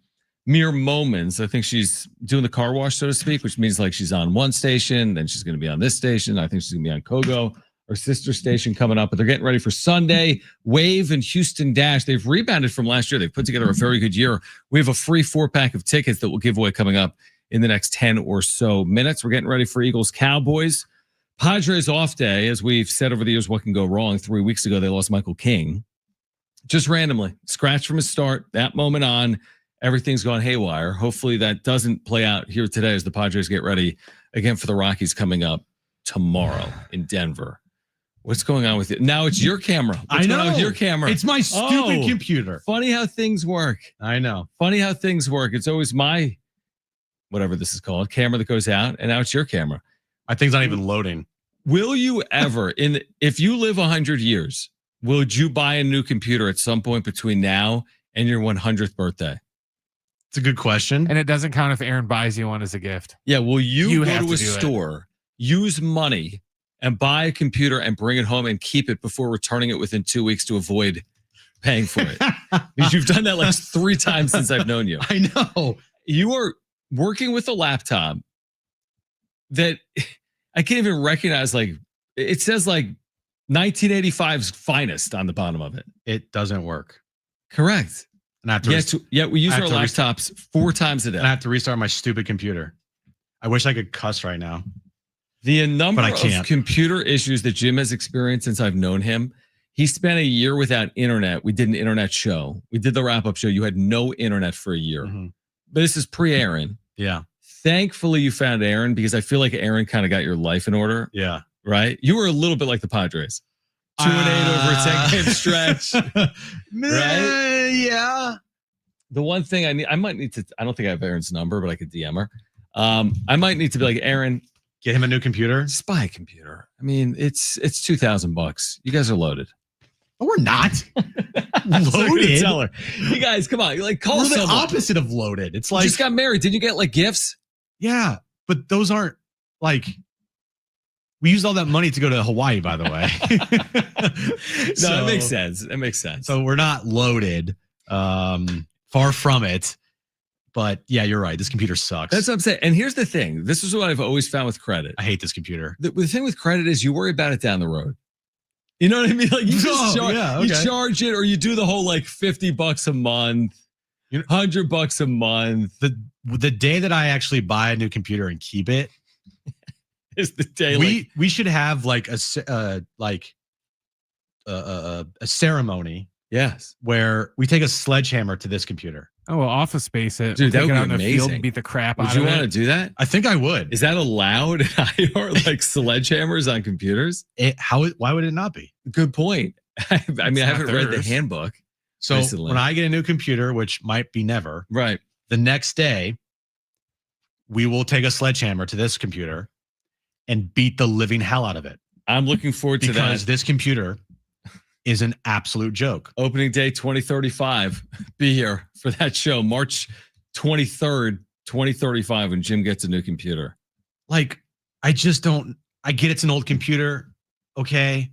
mere moments. I think she's doing the car wash, so to speak, which means like she's on one station, then she's going to be on this station. I think she's going to be on Kogo, our sister station, coming up. But they're getting ready for Sunday. Wave and Houston Dash. They've rebounded from last year. They've put together a very good year. We have a free 4-pack of tickets that we'll give away coming up in the next 10 or so minutes. We're getting ready for Eagles Cowboys. Padres off day. As we've said over the years, what can go wrong? 3 weeks ago, they lost Michael King. Just randomly. Scratch from his start. That moment on, everything's gone haywire. Hopefully that doesn't play out here today as the Padres get ready again for the Rockies coming up tomorrow in Denver. What's going on with it? Now it's your camera. What's going on with your camera? It's my stupid computer. Funny how things work. I know. Funny how things work. It's always my, whatever this is called, camera that goes out, and now it's your camera. My thing's not even loading. Will you ever, if you live 100 years, would you buy a new computer at some point between now and your 100th birthday? It's a good question. And it doesn't count if Aaron buys you one as a gift. Yeah, will you go have to a do store, use money, and buy a computer and bring it home and keep it before returning it within 2 weeks to avoid paying for it? Because you've done that like 3 times since I've known you. I know. You are working with a laptop that I can't even recognize. Like, it says like 1985's finest on the bottom of it. It doesn't work. Correct. And I have to we use I our have to laptops 4 times a day. And I have to restart my stupid computer. I wish I could cuss right now. The number But I of can't. computer issues that Jim has experienced since I've known him. He spent a year without internet. We did an internet show. We did the wrap-up show. You had no internet for a year. Mm-hmm. But this is pre-Aaron. Yeah. Thankfully, you found Aaron because I feel like Aaron kind of got your life in order. Yeah. Right? You were a little bit like the Padres. 2-8 over a 10-game stretch. Right? Yeah. The one thing I might need to, I don't think I have Aaron's number, but I could DM her. I might need to be like, Aaron, get him a new computer. Just buy a computer. I mean, it's $2,000. You guys are loaded. No, we're not. Loaded. Tell her. You guys, come on. Like, call We're the someone. opposite of loaded. It's You like, just got married. Did you get like gifts? yeah, but those aren't like, we used all that money to go to Hawaii, by the way. No, it makes sense. It makes sense. So we're not loaded. Far from it. But yeah, you're right. This computer sucks. That's what I'm saying. And here's the thing. This is what I've always found with credit. I hate this computer. The thing with credit is you worry about it down the road. You know what I mean? Like you just you charge it, or you do the whole like $50 a month, $100 a month. The day that I actually buy a new computer and keep it is the day. We should have like a ceremony. Yes, where we take a sledgehammer to this computer. Oh, well, Office Space it. Dude, that would be out in the field amazing. and beat the crap Would out you of it. want to do that? I think I would. Is that allowed? Or like sledgehammers on computers? Why would it not be? Good point. I mean, I haven't read the theirs. handbook. So recently. when I get a new computer, which might be never, Right. the next day, we will take a sledgehammer to this computer and beat the living hell out of it. I'm looking forward to that. Because this computer is an absolute joke. Opening day 2035. Be here for that show. March 23rd, 2035, when Jim gets a new computer. Like, I just don't, I get it's an old computer, okay?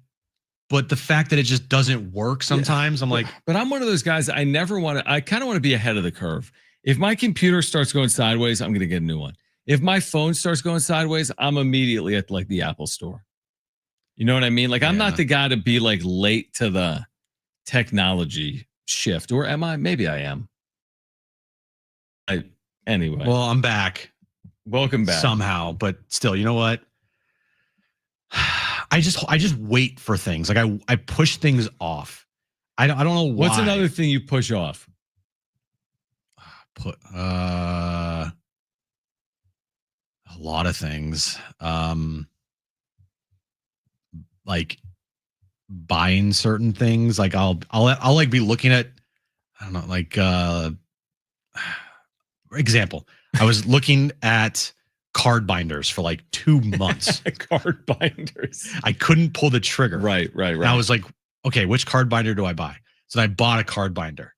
But the fact that it just doesn't work sometimes, I'm like. But I'm one of those guys, I never want to, I kind of want to be ahead of the curve. If my computer starts going sideways, I'm going to get a new one. If my phone starts going sideways, I'm immediately at like the Apple store. You know what I mean? Like I'm not the guy to be like late to the technology shift, or am I? Maybe I am. Anyway. Well, I'm back. Welcome back. Somehow, but still, you know what? I just wait for things. Like I push things off. I don't know why. What's another thing you push off? A lot of things. Like buying certain things. Like I'll like be looking at, I don't know, like example. I was looking at card binders for like 2 months. Card binders. I couldn't pull the trigger. Right. And I was like, okay, which card binder do I buy? So I bought a card binder,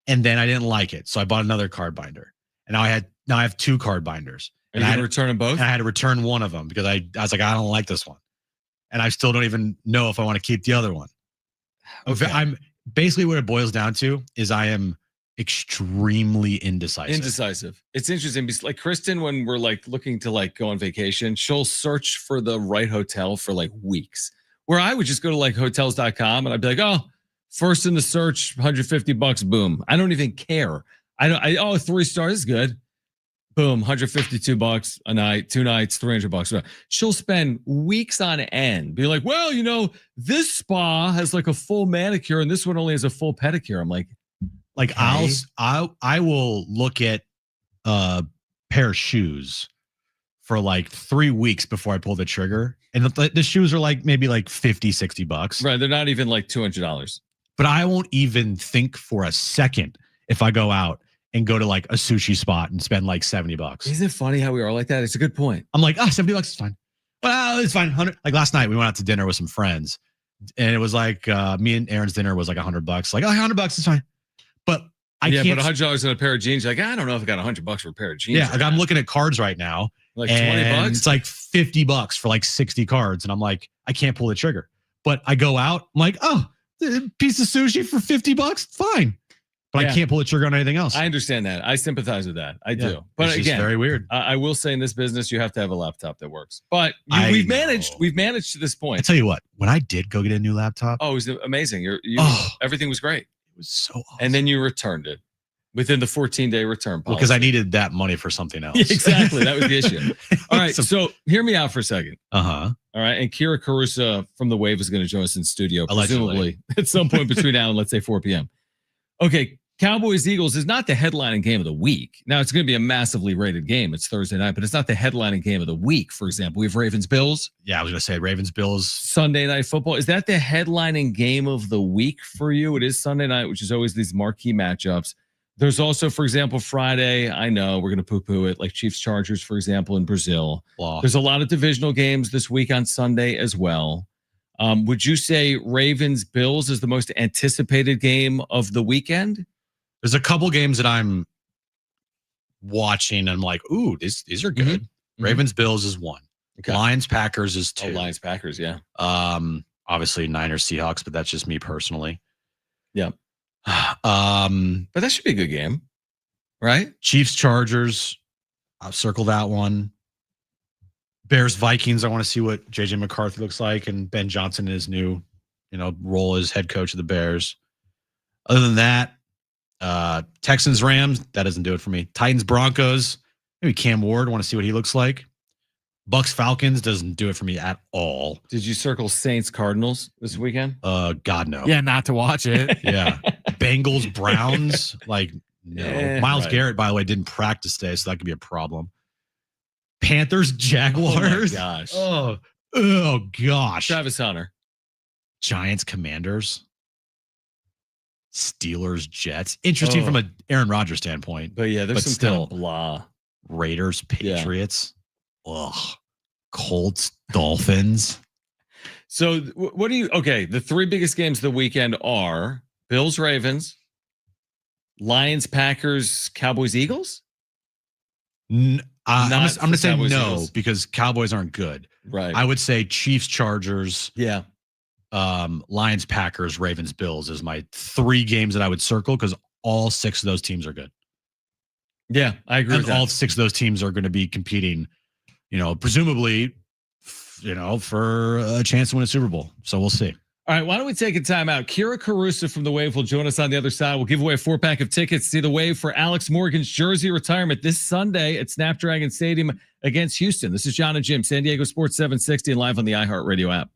and then I didn't like it, so I bought another card binder, and now I have 2 card binders. And I had to return them both. And I had to return one of them because I was like, I don't like this one, and I still don't even know if I want to keep the other one. Okay. I'm basically what it boils down to is I am extremely indecisive. It's interesting because like Kristen, when we're like looking to like go on vacation, she'll search for the right hotel for like weeks. Where I would just go to like hotels.com and I'd be like, oh, first in the search, $150, boom. I don't even care. Oh, 3 stars is good. Boom, $152 a night, 2 nights, $300. She'll spend weeks on end, be like, well, you know, this spa has like a full manicure and this one only has a full pedicure. I'm like, okay. I will look at a pair of shoes for like 3 weeks before I pull the trigger. And the shoes are like maybe like $50-$60. Right. They're not even like $200. But I won't even think for a second if I go out and go to like a sushi spot and spend like $70. Isn't it funny how we are like that? It's a good point. I'm like, $70 is fine. Well, it's fine. 100. Like last night we went out to dinner with some friends, and it was like me and Aaron's dinner was like $100. Like, $100 is fine. But I can't. But $100 on a pair of jeans. Like, I don't know if I got $100 for a pair of jeans. Yeah, like I'm looking at cards right now. Like $20. It's like $50 for like 60 cards, and I'm like, I can't pull the trigger. But I go out, I'm like, oh, a piece of sushi for $50, fine. But I can't pull the trigger on anything else. I understand that. I sympathize with that. I do. But it's again, very weird. I will say in this business, you have to have a laptop that works. But we've managed to this point. I tell you what, when I did go get a new laptop, it was amazing. Everything was great. It was so awesome. And then you returned it within the 14-day return policy. Because I needed that money for something else. Yeah, exactly. That was the issue. All right. So hear me out for a second. Uh-huh. All right. And Kira Carusa from The Wave is going to join us in studio, Allegedly. presumably at some point between now and let's say 4 p.m. Okay. Cowboys-Eagles is not the headlining game of the week. Now, it's going to be a massively rated game. It's Thursday night, but it's not the headlining game of the week, for example. We have Ravens-Bills. Yeah, I was going to say Ravens-Bills. Sunday Night Football. Is that the headlining game of the week for you? It is Sunday night, which is always these marquee matchups. There's also, for example, Friday. I know we're going to poo-poo it, like Chiefs-Chargers, for example, in Brazil. Wow. There's a lot of divisional games this week on Sunday as well. Would you say Ravens-Bills is the most anticipated game of the weekend? There's a couple games that I'm watching and I'm like, ooh, these are good. Mm-hmm. Ravens-Bills is one. Okay. Lions-Packers is 2. Lions-Packers, yeah. Obviously Niners-Seahawks, but that's just me personally. Yeah. But that should be a good game, right? Chiefs-Chargers, I'll circle that one. Bears-Vikings, I want to see what JJ McCarthy looks like and Ben Johnson in his new, role as head coach of the Bears. Other than that, Texans Rams, that doesn't do it for me. Titans Broncos, maybe Cam Ward, want to see what he looks like. Bucks Falcons doesn't do it for me at all. Did you circle Saints Cardinals this weekend? God no. Yeah, not to watch it. Yeah. Bengals Browns, like no. Myles Garrett, by the way, didn't practice today, so that could be a problem. Panthers Jaguars. Oh my gosh. Oh gosh. Travis Hunter. Giants Commanders. Steelers, Jets. Interesting from an Aaron Rodgers standpoint. But yeah, there's some still kind of blah. Raiders, Patriots. Yeah. Ugh. Colts, Dolphins. So what do you, the 3 biggest games of the weekend are Bills, Ravens, Lions, Packers, Cowboys, Eagles? I'm going to say Cowboys, no, Eagles. Because Cowboys aren't good. Right. I would say Chiefs, Chargers. Yeah. Lions, Packers, Ravens, Bills is my 3 games that I would circle because all 6 of those teams are good. Yeah, I agree And with that. all 6 of those teams are going to be competing, presumably, for a chance to win a Super Bowl. So we'll see. All right, why don't we take a time out? Kira Carusa from The Wave will join us on the other side. We'll give away a 4-pack of tickets to see The Wave for Alex Morgan's jersey retirement this Sunday at Snapdragon Stadium against Houston. This is John and Jim, San Diego Sports 760 and live on the iHeartRadio app.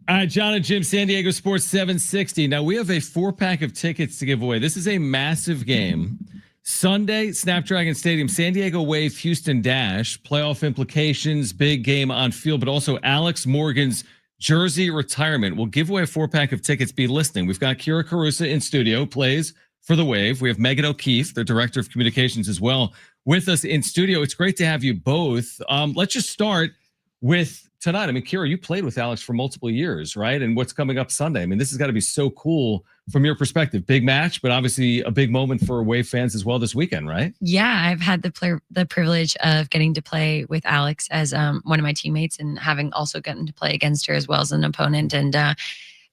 All right, John and Jim, San Diego Sports 760. Now we have a 4-pack of tickets to give away. This is a massive game. Sunday, Snapdragon Stadium, San Diego Wave, Houston Dash, playoff implications, big game on field, but also Alex Morgan's jersey retirement. We'll give away a 4-pack of tickets. Be listening. We've got Kira Carusa in studio, plays for the Wave. We have Megan O'Keefe, the director of communications as well, with us in studio. It's great to have you both. Let's just start with tonight. I mean, Kira, you played with Alex for multiple years, right? And what's coming up Sunday? I mean, this has got to be so cool from your perspective. Big match, but obviously a big moment for Wave fans as well this weekend, right? Yeah, I've had the privilege of getting to play with Alex as one of my teammates, and having also gotten to play against her as well as an opponent. And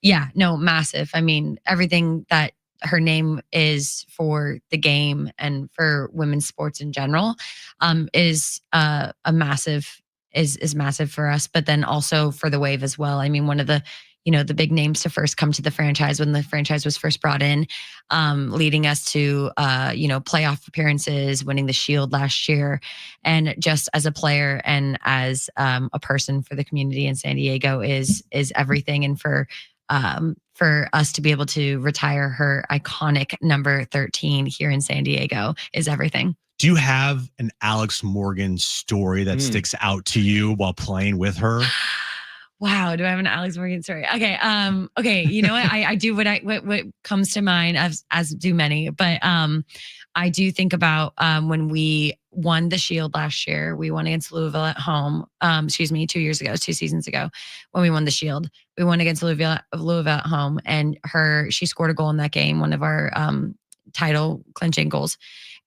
yeah, no, massive. I mean, everything that her name is for the game and for women's sports in general is massive for us, but then also for the Wave as well. I mean, one of the the big names to first come to the franchise when the franchise was first brought in, leading us to playoff appearances, winning the Shield last year, and just as a player and as a person for the community in San Diego is everything. And for us to be able to retire her iconic number 13 here in San Diego is everything. Do you have an Alex Morgan story that sticks out to you while playing with her? Wow, do I have an Alex Morgan story? Okay, okay. You know what? I do what comes to mind, as do many. But I do think about when we won the Shield last year. We won against Louisville at home. 2 seasons ago, when we won the Shield. We won against Louisville at home, and she scored a goal in that game, one of our title clinching goals.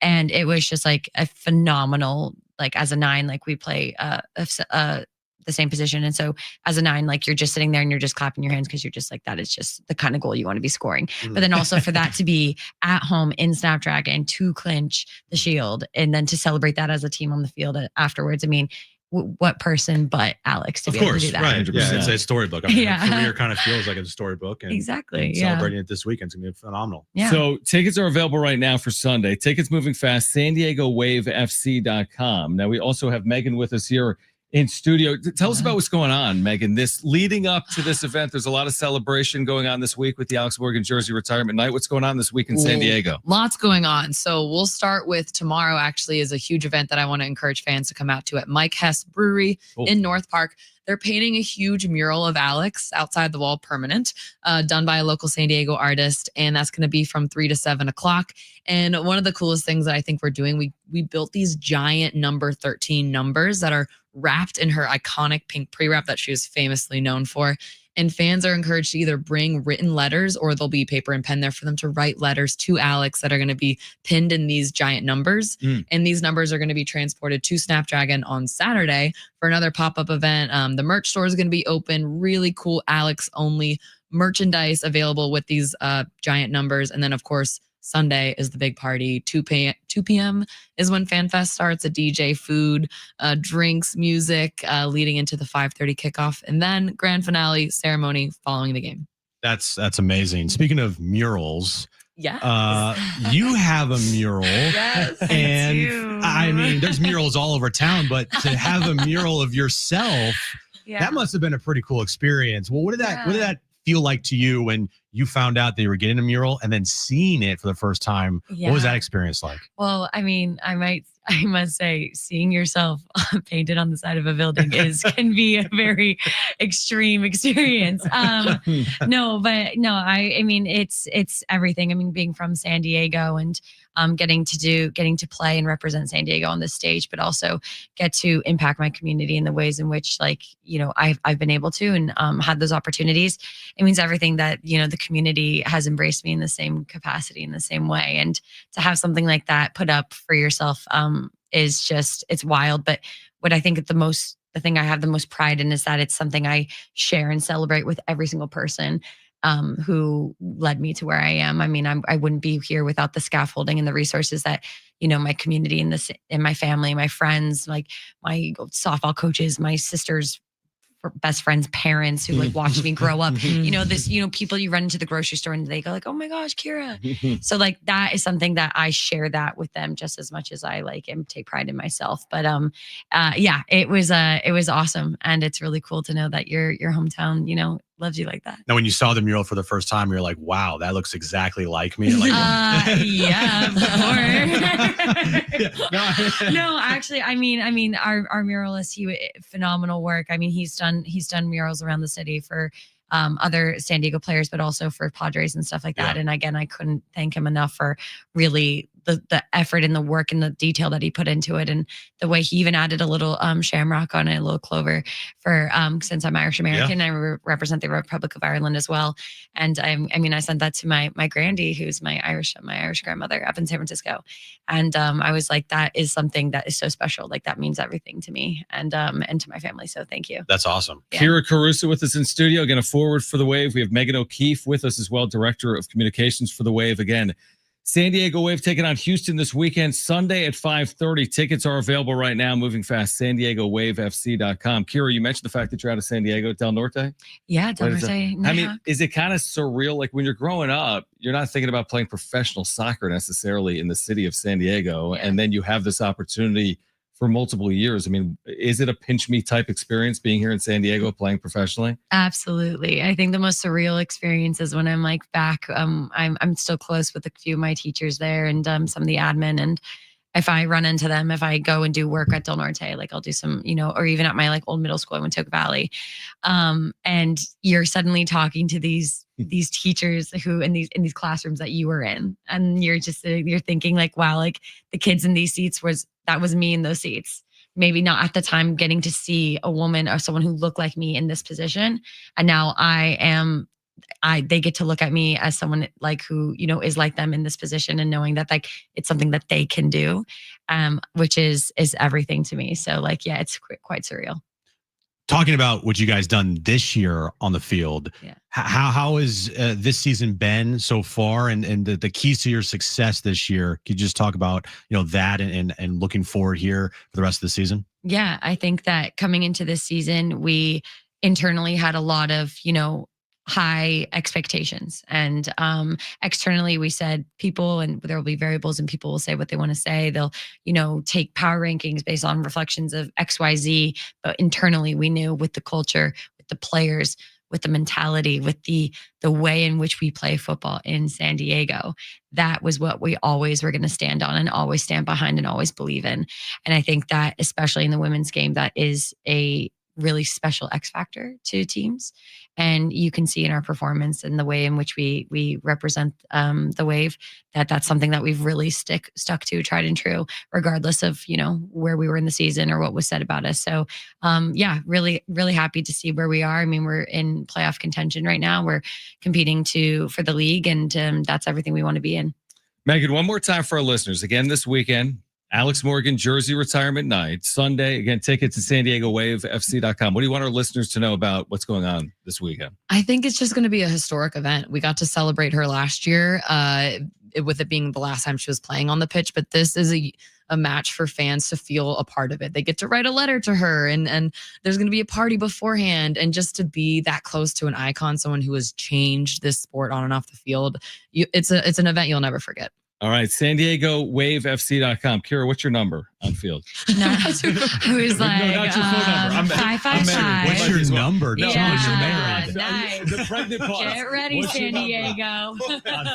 And it was just like a phenomenal, like as a 9, like we play the same position. And so as a 9, like you're just sitting there and you're just clapping your hands because you're just like, that is just the kind of goal you want to be scoring. But then also for that to be at home in Snapdragon to clinch the Shield and then to celebrate that as a team on the field afterwards. I mean, what person but Alex to be able to do that? Right. Yeah, it's a storybook. I mean, her career kind of feels like a storybook. And, exactly. And celebrating it this weekend is going to be phenomenal. Yeah. So tickets are available right now for Sunday. Tickets moving fast, SanDiegoWaveFC.com. Now we also have Megan with us here in studio. Tell us about what's going on, Megan. This leading up to this event, there's a lot of celebration going on this week with the Alex Morgan jersey retirement night. What's going on this week in San Diego? Lots going on. So we'll start with tomorrow. Actually, is a huge event that I want to encourage fans to come out to at Mike Hess Brewery in North Park. They're painting a huge mural of Alex outside the wall, permanent, done by a local San Diego artist, and that's going to be from 3 to 7 o'clock. And one of the coolest things that I think we're doing, we built these giant number 13 numbers that are wrapped in her iconic pink pre-wrap that she was famously known for. And fans are encouraged to either bring written letters, or there'll be paper and pen there for them to write letters to Alex that are going to be pinned in these giant numbers. And these numbers are going to be transported to Snapdragon on Saturday for another pop-up event. The merch store is going to be open. Really cool Alex-only merchandise available with these giant numbers. And then, of course, Sunday is the big party. 2 p.m. is when FanFest starts. A DJ, food, drinks, music, leading into the 5:30 kickoff, and then grand finale ceremony following the game. That's amazing. Speaking of murals, yes, you have a mural. Yes, and I mean, there's murals all over town, but to have a mural of yourself, that must have been a pretty cool experience. Well, what did that feel like to you when you found out that you were getting a mural and then seeing it for the first time? What was that experience like? Well, I mean, I must say, seeing yourself painted on the side of a building can be a very extreme experience. I mean, it's everything. I mean, being from San Diego and getting to play and represent San Diego on this stage, but also get to impact my community in the ways in which, like, I've been able to and had those opportunities. It means everything that, the community has embraced me in the same capacity, in the same way. And to have something like that put up for yourself is just, it's wild. But what I think the thing I have the most pride in is that it's something I share and celebrate with every single person who led me to where I am. I mean, I wouldn't be here without the scaffolding and the resources that, my community and my family, my friends, like my softball coaches, my sisters, best friends' parents who like watched me grow up. People you run into the grocery store and they go like, "Oh my gosh, Kira." So like that is something that I share that with them just as much as I take pride in myself. But it was awesome, and it's really cool to know that your hometown, loves you like that. Now, when you saw the mural for the first time, you're like, "Wow, that looks exactly like me." Like, yeah, no, actually, I mean, our muralist, phenomenal work. I mean, he's done murals around the city for other San Diego players, but also for Padres and stuff like that. And again, I couldn't thank him enough for really the effort and the work and the detail that he put into it, and the way he even added a little shamrock on it, a little clover for since I'm Irish American, I represent the Republic of Ireland as well. And I sent that to my granddie, who's my Irish grandmother up in San Francisco, and I was like, that is something that is so special. Like that means everything to me and to my family. So thank you. That's awesome. Yeah. Kira Caruso with us in studio. Again, a forward for the Wave. We have Megan O'Keefe with us as well, director of communications for the Wave. Again, San Diego Wave taking on Houston this weekend, Sunday at 5:30. Tickets are available right now. Moving fast, SanDiegoWaveFC.com. Kira, you mentioned the fact that you're out of San Diego, Del Norte. Yeah, Del Norte. I mean, is it kind of surreal? Like when you're growing up, you're not thinking about playing professional soccer necessarily in the city of San Diego, and then you have this opportunity for multiple years. I mean, is it a pinch me type experience being here in San Diego playing professionally? Absolutely. I think the most surreal experience is when I'm like back. I'm still close with a few of my teachers there and some of the admin. And if I run into them, if I go and do work at Del Norte, like I'll do some, or even at my like old middle school in Wintoka Valley. And you're suddenly talking to these teachers who in these classrooms that you were in, and you're thinking like, wow, like the kids in these seats that was me in those seats. Maybe not at the time getting to see a woman or someone who looked like me in this position. And now they get to look at me as someone like who, is like them in this position, and knowing that like it's something that they can do, which is everything to me. So like, yeah, it's quite surreal. Talking about what you guys done this year on the field, how has this season been so far, and the keys to your success this year? Could you just talk about that and looking forward here for the rest of the season? Yeah, I think that coming into this season, we internally had a lot of high expectations, and externally we said people, and there will be variables, and people will say what they want to say. They'll take power rankings based on reflections of XYZ, but internally we knew with the culture, with the players, with the mentality, with the way in which we play football in San Diego, that was what we always were going to stand on and always stand behind and always believe in. And I think that especially in the women's game, that is a really special X factor to teams. And you can see in our performance and the way in which we represent the Wave, that's something that we've really stuck to, tried and true, regardless of where we were in the season or what was said about us. So yeah, really, really happy to see where we are. I mean, we're in playoff contention right now. We're competing for the league, and that's everything we want to be in. Megan, one more time for our listeners. Again, this weekend, Alex Morgan Jersey Retirement Night. Sunday, again, tickets at SanDiegoWaveFC.com. What do you want our listeners to know about what's going on this weekend? I think it's just going to be a historic event. We got to celebrate her last year with it being the last time she was playing on the pitch, but this is a match for fans to feel a part of it. They get to write a letter to her, and there's going to be a party beforehand, and just to be that close to an icon, someone who has changed this sport on and off the field, it's an event you'll never forget. All right, SanDiegoWaveFC.com. Kira, what's your number on field? No, I was like, no, not your phone number. 555. What's your number? No, Yeah, you're married. nice. The pregnant pause. Get ready, What's your San Diego.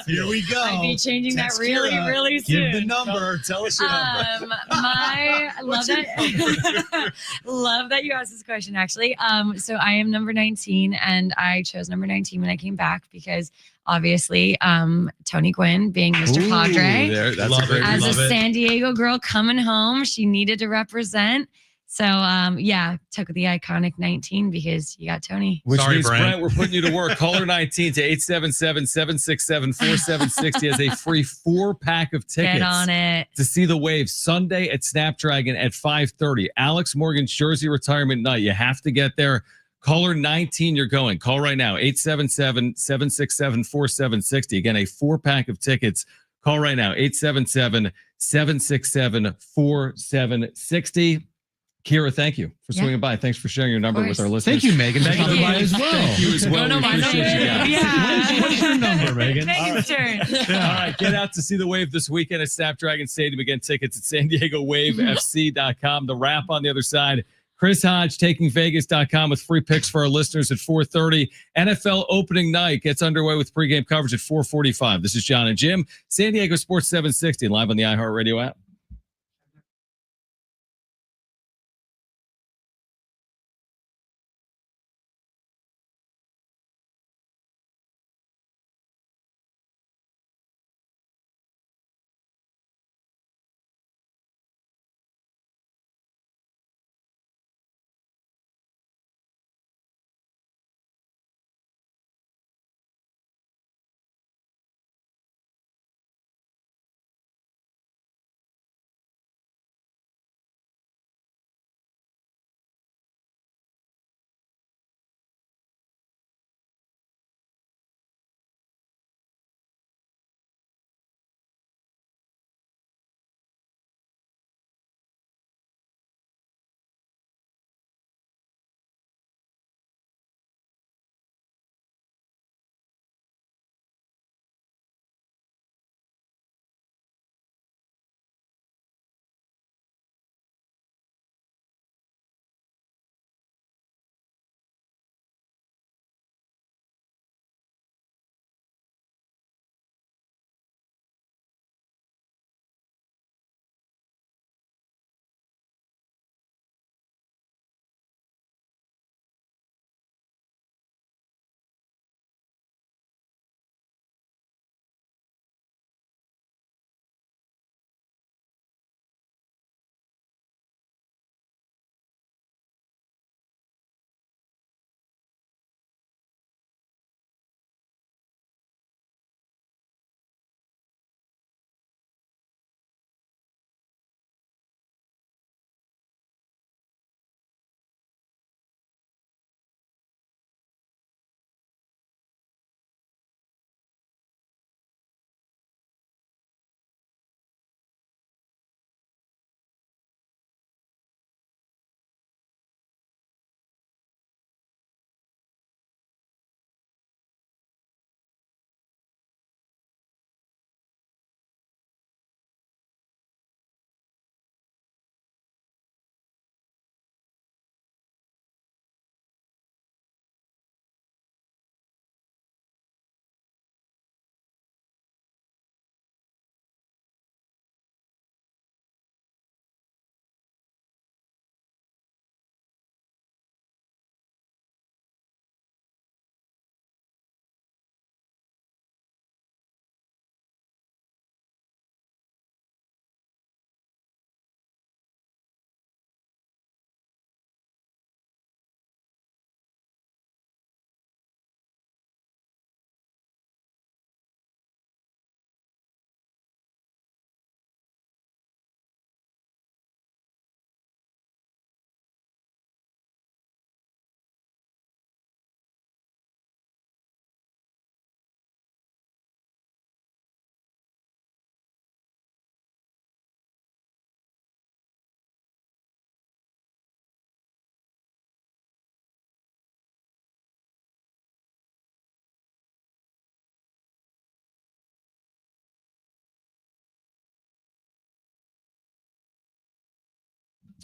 Here we go. I'd be changing that Text really, Kira. really soon. Give the number. Tell us your number. I love that. Love that you asked this question, actually. So I am number 19, and I chose number 19 when I came back because obviously Tony Gwynn being Mr. Padre, as a San Diego girl coming home, she needed to represent. So yeah, took the iconic 19 because you got Tony. Which Sorry, means, Brent, we're putting you to work. Caller 19 to 877-767-4760 has a free 4-pack of tickets. Get on it. To see the Wave Sunday at Snapdragon at 5:30. Alex Morgan Jersey Retirement Night. You have to get there. Caller 19, you're going. Call right now, 877-767-4760. Again, a 4-pack of tickets. Call right now, 877-767-4760. Kira, thank you for swinging by. Thanks for sharing your number with our listeners. Thank you, Megan. Megan, Thank you as well. Thank you as well. No, We my appreciate number. you guys. Yeah. What's your number, Megan? Megan's turn. All right, get out to see the Wave this weekend at Snapdragon Stadium. Again, tickets at SanDiegoWaveFC.com. The wrap on the other side. Chris Hodge taking Vegas.com with free picks for our listeners at 4:30. NFL opening night gets underway with pregame coverage at 4:45. This is John and Jim, San Diego Sports 760, live on the iHeartRadio app.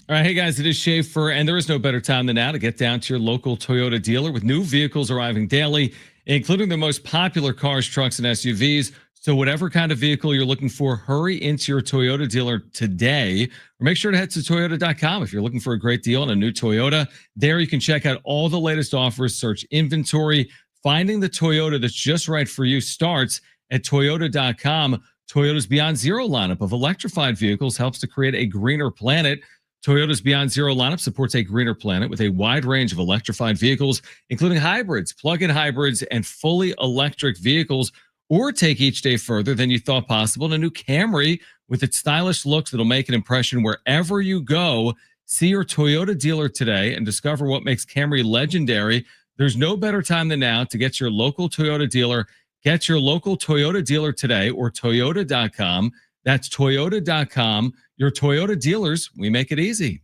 All right, hey guys, it is Schaefer, and there is no better time than now to get down to your local Toyota dealer with new vehicles arriving daily, including the most popular cars, trucks, and SUVs. So whatever kind of vehicle you're looking for, hurry into your Toyota dealer today, or make sure to head to Toyota.com if you're looking for a great deal on a new Toyota. There you can check out all the latest offers, search inventory. Finding the Toyota that's just right for you starts at Toyota.com. Toyota's Beyond Zero lineup of electrified vehicles helps to create a greener planet. Toyota's Beyond Zero lineup supports a greener planet with a wide range of electrified vehicles, including hybrids, plug-in hybrids, and fully electric vehicles. Or take each day further than you thought possible in a new Camry with its stylish looks that'll make an impression wherever you go. See your Toyota dealer today and discover what makes Camry legendary. There's no better time than now to get your local Toyota dealer. Get your local Toyota dealer today or Toyota.com. That's Toyota.com. Your Toyota dealers, we make it easy.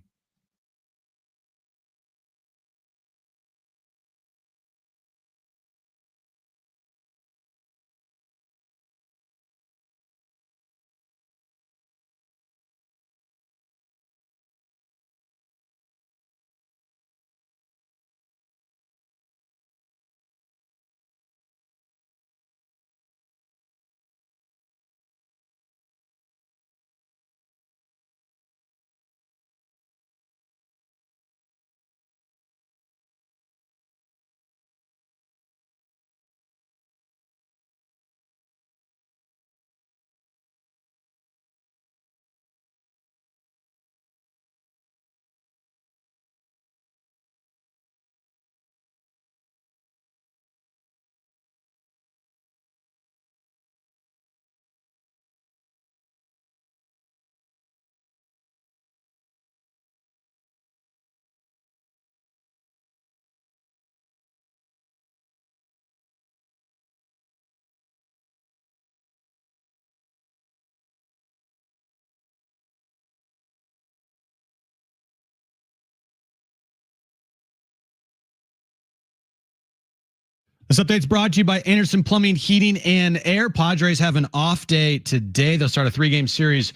This update's brought to you by Anderson Plumbing, Heating, and Air. Padres have an off day today. They'll start a 3-game series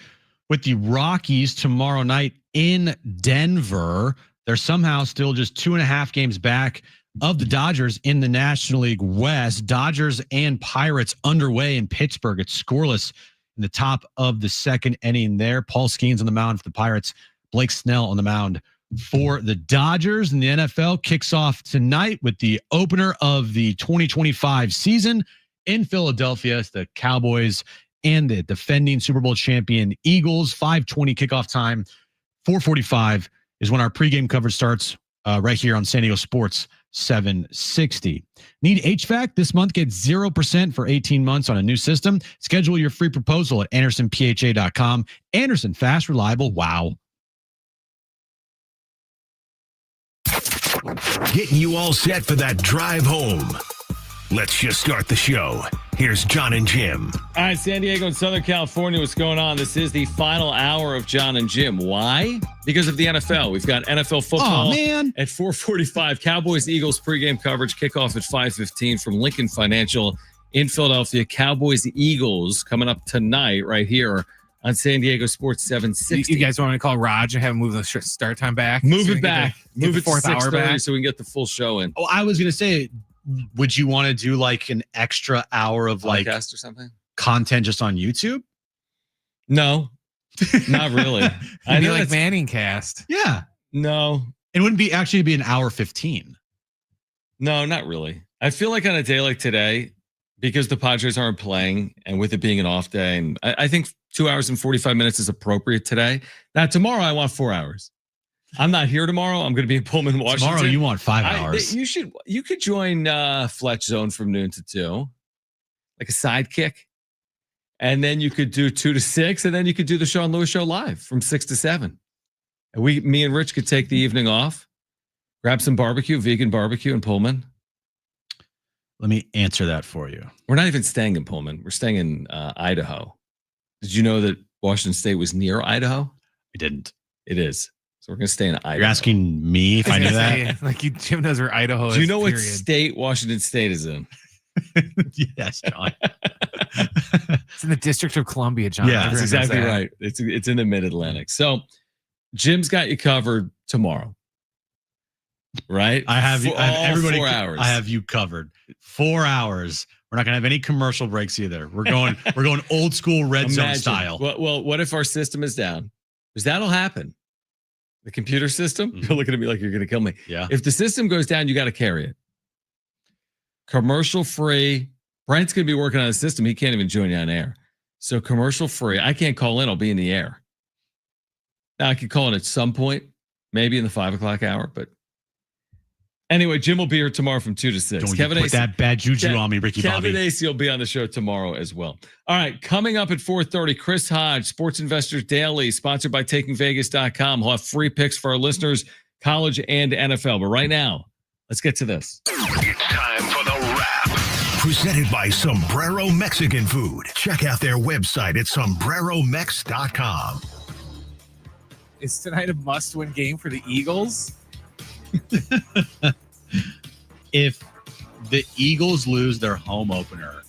with the Rockies tomorrow night in Denver. They're somehow still just 2.5 games back of the Dodgers in the National League West. Dodgers and Pirates underway in Pittsburgh. It's scoreless in the top of the second inning there. Paul Skeens on the mound for the Pirates. Blake Snell on the mound for the Dodgers. And the NFL kicks off tonight with the opener of the 2025 season in Philadelphia. It's the Cowboys and the defending Super Bowl champion Eagles. 5:20 kickoff time. 4:45 is when our pregame coverage starts right here on San Diego Sports 760. Need HVAC? This month get 0% for 18 months on a new system. Schedule your free proposal at AndersonPHA.com. Anderson, fast, reliable, wow. Getting you all set for that drive home. Let's just start the show. Here's John and Jim. All right, San Diego and Southern California, what's going on? This is the final hour of John and Jim. Why? Because of the NFL. We've got NFL football at 4:45. Cowboys, Eagles pregame coverage. Kickoff at 5:15 from Lincoln Financial in Philadelphia. Cowboys, Eagles coming up tonight right here on San Diego Sports 760. You guys want to call Raj and have him move the start time back? Move it back. Move it to fourth hour 6:30 back so we can get the full show in. Oh, I was going to say, would you want to do like an extra hour of like podcast or something? Content just on YouTube? No, not really. I'd be like Manning cast. Yeah. No. It wouldn't be actually be an hour 15. No, not really. I feel like on a day like today, because the Padres aren't playing and with it being an off day, and I think 2 hours and 45 minutes is appropriate today. Now, tomorrow I want 4 hours. I'm not here tomorrow. I'm going to be in Pullman, Washington. Tomorrow you want 5 hours. You could join Fletch Zone from noon to 2, like a sidekick. And then you could do 2 to 6, and then you could do the Sean Lewis Show live from 6 to 7. And me and Rich could take the evening off, grab some barbecue, vegan barbecue in Pullman. Let me answer that for you. We're not even staying in Pullman. We're staying in Idaho. Did you know that Washington State was near Idaho? I didn't. It is. So we're going to stay in Idaho. You're asking me if I knew that? Like Jim knows where Idaho is. Do you know what state Washington State is in? Yes, John. It's in the District of Columbia, John. Yeah, that's exactly right. It's in the Mid-Atlantic. So Jim's got you covered tomorrow. Right? I have For everybody. 4 hours. I have you covered. 4 hours. We're not gonna have any commercial breaks either. We're going old school red zone style. Well, what if our system is down? Because that'll happen. The computer system. Mhm. You're looking at me like you're going to kill me. Yeah. If the system goes down, you got to carry it. Commercial free. Brent's going to be working on a system. He can't even join you on air. So commercial free. I can't call in. I'll be in the air. Now I could call in at some point, maybe in the 5 o'clock hour. But anyway, Jim will be here tomorrow from 2 to 6. Don't Kevin you put Acey, that bad juju on me, Ricky Kevin Bobby. Acey will be on the show tomorrow as well. All right, coming up at 4:30, Chris Hodge, Sports Investors Daily, sponsored by TakingVegas.com. He'll have free picks for our listeners, college and NFL. But right now, let's get to this. It's time for the wrap. Presented by Sombrero Mexican Food. Check out their website at sombreromex.com. Is tonight a must-win game for the Eagles? If the Eagles lose their home opener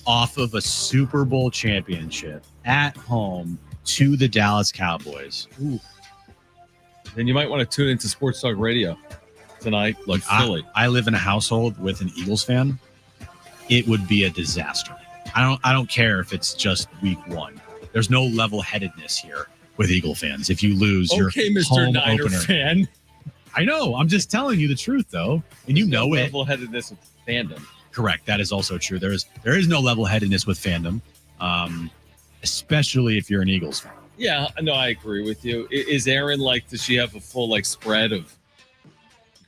off of a Super Bowl championship at home to the Dallas Cowboys, Then you might want to tune into Sports Talk Radio tonight. look, in Philly. I live in a household with an Eagles fan. It would be a disaster. I don't care if it's just week one. There's no level-headedness here with Eagle fans. If you lose your Okay, Mr. home Niner opener. fan. I know. I'm just telling you the truth, though, and you know it. Level-headedness with fandom. Correct. That is also true. There is no level-headedness with fandom, especially if you're an Eagles fan. Yeah, no, I agree with you. Is Aaron does she have a full spread of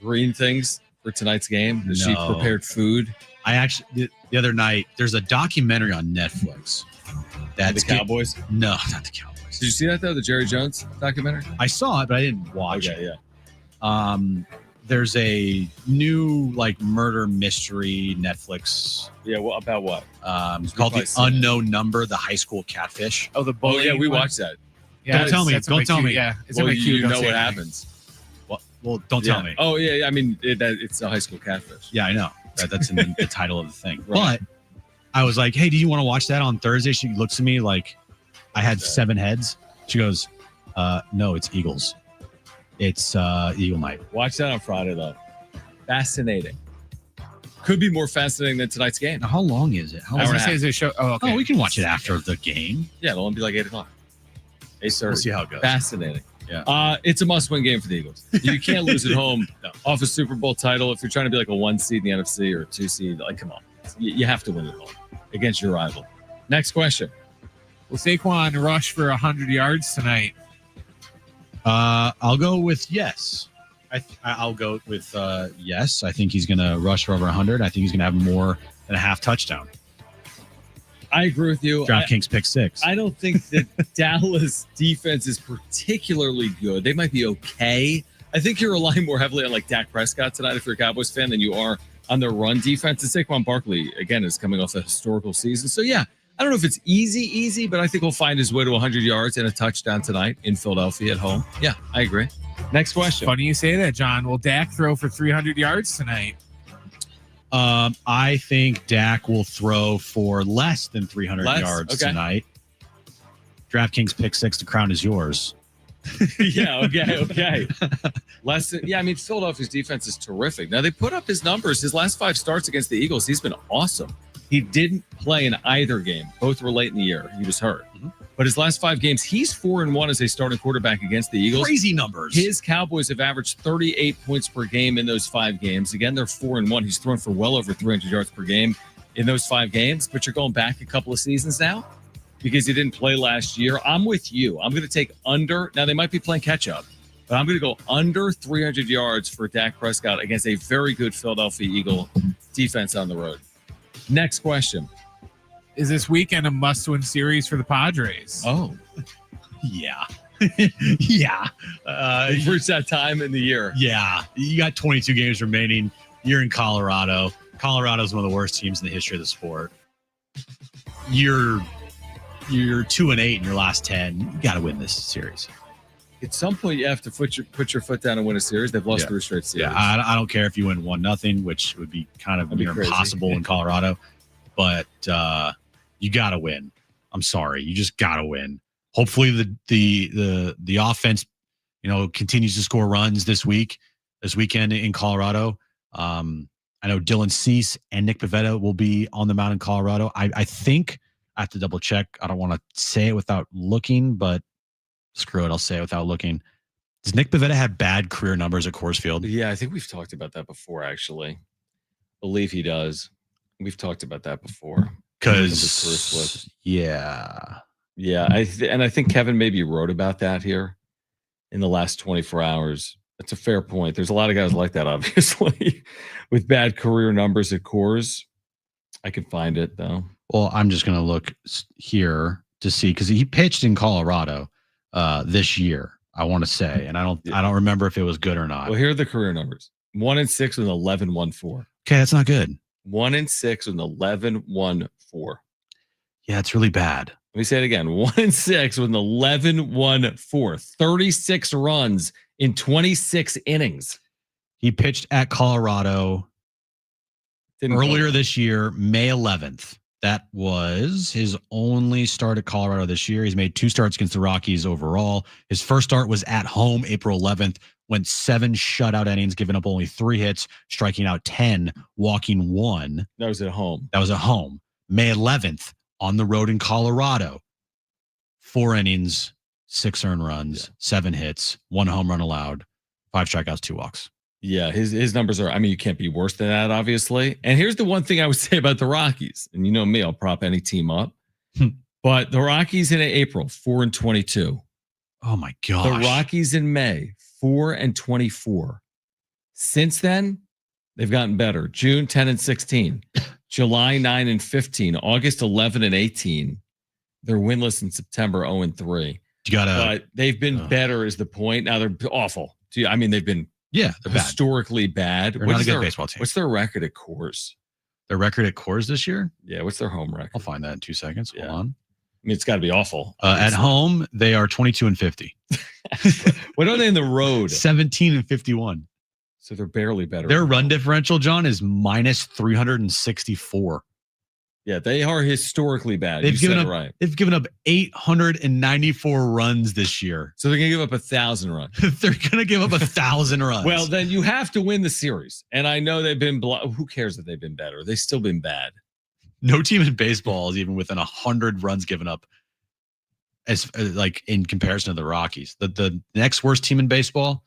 green things for tonight's game? Has she No. prepared food? I actually the other night there's a documentary on Netflix. That's The Cowboys? No, not the Cowboys. Did you see that though? The Jerry Jones documentary? I saw it, but I didn't watch Okay, it. yeah. There's a new murder mystery Netflix Yeah, well, about what? called probably The seen it. Unknown Number, the high school catfish. Oh, the Oh, bullying yeah, we one? watched that. Yeah, Don't tell me. that's in Don't my tell queue. me. Yeah, it's Well, in my queue. you Don't know say what anything. happens. Well, don't tell me. Oh, yeah, I mean, it's a high school catfish. Yeah, I know. That's in the title of the thing. Right. But I was like, hey, do you want to watch that on Thursday? She looks at me like I had 7 heads. She goes, no, it's Eagles. It's Eagle Night. Watch that on Friday, though. Fascinating. Could be more fascinating than tonight's game. Now, how long is it? How I was long gonna is say, it? is it show? Oh, okay. Oh, we can watch it after the game. Yeah, it'll only be like 8 o'clock. 8:30. We'll see how it goes. Fascinating. Yeah. It's a must-win game for the Eagles. You can't lose at home No. off a Super Bowl title if you're trying to be like a 1 seed in the NFC or a 2 seed. Come on, you have to win at home against your rival. Next question. Will Saquon rush for 100 yards tonight? I'll go with yes. I'll go with yes. I think he's going to rush for over 100. I think he's going to have more than a half touchdown. I agree with you. DraftKings pick 6. I don't think that Dallas defense is particularly good. They might be okay. I think you're relying more heavily on Dak Prescott tonight if you're a Cowboys fan than you are on their run defense. And Saquon Barkley, again, is coming off a historical season. So, yeah, I don't know if it's easy, but I think he'll find his way to 100 yards and a touchdown tonight in Philadelphia at home. Yeah, I agree. Next question. Funny you say that, John. Will Dak throw for 300 yards tonight? I think Dak will throw for less than 300 yards Okay. tonight. DraftKings pick 6. The crown is yours. Yeah, okay. Less than, I mean, Philadelphia's defense is terrific. Now, they put up his numbers. His last 5 starts against the Eagles, he's been awesome. He didn't play in either game. Both were late in the year. He was hurt. Mm-hmm. But his last 5 games, he's 4-1 as a starting quarterback against the Eagles. Crazy numbers. His Cowboys have averaged 38 points per game in those 5 games. Again, they're 4-1. He's thrown for well over 300 yards per game in those 5 games. But you're going back a couple of seasons now because he didn't play last year. I'm with you. I'm going to take under. Now, they might be playing catch-up, but I'm going to go under 300 yards for Dak Prescott against a very good Philadelphia Eagle defense on the road. Next question. Is this weekend a must-win series for the Padres? Oh, Yeah. Yeah. we've reached that time in the year. Yeah. You got 22 games remaining. You're in Colorado. Colorado's one of the worst teams in the history of the sport. You're 2-8 in your last 10. You got to win this series. At some point, you have to put your foot down and win a series. They've lost Yeah. 3 straight series. Yeah, I don't care if you win 1-0, which would be kind of That'd be near crazy. impossible in Colorado, but you got to win. I'm sorry, you just got to win. Hopefully the offense continues to score runs this weekend in Colorado. I know Dylan Cease and Nick Pivetta will be on the mound in Colorado. I think I have to double check. I don't want to say it without looking, but screw it. I'll say it without looking. Does Nick Pivetta have bad career numbers at Coors Field? Yeah, I think we've talked about that before, actually. Believe he does. We've talked about that before. Because, yeah. Yeah, I think Kevin maybe wrote about that here in the last 24 hours. That's a fair point. There's a lot of guys like that, obviously, with bad career numbers at Coors. I can find it, though. Well, I'm just going to look here to see, because he pitched in Colorado this year, I want to say, and I don't remember if it was good or not. Well, here are the career numbers: 1-6 with an 11-1-4. Okay, that's not good. 1-6 with an 11-1-4. Yeah, it's really bad. Let me say it again: 1-6 with an 11-1-4. 36 runs in 26 innings. He pitched at Colorado earlier this year, May 11th. That was his only start at Colorado this year. He's made 2 starts against the Rockies overall. His first start was at home, April 11th, went 7 shutout innings, giving up only 3 hits, striking out 10, walking 1. That was at home. May 11th, on the road in Colorado. 4 innings, 6 earned runs, 7 hits, 1 home run allowed, 5 strikeouts, 2 walks. Yeah, his numbers are, you can't be worse than that, obviously. And here's the one thing I would say about the Rockies. And you know me, I'll prop any team up. But the Rockies in April, 4-22. Oh my gosh. The Rockies in May, 4-24. Since then, they've gotten better. June, 10-16. July, 9-15. August, 11-18. They're winless in September, 0-3. But they've been better is the point. Now they're awful. They've been they're historically bad. They're not a good baseball team. What's their record at Coors? Their record at Coors this year? Yeah, what's their home record? I'll find that in 2 seconds. Hold on. It's got to be awful. At home, they are 22-50. What are they in the road? 17-51. So they're barely better. Their run differential, John, is minus 364. Yeah, they are historically bad. They've given up 894 runs this year. So they're going to give up 1,000 runs. They're going to give up 1,000 runs. Well, then you have to win the series. And I know they've been who cares that they've been better? They've still been bad. No team in baseball is even within 100 runs given up as like in comparison to the Rockies. The next worst team in baseball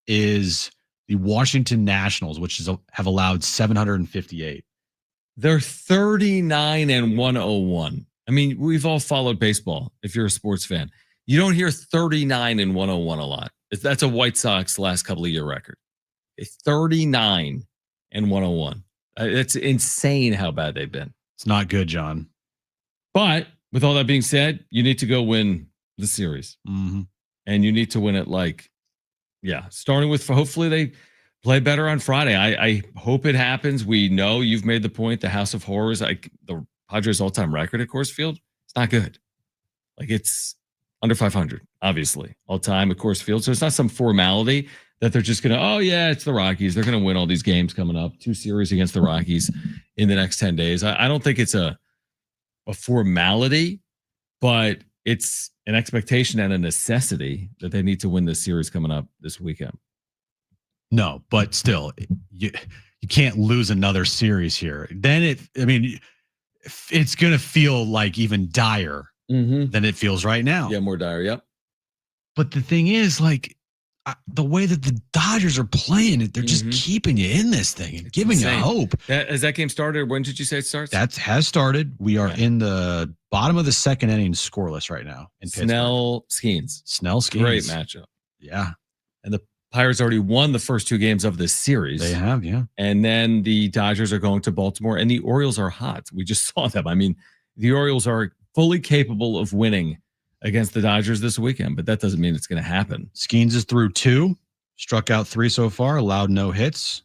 is the Washington Nationals, which have allowed 758. They're 39-101. We've all followed baseball. If you're a sports fan, you don't hear 39-101 a lot. That's a White Sox last couple of year record. 39-101. It's insane how bad they've been. It's not good, John. But with all that being said, you need to go win the series. Mm-hmm. And you need to win it starting with hopefully they play better on Friday. I hope it happens. We know you've made the point, the House of Horrors, the Padres all-time record at Coors Field, it's not good. It's under 500, obviously, all-time at Coors Field. So it's not some formality that they're just going to, it's the Rockies. They're going to win all these games coming up, 2 series against the Rockies in the next 10 days. I don't think it's a formality, but it's an expectation and a necessity that they need to win this series coming up this weekend. No, but still, you can't lose another series here. Then it's going to feel like even dire than it feels right now. Yeah, more dire, yep. But the thing is, the way that the Dodgers are playing it, they're just keeping you in this thing and giving you hope. Has that game started? When did you say it starts? That has started. We are in the bottom of the 2nd inning scoreless right now in Snell Skeens. Great matchup. Yeah. And the Pirates already won the first 2 games of this series. They have, yeah. And then the Dodgers are going to Baltimore, and the Orioles are hot. We just saw them. The Orioles are fully capable of winning against the Dodgers this weekend, but that doesn't mean it's going to happen. Skeens is through 2, struck out 3 so far, allowed no hits,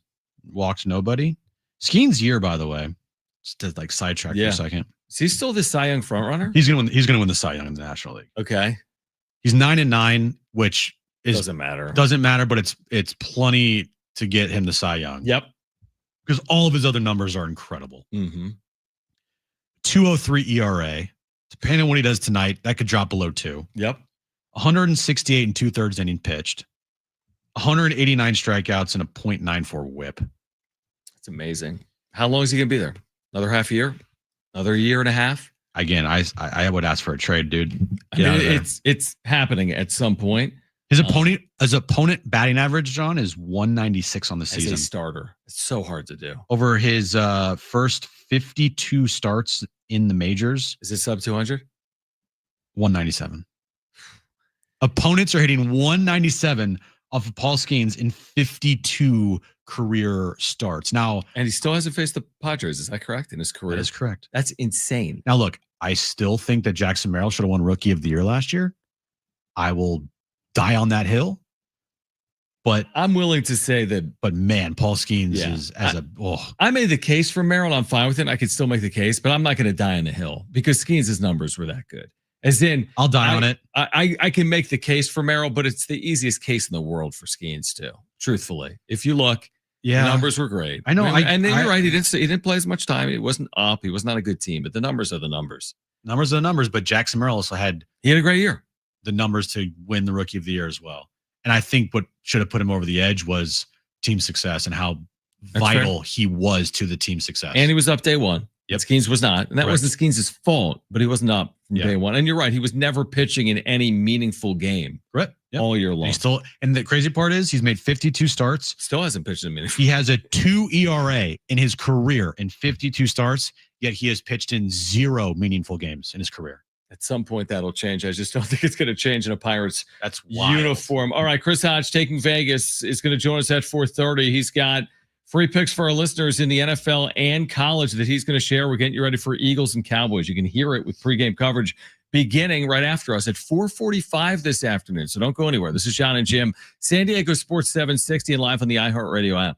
walked nobody. Skeens' year, by the way, just to sidetrack for a second. Is he still the Cy Young frontrunner? He's gonna win the Cy Young in the National League. Okay. He's 9-9, which doesn't matter. Doesn't matter, but it's plenty to get him the Cy Young. Yep. Because all of his other numbers are incredible. 2.03 ERA. Depending on what he does tonight, that could drop below 2. Yep. 168 and 2/3 inning pitched. 189 strikeouts and a .94 whip. It's amazing. How long is he going to be there? Another half year? Another year and a half? Again, I would ask for a trade, dude. I mean, it's happening at some point. His opponent batting average, John, is 196 on the season. As a starter, it's so hard to do. Over his first 52 starts in the majors, is it sub 200? 197. Opponents are hitting 197 off of Paul Skeens in 52 career starts. Now, and he still hasn't faced the Padres. Is that correct? In his career, that is correct. That's insane. Now, look, I still think that Jackson Merrill should have won Rookie of the Year last year. I will die on that hill. But I'm willing to say that. But man, Paul Skeens is I made the case for Merrill. I'm fine with it. I could still make the case, but I'm not going to die on the hill because Skeens' numbers were that good. As in, I'll die on it. I can make the case for Merrill, but it's the easiest case in the world for Skeens too. Truthfully, if you look, the numbers were great. I know, and then you're right. He didn't play as much time. He wasn't up. He was not a good team, but the numbers are the numbers. Numbers are the numbers. But Jackson Merrill also had a great year. The numbers to win the Rookie of the Year as well. And I think what should have put him over the edge was team success and how vital he was to the team success. And he was up day one. Yep. Skeens was not. And that wasn't Skeens' fault, but he wasn't up from day one. And you're right. He was never pitching in any meaningful game all year long. And the crazy part is he's made 52 starts. Still hasn't pitched in a meaningful. He has a 2 ERA in his career in 52 starts, yet he has pitched in 0 meaningful games in his career. At some point, that'll change. I just don't think it's going to change in a Pirates uniform. All right, Chris Hodge taking Vegas is going to join us at 4:30. He's got free picks for our listeners in the NFL and college that he's going to share. We're getting you ready for Eagles and Cowboys. You can hear it with pregame coverage beginning right after us at 4:45 this afternoon. So don't go anywhere. This is John and Jim, San Diego Sports 760 and live on the iHeartRadio app.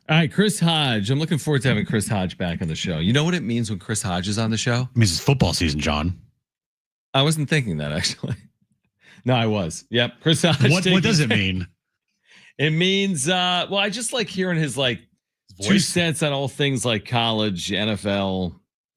All right, Chris Hodge. I'm looking forward to having Chris Hodge back on the show. You know what it means when Chris Hodge is on the show? It means it's football season, John. I wasn't thinking that, actually. No, I was. Yep, Chris Hodge. What does it mean? It means, well, I just like hearing his like Voice? 2 cents on all things like college, NFL,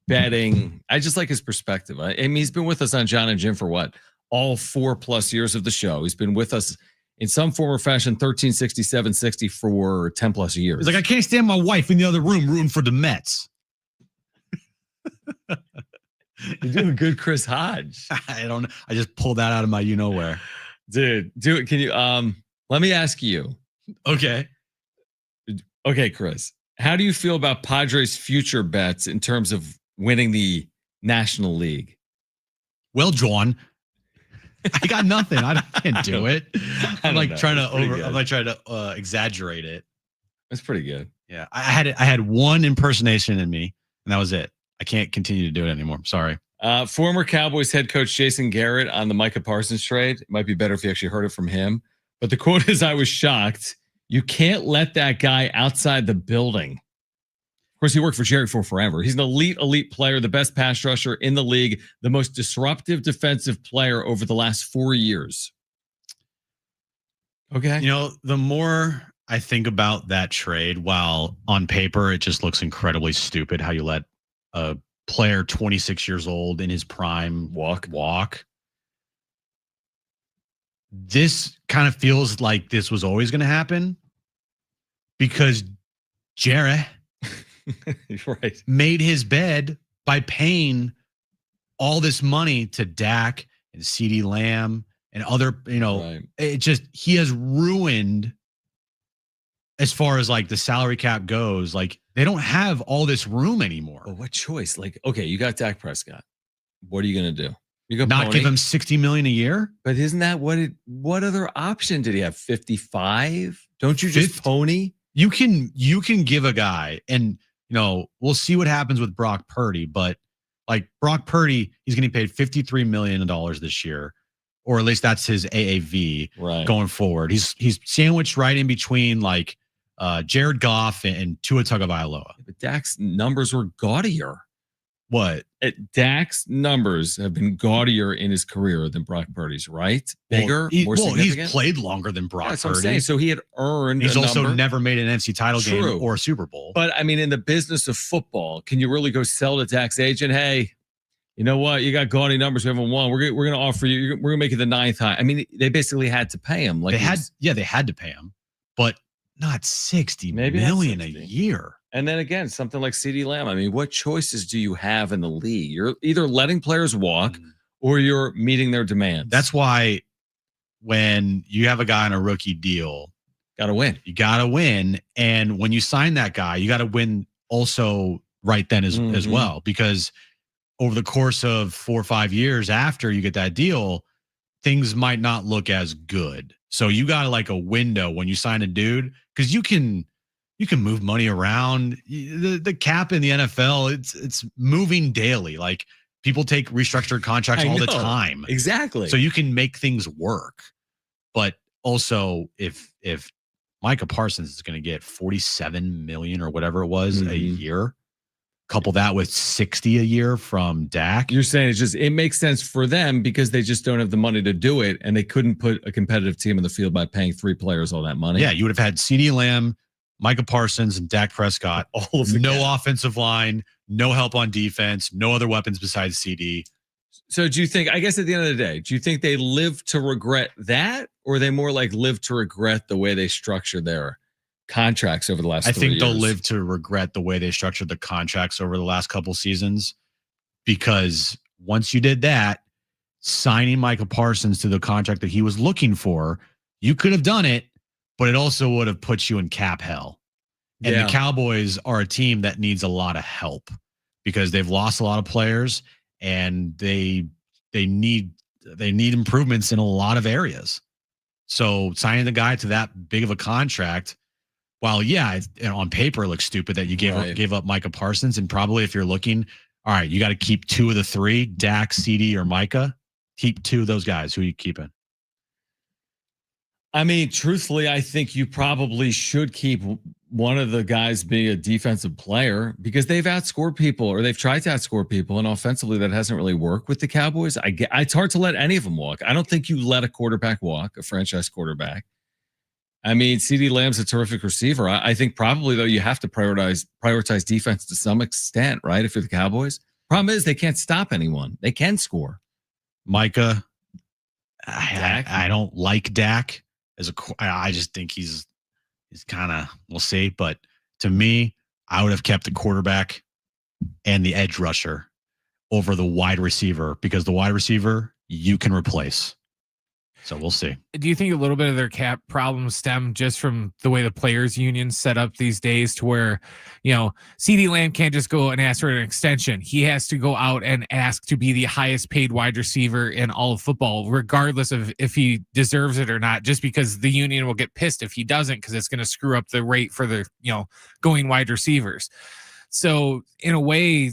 betting. I just like his perspective. I mean, he's been with us on John and Jim for what? All 4+ years of the show. He's been with us in some form or fashion, 13, 67, 60 for 10+ years. He's like, I can't stand my wife in the other room rooting for the Mets. You're doing good, Chris Hodge. I don't know. I just pulled that out of my you-know-where. Dude, do it. Can you, let me ask you. Okay. Okay, Chris, how do you feel about Padres' future bets in terms of winning the National League? Well, John, I got nothing. I can't do it. I'm like trying to exaggerate it. That's pretty good. Yeah, I had one impersonation in me, and that was it. I can't continue to do it anymore. Sorry. Former Cowboys head coach Jason Garrett on the Micah Parsons trade. It might be better if you actually heard it from him. But the quote is, I was shocked. You can't let that guy outside the building. Of course, he worked for Jerry for forever. He's an elite player, the best pass rusher in the league, the most disruptive defensive player over the last 4 years. Okay. You know, the more I think about that trade, while on paper it just looks incredibly stupid how you let a player 26 years old in his prime walk. This kind of feels like this was always going to happen because Jerry right. made his bed by paying all this money to Dak and CeeDee Lamb and other, Right. it just, he has ruined as far as like the salary cap goes. Like they don't have all this room anymore. But what choice? Like, okay, you got Dak Prescott. What are you going to do? You go Not pony? give him $60 million a year? But isn't that what other option did he have? 55? Don't you just 50? pony? You can give a guy, and we'll see what happens with Brock Purdy, but like Brock Purdy, he's getting paid $53 million this year, or at least that's his AAV going forward. He's sandwiched right in between like Jared Goff and Tua Tagovailoa. But Dak's numbers were gaudier. What? Dak's numbers have been gaudier in his career than Brock Purdy's, right? Bigger, more significant. He's played longer than Brock That's what I'm Purdy. saying. So he had earned. He's also number. never made an NFC title game or a Super Bowl. But I mean, in the business of football, can you really go sell to Dak's agent? Hey, you know what? You got gaudy numbers. We haven't won. We're going to offer you. We're going to make it the 9th high. I mean, they basically had to pay him. Like they had to pay him, but not $60 million a year. And then again, something like CeeDee Lamb. I mean, what choices do you have in the league? You're either letting players walk or you're meeting their demands. That's why when you have a guy on a rookie deal, got to win. You got to win. And when you sign that guy, you got to win also right then as well, because over the course of 4 or 5 years after you get that deal, things might not look as good. So you got like a window when you sign a dude, because you can move money around. The cap in the NFL, it's moving daily. Like people take restructured contracts all the time. Exactly. So you can make things work. But also if Micah Parsons is going to get $47 million or whatever it was a year, couple that with 60 a year from Dak. You're saying it makes sense for them because they just don't have the money to do it, and they couldn't put a competitive team in the field by paying 3 players all that money. Yeah, you would have had CeeDee Lamb, Micah Parsons, and Dak Prescott. All of no offensive line, no help on defense, no other weapons besides CD. So do you think, I guess at the end of the day, do you think they live to regret that, or they more like live to regret the way they structure their contracts over the last 3 years? I think they'll live to regret the way they structured the contracts over the last couple seasons, because once you did that, signing Micah Parsons to the contract that he was looking for, you could have done it, but it also would have put you in cap hell. And the Cowboys are a team that needs a lot of help because they've lost a lot of players, and they need improvements in a lot of areas. So signing the guy to that big of a contract, while on paper it looks stupid that you gave up Micah Parsons, and probably if you're looking, all right, you got to keep 2 of the 3, Dak, CD, or Micah. Keep 2 of those guys. Who are you keeping? I mean, truthfully, I think you probably should keep one of the guys being a defensive player because they've outscored people or they've tried to outscore people, and offensively that hasn't really worked with the Cowboys. It's hard to let any of them walk. I don't think you let a quarterback walk, a franchise quarterback. I mean, CeeDee Lamb's a terrific receiver. I think probably though you have to prioritize defense to some extent, right? If you're the Cowboys, problem is they can't stop anyone. They can score. Micah, I don't like Dak as a. I just think he's kind of, we'll see. But to me, I would have kept the quarterback and the edge rusher over the wide receiver because the wide receiver you can replace. So we'll see. Do you think a little bit of their cap problems stem just from the way the players union set up these days to where, CeeDee Lamb can't just go and ask for an extension. He has to go out and ask to be the highest paid wide receiver in all of football, regardless of if he deserves it or not, just because the union will get pissed if he doesn't, because it's going to screw up the rate for the, going wide receivers. So in a way,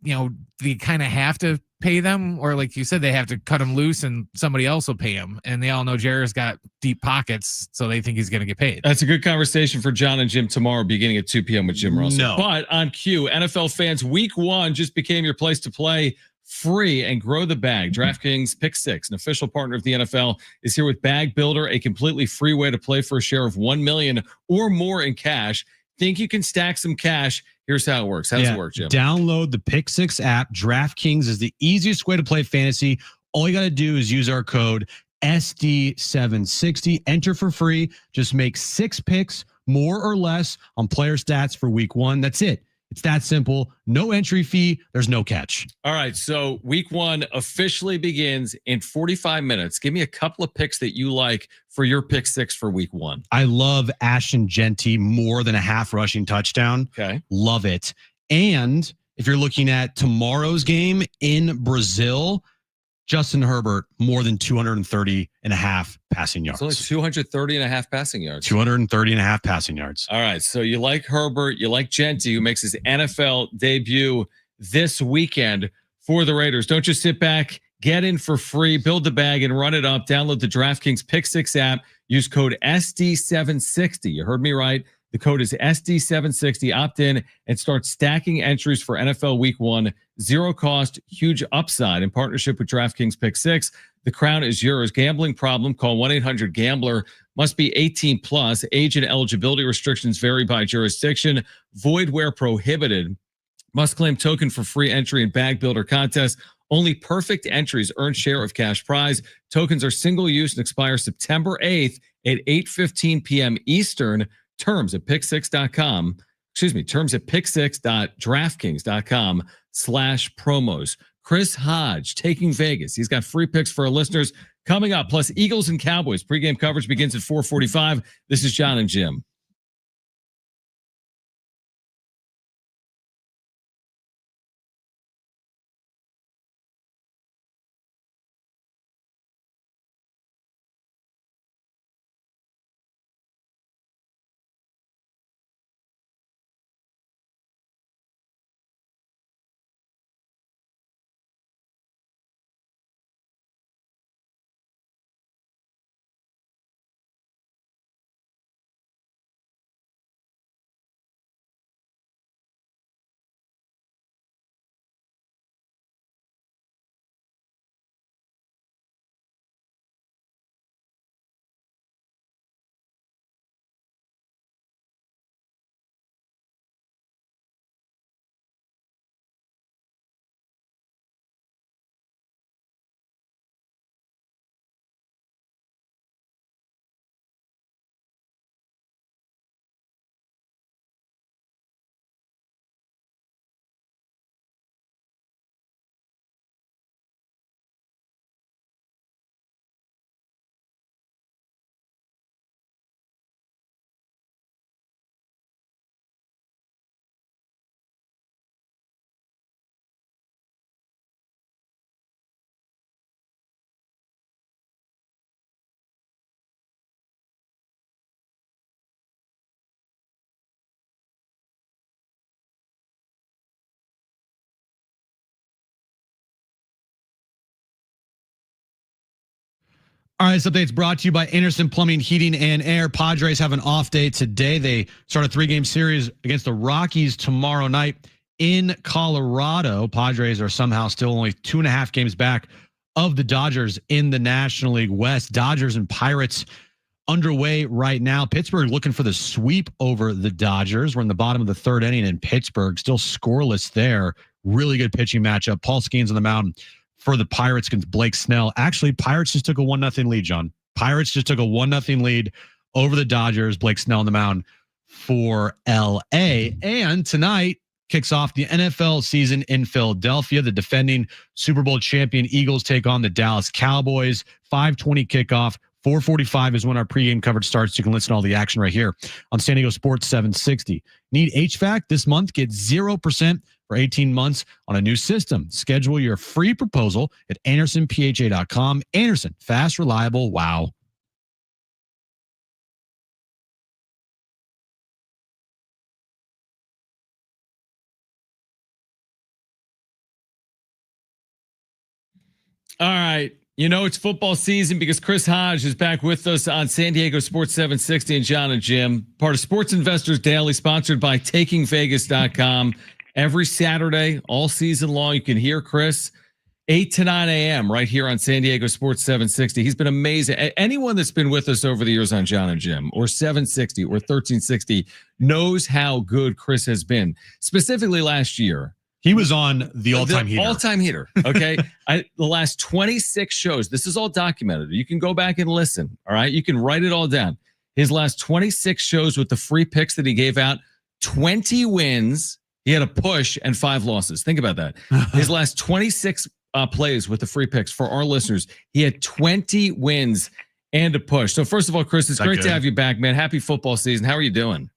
they kind of have to pay them, or like you said, they have to cut him loose and somebody else will pay him. And they all know Jared's got deep pockets, so they think he's going to get paid. That's a good conversation for John and Jim tomorrow, beginning at 2 p.m. with Jim Russell. No. But on cue, NFL fans, week 1 just became your place to play free and grow the bag. DraftKings Pick 6, an official partner of the NFL, is here with Bag Builder, a completely free way to play for a share of $1 million or more in cash. Think you can stack some cash? Here's how it works. How does it work, Jim? Download the Pick 6 app. DraftKings is the easiest way to play fantasy. All you got to do is use our code SD760. Enter for free. Just make 6 picks, more or less, on player stats for week 1. That's it. It's that simple. No entry fee. There's no catch. All right. So week 1 officially begins in 45 minutes. Give me a couple of picks that you like for your pick 6 for week 1. I love Ashton Genty more than a half rushing touchdown. Okay. Love it. And if you're looking at tomorrow's game in Brazil, Justin Herbert more than 230 and a half passing yards. It's only 230 and a half passing yards. 230 and a half passing yards. All right. So you like Herbert, you like Genty, who makes his NFL debut this weekend for the Raiders. Don't just sit back, get in for free, build the bag and run it up. Download the DraftKings Pick 6 app. Use code SD760. You heard me right. The code is SD760. Opt in and start stacking entries for NFL Week 1. Zero cost, huge upside in partnership with DraftKings Pick 6. The crown is yours. Gambling problem? Call 1-800-GAMBLER. Must be 18 plus. Age and eligibility restrictions vary by jurisdiction. Void where prohibited. Must claim token for free entry in Bag Builder contest. Only perfect entries earn share of cash prize. Tokens are single use and expire September 8th at 8:15 p.m. Eastern. Terms at pick6.com. Terms at pick6.draftkings.com/promos. Chris Hodge taking Vegas. He's got free picks for our listeners coming up. Plus Eagles and Cowboys. Pregame coverage begins at 4:45. This is John and Jim. All right, this update's brought to you by Anderson Plumbing, Heating, and Air. Padres have an off day today. They start a 3-game series against the Rockies tomorrow night in Colorado. Padres are somehow still only 2.5 games back of the Dodgers in the National League West. Dodgers and Pirates underway right now. Pittsburgh looking for the sweep over the Dodgers. We're in the bottom of the 3rd inning in Pittsburgh, still scoreless there. Really good pitching matchup. Paul Skeens on the mound for the Pirates against Blake Snell. Actually, Pirates just took a 1-0 lead, John. Pirates just took a 1-0 lead over the Dodgers. Blake Snell on the mound for LA. And tonight kicks off the NFL season in Philadelphia. The defending Super Bowl champion Eagles take on the Dallas Cowboys. 5:20 kickoff. 4:45 is when our pregame coverage starts. You can listen to all the action right here on San Diego Sports 760. Need HVAC this month? Get 0% for 18 months on a new system. Schedule your free proposal at AndersonPHA.com. Anderson, fast, reliable, wow. All right. You know, it's football season because Chris Hodge is back with us on San Diego Sports 760 and John and Jim, part of Sports Investors Daily, sponsored by TakingVegas.com. Every Saturday, all season long, you can hear Chris 8 to 9 a.m. right here on San Diego Sports 760. He's been amazing. Anyone that's been with us over the years on John and Jim or 760 or 1360 knows how good Chris has been. Specifically last year, he was on the all-time heater. All-time heater, okay? The last 26 shows, this is all documented. You can go back and listen, all right? You can write it all down. His last 26 shows with the free picks that he gave out, 20 wins. He had a push and 5 losses. Think about that. His last 26 plays with the free picks for our listeners, he had 20 wins and a push. So first of all, Chris, it's great to have you back, man. Happy football season. How are you doing?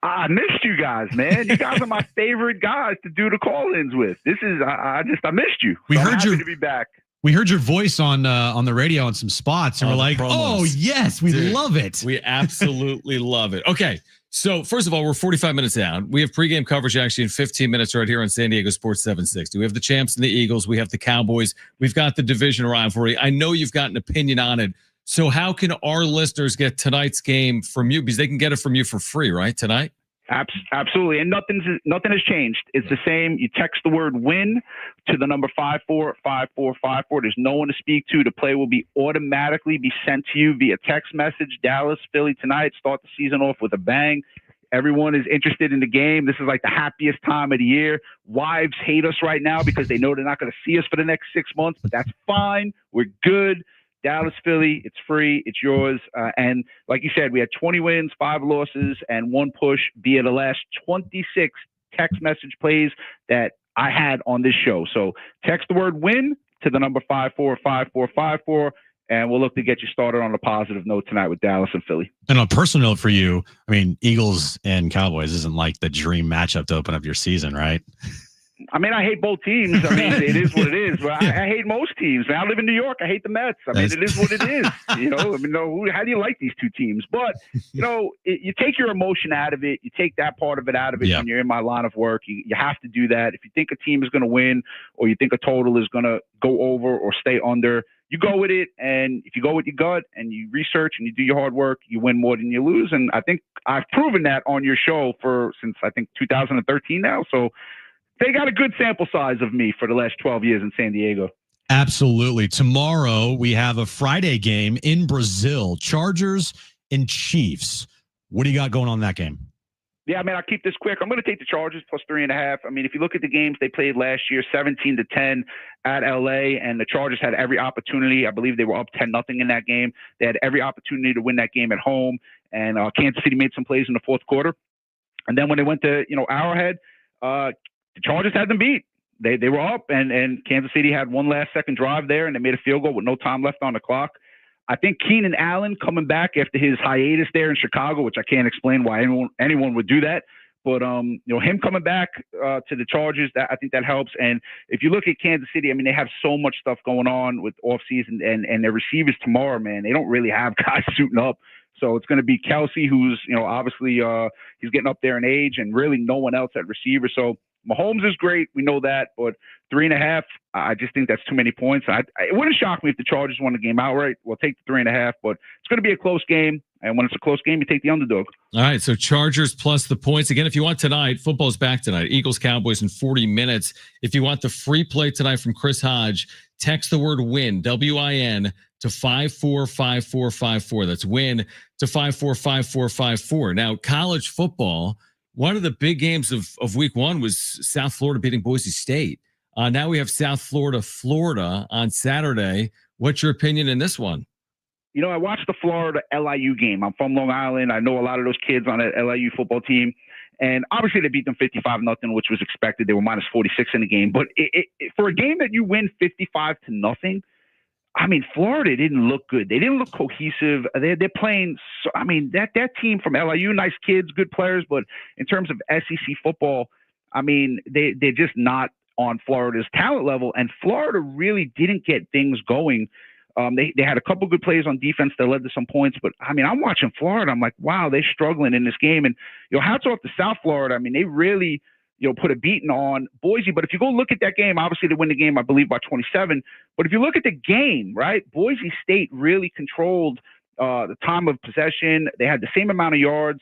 I missed you guys, man. You guys are my favorite guys to do the call-ins with. This is I missed you. We heard I'm happy to be back. We heard your voice on the radio on some spots, and we're like, "Oh yes, we love it. We absolutely love it." Okay, so first of all, we're 45 minutes down. We have pregame coverage actually in 15 minutes right here on San Diego Sports 760. We have the champs and the Eagles. We have the Cowboys. We've got the division rivalry. I know you've got an opinion on it. So how can our listeners get tonight's game from you? Because they can get it from you for free, right, tonight? Absolutely. And nothing has changed. It's the same. You text the word win to the number 545454. There's no one to speak to. The play will automatically be sent to you via text message. Dallas, Philly tonight. Start the season off with a bang. Everyone is interested in the game. This is like the happiest time of the year. Wives hate us right now because they know they're not going to see us for the next 6 months, but that's fine. We're good. Dallas, Philly, it's free, it's yours. And like you said, we had 20 wins, 5 losses, and 1 push via the last 26 text message plays that I had on this show. So text the word win to the number 545454, and we'll look to get you started on a positive note tonight with Dallas and Philly. And on a personal note for you, I mean, Eagles and Cowboys isn't like the dream matchup to open up your season, right? I mean, I hate both teams. I mean, it is what it is. But I hate most teams. I live in New York. I hate the Mets. I mean, it is what it is. You know, I mean, how do you like these 2 teams? But, you know, you take your emotion out of it. You take that part of it out of it when you're in my line of work. You have to do that. If you think a team is going to win or you think a total is going to go over or stay under, you go with it. And if you go with your gut and you research and you do your hard work, you win more than you lose. And I think I've proven that on your show since I think 2013 now. So, they got a good sample size of me for the last 12 years in San Diego. Absolutely. Tomorrow, we have a Friday game in Brazil, Chargers and Chiefs. What do you got going on in that game? Yeah, I mean, I'll keep this quick. I'm going to take the Chargers plus 3.5. I mean, if you look at the games they played last year, 17-10 at LA, and the Chargers had every opportunity. I believe they were up 10-0 in that game. They had every opportunity to win that game at home, and Kansas City made some plays in the fourth quarter. And then when they went to, Arrowhead, the Chargers had them beat. They were up, and Kansas City had one last second drive there, and they made a field goal with no time left on the clock. I think Keenan Allen coming back after his hiatus there in Chicago, which I can't explain why anyone would do that. But him coming back to the Chargers, I think that helps. And if you look at Kansas City, I mean, they have so much stuff going on with offseason and their receivers tomorrow, man. They don't really have guys suiting up. So it's going to be Kelsey, who's obviously he's getting up there in age, and really no one else at receiver. So Mahomes is great. We know that. But 3.5, I just think that's too many points. It wouldn't shock me if the Chargers won the game outright. We'll take the 3.5, but it's going to be a close game. And when it's a close game, you take the underdog. All right, so Chargers plus the points. Again, if you want tonight, football's back tonight. Eagles, Cowboys in 40 minutes. If you want the free play tonight from Chris Hodge, text the word WIN, W-I-N, to 545454. That's WIN to 545454. Now, college football, one of the big games of week one was South Florida beating Boise State. Now we have South Florida, Florida on Saturday. What's your opinion in this one? You know, I watched the Florida LIU game. I'm from Long Island. I know a lot of those kids on that LIU football team. And obviously they beat them 55-0, which was expected. They were minus 46 in the game. But for a game that you win 55-0, I mean, Florida didn't look good. They didn't look cohesive. They're playing. I mean, that team from LIU, nice kids, good players. But in terms of SEC football, I mean, they're just not on Florida's talent level. And Florida really didn't get things going. They had a couple good plays on defense that led to some points, but I mean, I'm watching Florida. I'm like, wow, they're struggling in this game. And, hats off to South Florida. I mean, they really, put a beating on Boise. But if you go look at that game, obviously they win the game, I believe, by 27. But if you look at the game, right, Boise State really controlled the time of possession. They had the same amount of yards.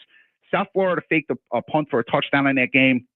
South Florida faked a punt for a touchdown in that game.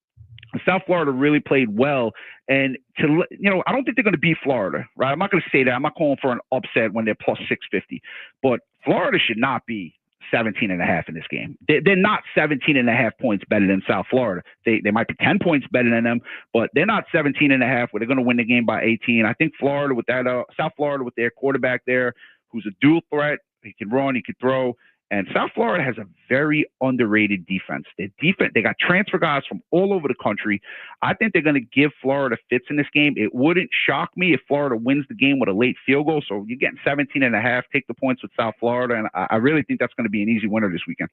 South Florida really played well. And I don't think they're going to beat Florida, right? I'm not going to say that. I'm not calling for an upset when they're plus 650. But Florida should not be 17.5 in this game. They're not 17.5 points better than South Florida. They might be 10 points better than them, but they're not 17.5 where they're going to win the game by 18. I think Florida with that, South Florida with their quarterback there, who's a dual threat. He can run, he can throw. And South Florida has a very underrated defense. Their defense, they got transfer guys from all over the country. I think they're going to give Florida fits in this game. It wouldn't shock me if Florida wins the game with a late field goal. So you're getting 17.5. Take the points with South Florida. And I really think that's going to be an easy winner this weekend.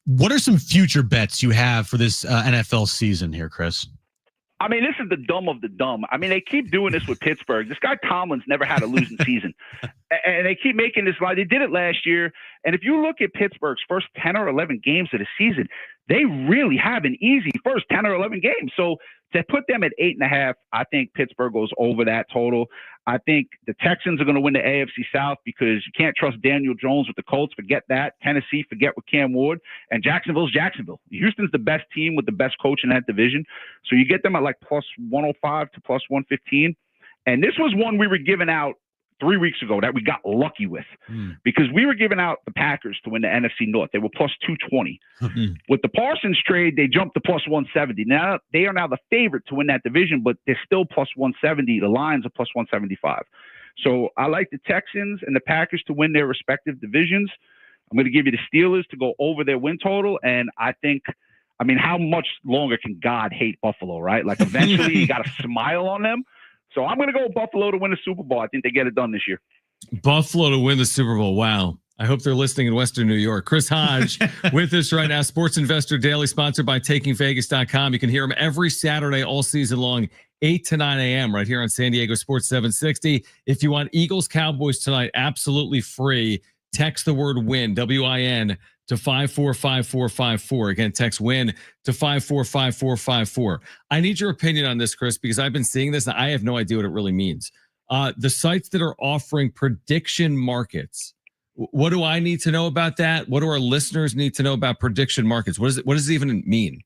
What are some future bets you have for this NFL season here, Chris? I mean, this is the dumb of the dumb. I mean, they keep doing this with Pittsburgh. This guy Tomlin's never had a losing season. And they keep making this lie. They did it last year. And if you look at Pittsburgh's first 10 or 11 games of the season, they really have an easy first 10 or 11 games. So to put them at 8.5, I think Pittsburgh goes over that total. I think the Texans are going to win the AFC South because you can't trust Daniel Jones with the Colts. Forget that. Tennessee, forget with Cam Ward. And Jacksonville's Jacksonville. Houston's the best team with the best coach in that division. So you get them at like plus 105 to plus 115. And this was one we were giving out 3 weeks ago that we got lucky with because we were giving out the Packers to win the NFC North. They were plus 220. With the Parsons trade, they jumped to plus 170. Now they are now the favorite to win that division, but they're still plus 170. The Lions are plus 175. So I like the Texans and the Packers to win their respective divisions. I'm going to give you the Steelers to go over their win total. And I think, I mean, how much longer can God hate Buffalo, right? Like eventually you got to smile on them. So I'm going to go Buffalo to win the Super Bowl. I think they get it done this year. Buffalo to win the Super Bowl. Wow. I hope they're listening in Western New York. Chris Hodge with us right now. Sports Investor Daily, sponsored by TakingVegas.com. You can hear him every Saturday all season long, 8 to 9 a.m. right here on San Diego Sports 760. If you want Eagles Cowboys tonight, absolutely free. Text the word WIN, W-I-N, to 545454. Again, text WIN to 545454. I need your opinion on this, Chris, because I've been seeing this and I have no idea what it really means. The sites that are offering prediction markets, what do I need to know about that? What do our listeners need to know about prediction markets? What does it even mean?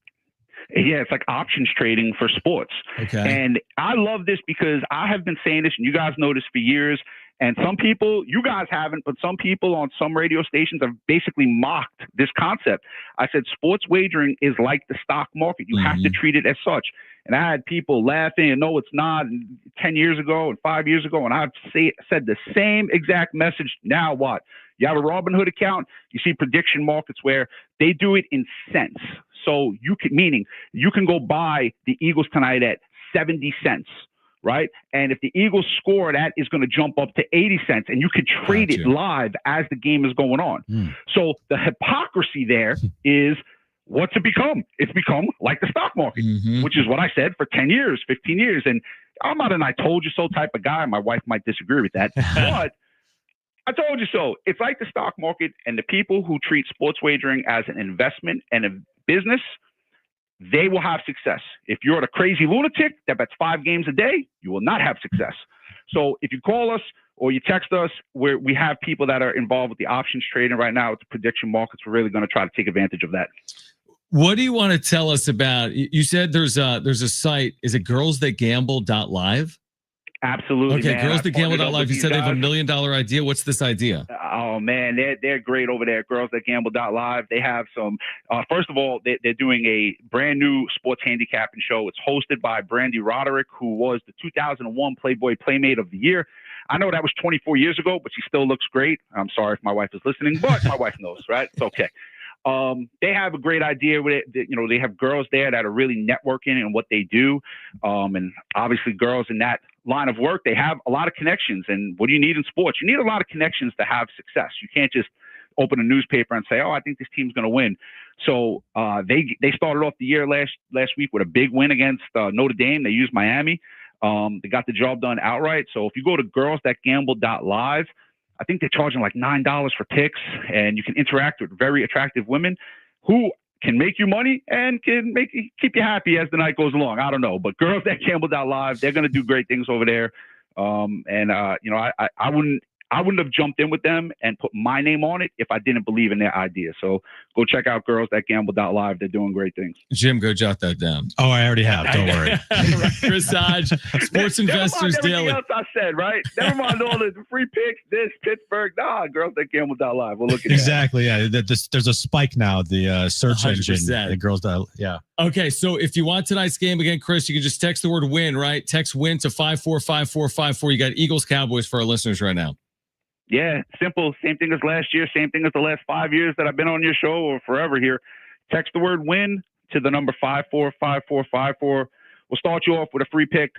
Yeah, it's like options trading for sports. Okay. And I love this because I have been saying this, and you guys know this for years. And some people, you guys haven't, but some people on some radio stations have basically mocked this concept. I said, sports wagering is like the stock market. You have to treat it as such. And I had people laughing and no, it's not. And 10 years ago and 5 years ago. And I've said the same exact message. Now what? You have a Robinhood account. You see prediction markets where they do it in cents. So meaning you can go buy the Eagles tonight at 70 cents. Right. And if the Eagles score, that is going to jump up to 80 cents and you could trade it live as the game is going on. So the hypocrisy there is what's it become? It's become like the stock market, which is what I said for 10 years, 15 years. And I'm not an I told you so type of guy. My wife might disagree with that, but I told you so. It's like the stock market, and the people who treat sports wagering as an investment and a business, they will have success. If you're a crazy lunatic that bets 5 games a day, you will not have success. So if you call us or you text us, we have people that are involved with the options trading right now with the prediction markets. We're really going to try to take advantage of that. What do you want to tell us about? You said there's a site. Is it girlsthatgamble.live? Absolutely. Okay, man. girlsthatgamble.live. You said they have $1 million idea. What's this idea? Oh man, they're great over there. Girlsthatgamble.live. They have some. First of all, they're doing a brand new sports handicapping show. It's hosted by Brandy Roderick, who was the 2001 Playboy Playmate of the Year. I know that was 24 years ago, but she still looks great. I'm sorry if my wife is listening, but my wife knows, right? It's okay. They have a great idea with it. You know, they have girls there that are really networking in what they do. And obviously girls in that line of work, they have a lot of connections. And what do you need in sports? You need a lot of connections to have success. You can't just open a newspaper and say, oh, I think this team's going to win. So they started off the year last week with a big win against Notre Dame. They used Miami. They got the job done outright. So if you go to girlsthatgamble.live, I think they're charging like $9 for picks, and you can interact with very attractive women who can make you money and can keep you happy as the night goes along. I don't know, but girlsthatgamble.live, they're going to do great things over there. You know, I wouldn't have jumped in with them and put my name on it if I didn't believe in their idea. So go check out girlsthatgamble.live. They're doing great things. Jim, go jot that down. Oh, I already have. Don't worry. Chris Hodge, Sports Investors Daily. Everything else I said, right? Never mind all the free picks, this, Pittsburgh. Nah, girlsthatgamble.live. We'll look at exactly. Yeah. There's a spike now. The search 100%. engine. The girls. Yeah. Okay. So if you want tonight's game again, Chris, you can just text the word win, right? Text win to 545454. You got Eagles Cowboys for our listeners right now. Yeah, simple. Same thing as last year. Same thing as the last 5 years that I've been on your show or forever here. Text the word win to the number 545454. We'll start you off with a free pick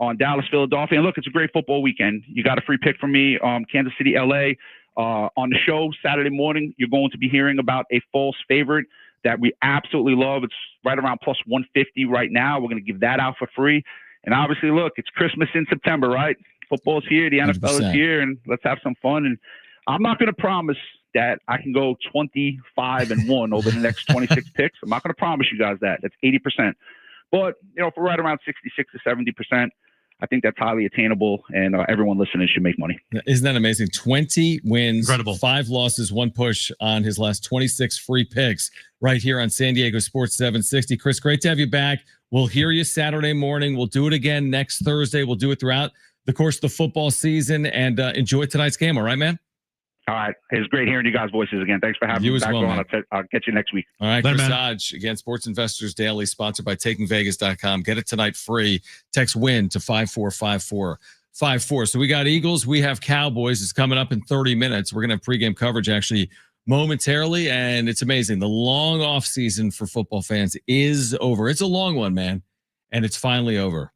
on Dallas, Philadelphia. And look, it's a great football weekend. You got a free pick from me, Kansas City, LA. On the show Saturday morning, you're going to be hearing about a false favorite that we absolutely love. It's right around plus 150 right now. We're going to give that out for free. And obviously, look, it's Christmas in September, right? Football's here, the NFL 100%. is here, and let's have some fun. And I'm not going to promise that I can go 25-1 over the next 26 picks. I'm not going to promise you guys that. That's 80%. But, you know, if we're right around 66 to 70%, I think that's highly attainable, and everyone listening should make money. Isn't that amazing? 20 wins, Incredible. 5 losses, 1 push on his last 26 free picks right here on San Diego Sports 760. Chris, great to have you back. We'll hear you Saturday morning. We'll do it again next Thursday. We'll do it throughout the course of the football season, and enjoy tonight's game. All right, man? All right. It was great hearing you guys' voices again. Thanks for having You me as back well, on. man. I'll get you next week. All right, Later, Chris man. Hodge, again, Sports Investors Daily, sponsored by TakingVegas.com. Get it tonight free. Text WIN to 545454. So we got Eagles. We have Cowboys. It's coming up in 30 minutes. We're going to have pregame coverage actually momentarily, and it's amazing. The long off season for football fans is over. It's a long one, man, and it's finally over.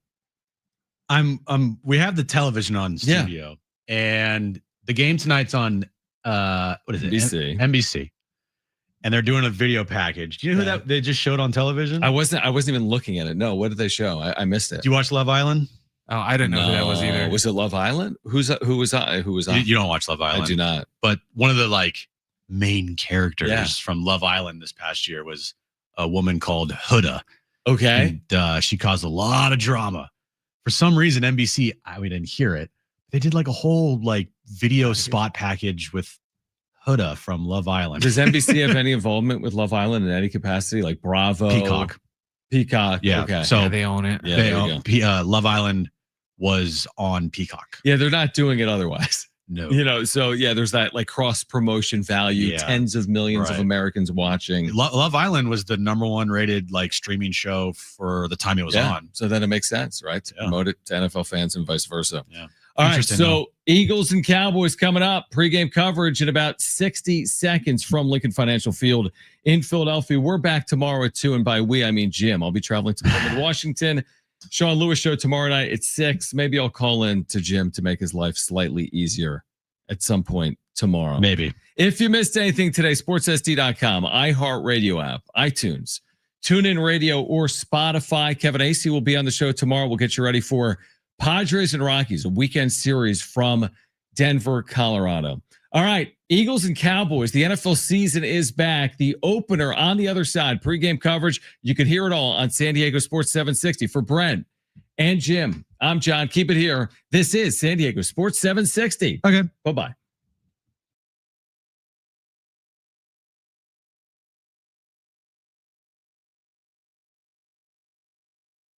We have the television on studio, and the game tonight's on what is it? NBC. And they're doing a video package. Do you know who that they just showed on television? I wasn't even looking at it. No, what did they show? I missed it. Do you watch Love Island? Oh, I didn't know who that was either. Was it Love Island? Who was on? You don't watch Love Island. I do not. But one of the main characters from Love Island this past year was a woman called Huda. Okay. And she caused a lot of drama. For some reason, NBC, we didn't hear it. They did a whole video spot package with Huda from Love Island. Does NBC have any involvement with Love Island in any capacity? Like Bravo? Peacock. Yeah. Okay. So Yeah, they own it. Yeah, they there you own, Love Island was on Peacock. Yeah, they're not doing it otherwise. No. So yeah, there's that cross promotion value, Yeah. tens of millions of Right. Americans watching. Love Island was the #1 rated streaming show for the time it was on. So then it makes sense, right? To promote it to NFL fans and vice versa. Yeah. All right. Interesting, So Eagles and Cowboys coming up. Pregame coverage in about 60 seconds from Lincoln Financial Field in Philadelphia. We're back tomorrow at 2. And by we, I mean Jim. I'll be traveling to Portland, Washington. Sean Lewis show tomorrow night at 6. Maybe I'll call in to Jim to make his life slightly easier at some point tomorrow. Maybe. If you missed anything today, sportssd.com, iHeartRadio app, iTunes, TuneIn Radio, or Spotify. Kevin Acee will be on the show tomorrow. We'll get you ready for Padres and Rockies, a weekend series from Denver, Colorado. All right, Eagles and Cowboys, the NFL season is back. The opener on the other side, pregame coverage. You can hear it all on San Diego Sports 760. For Brent and Jim, I'm John. Keep it here. This is San Diego Sports 760. Okay. Bye-bye.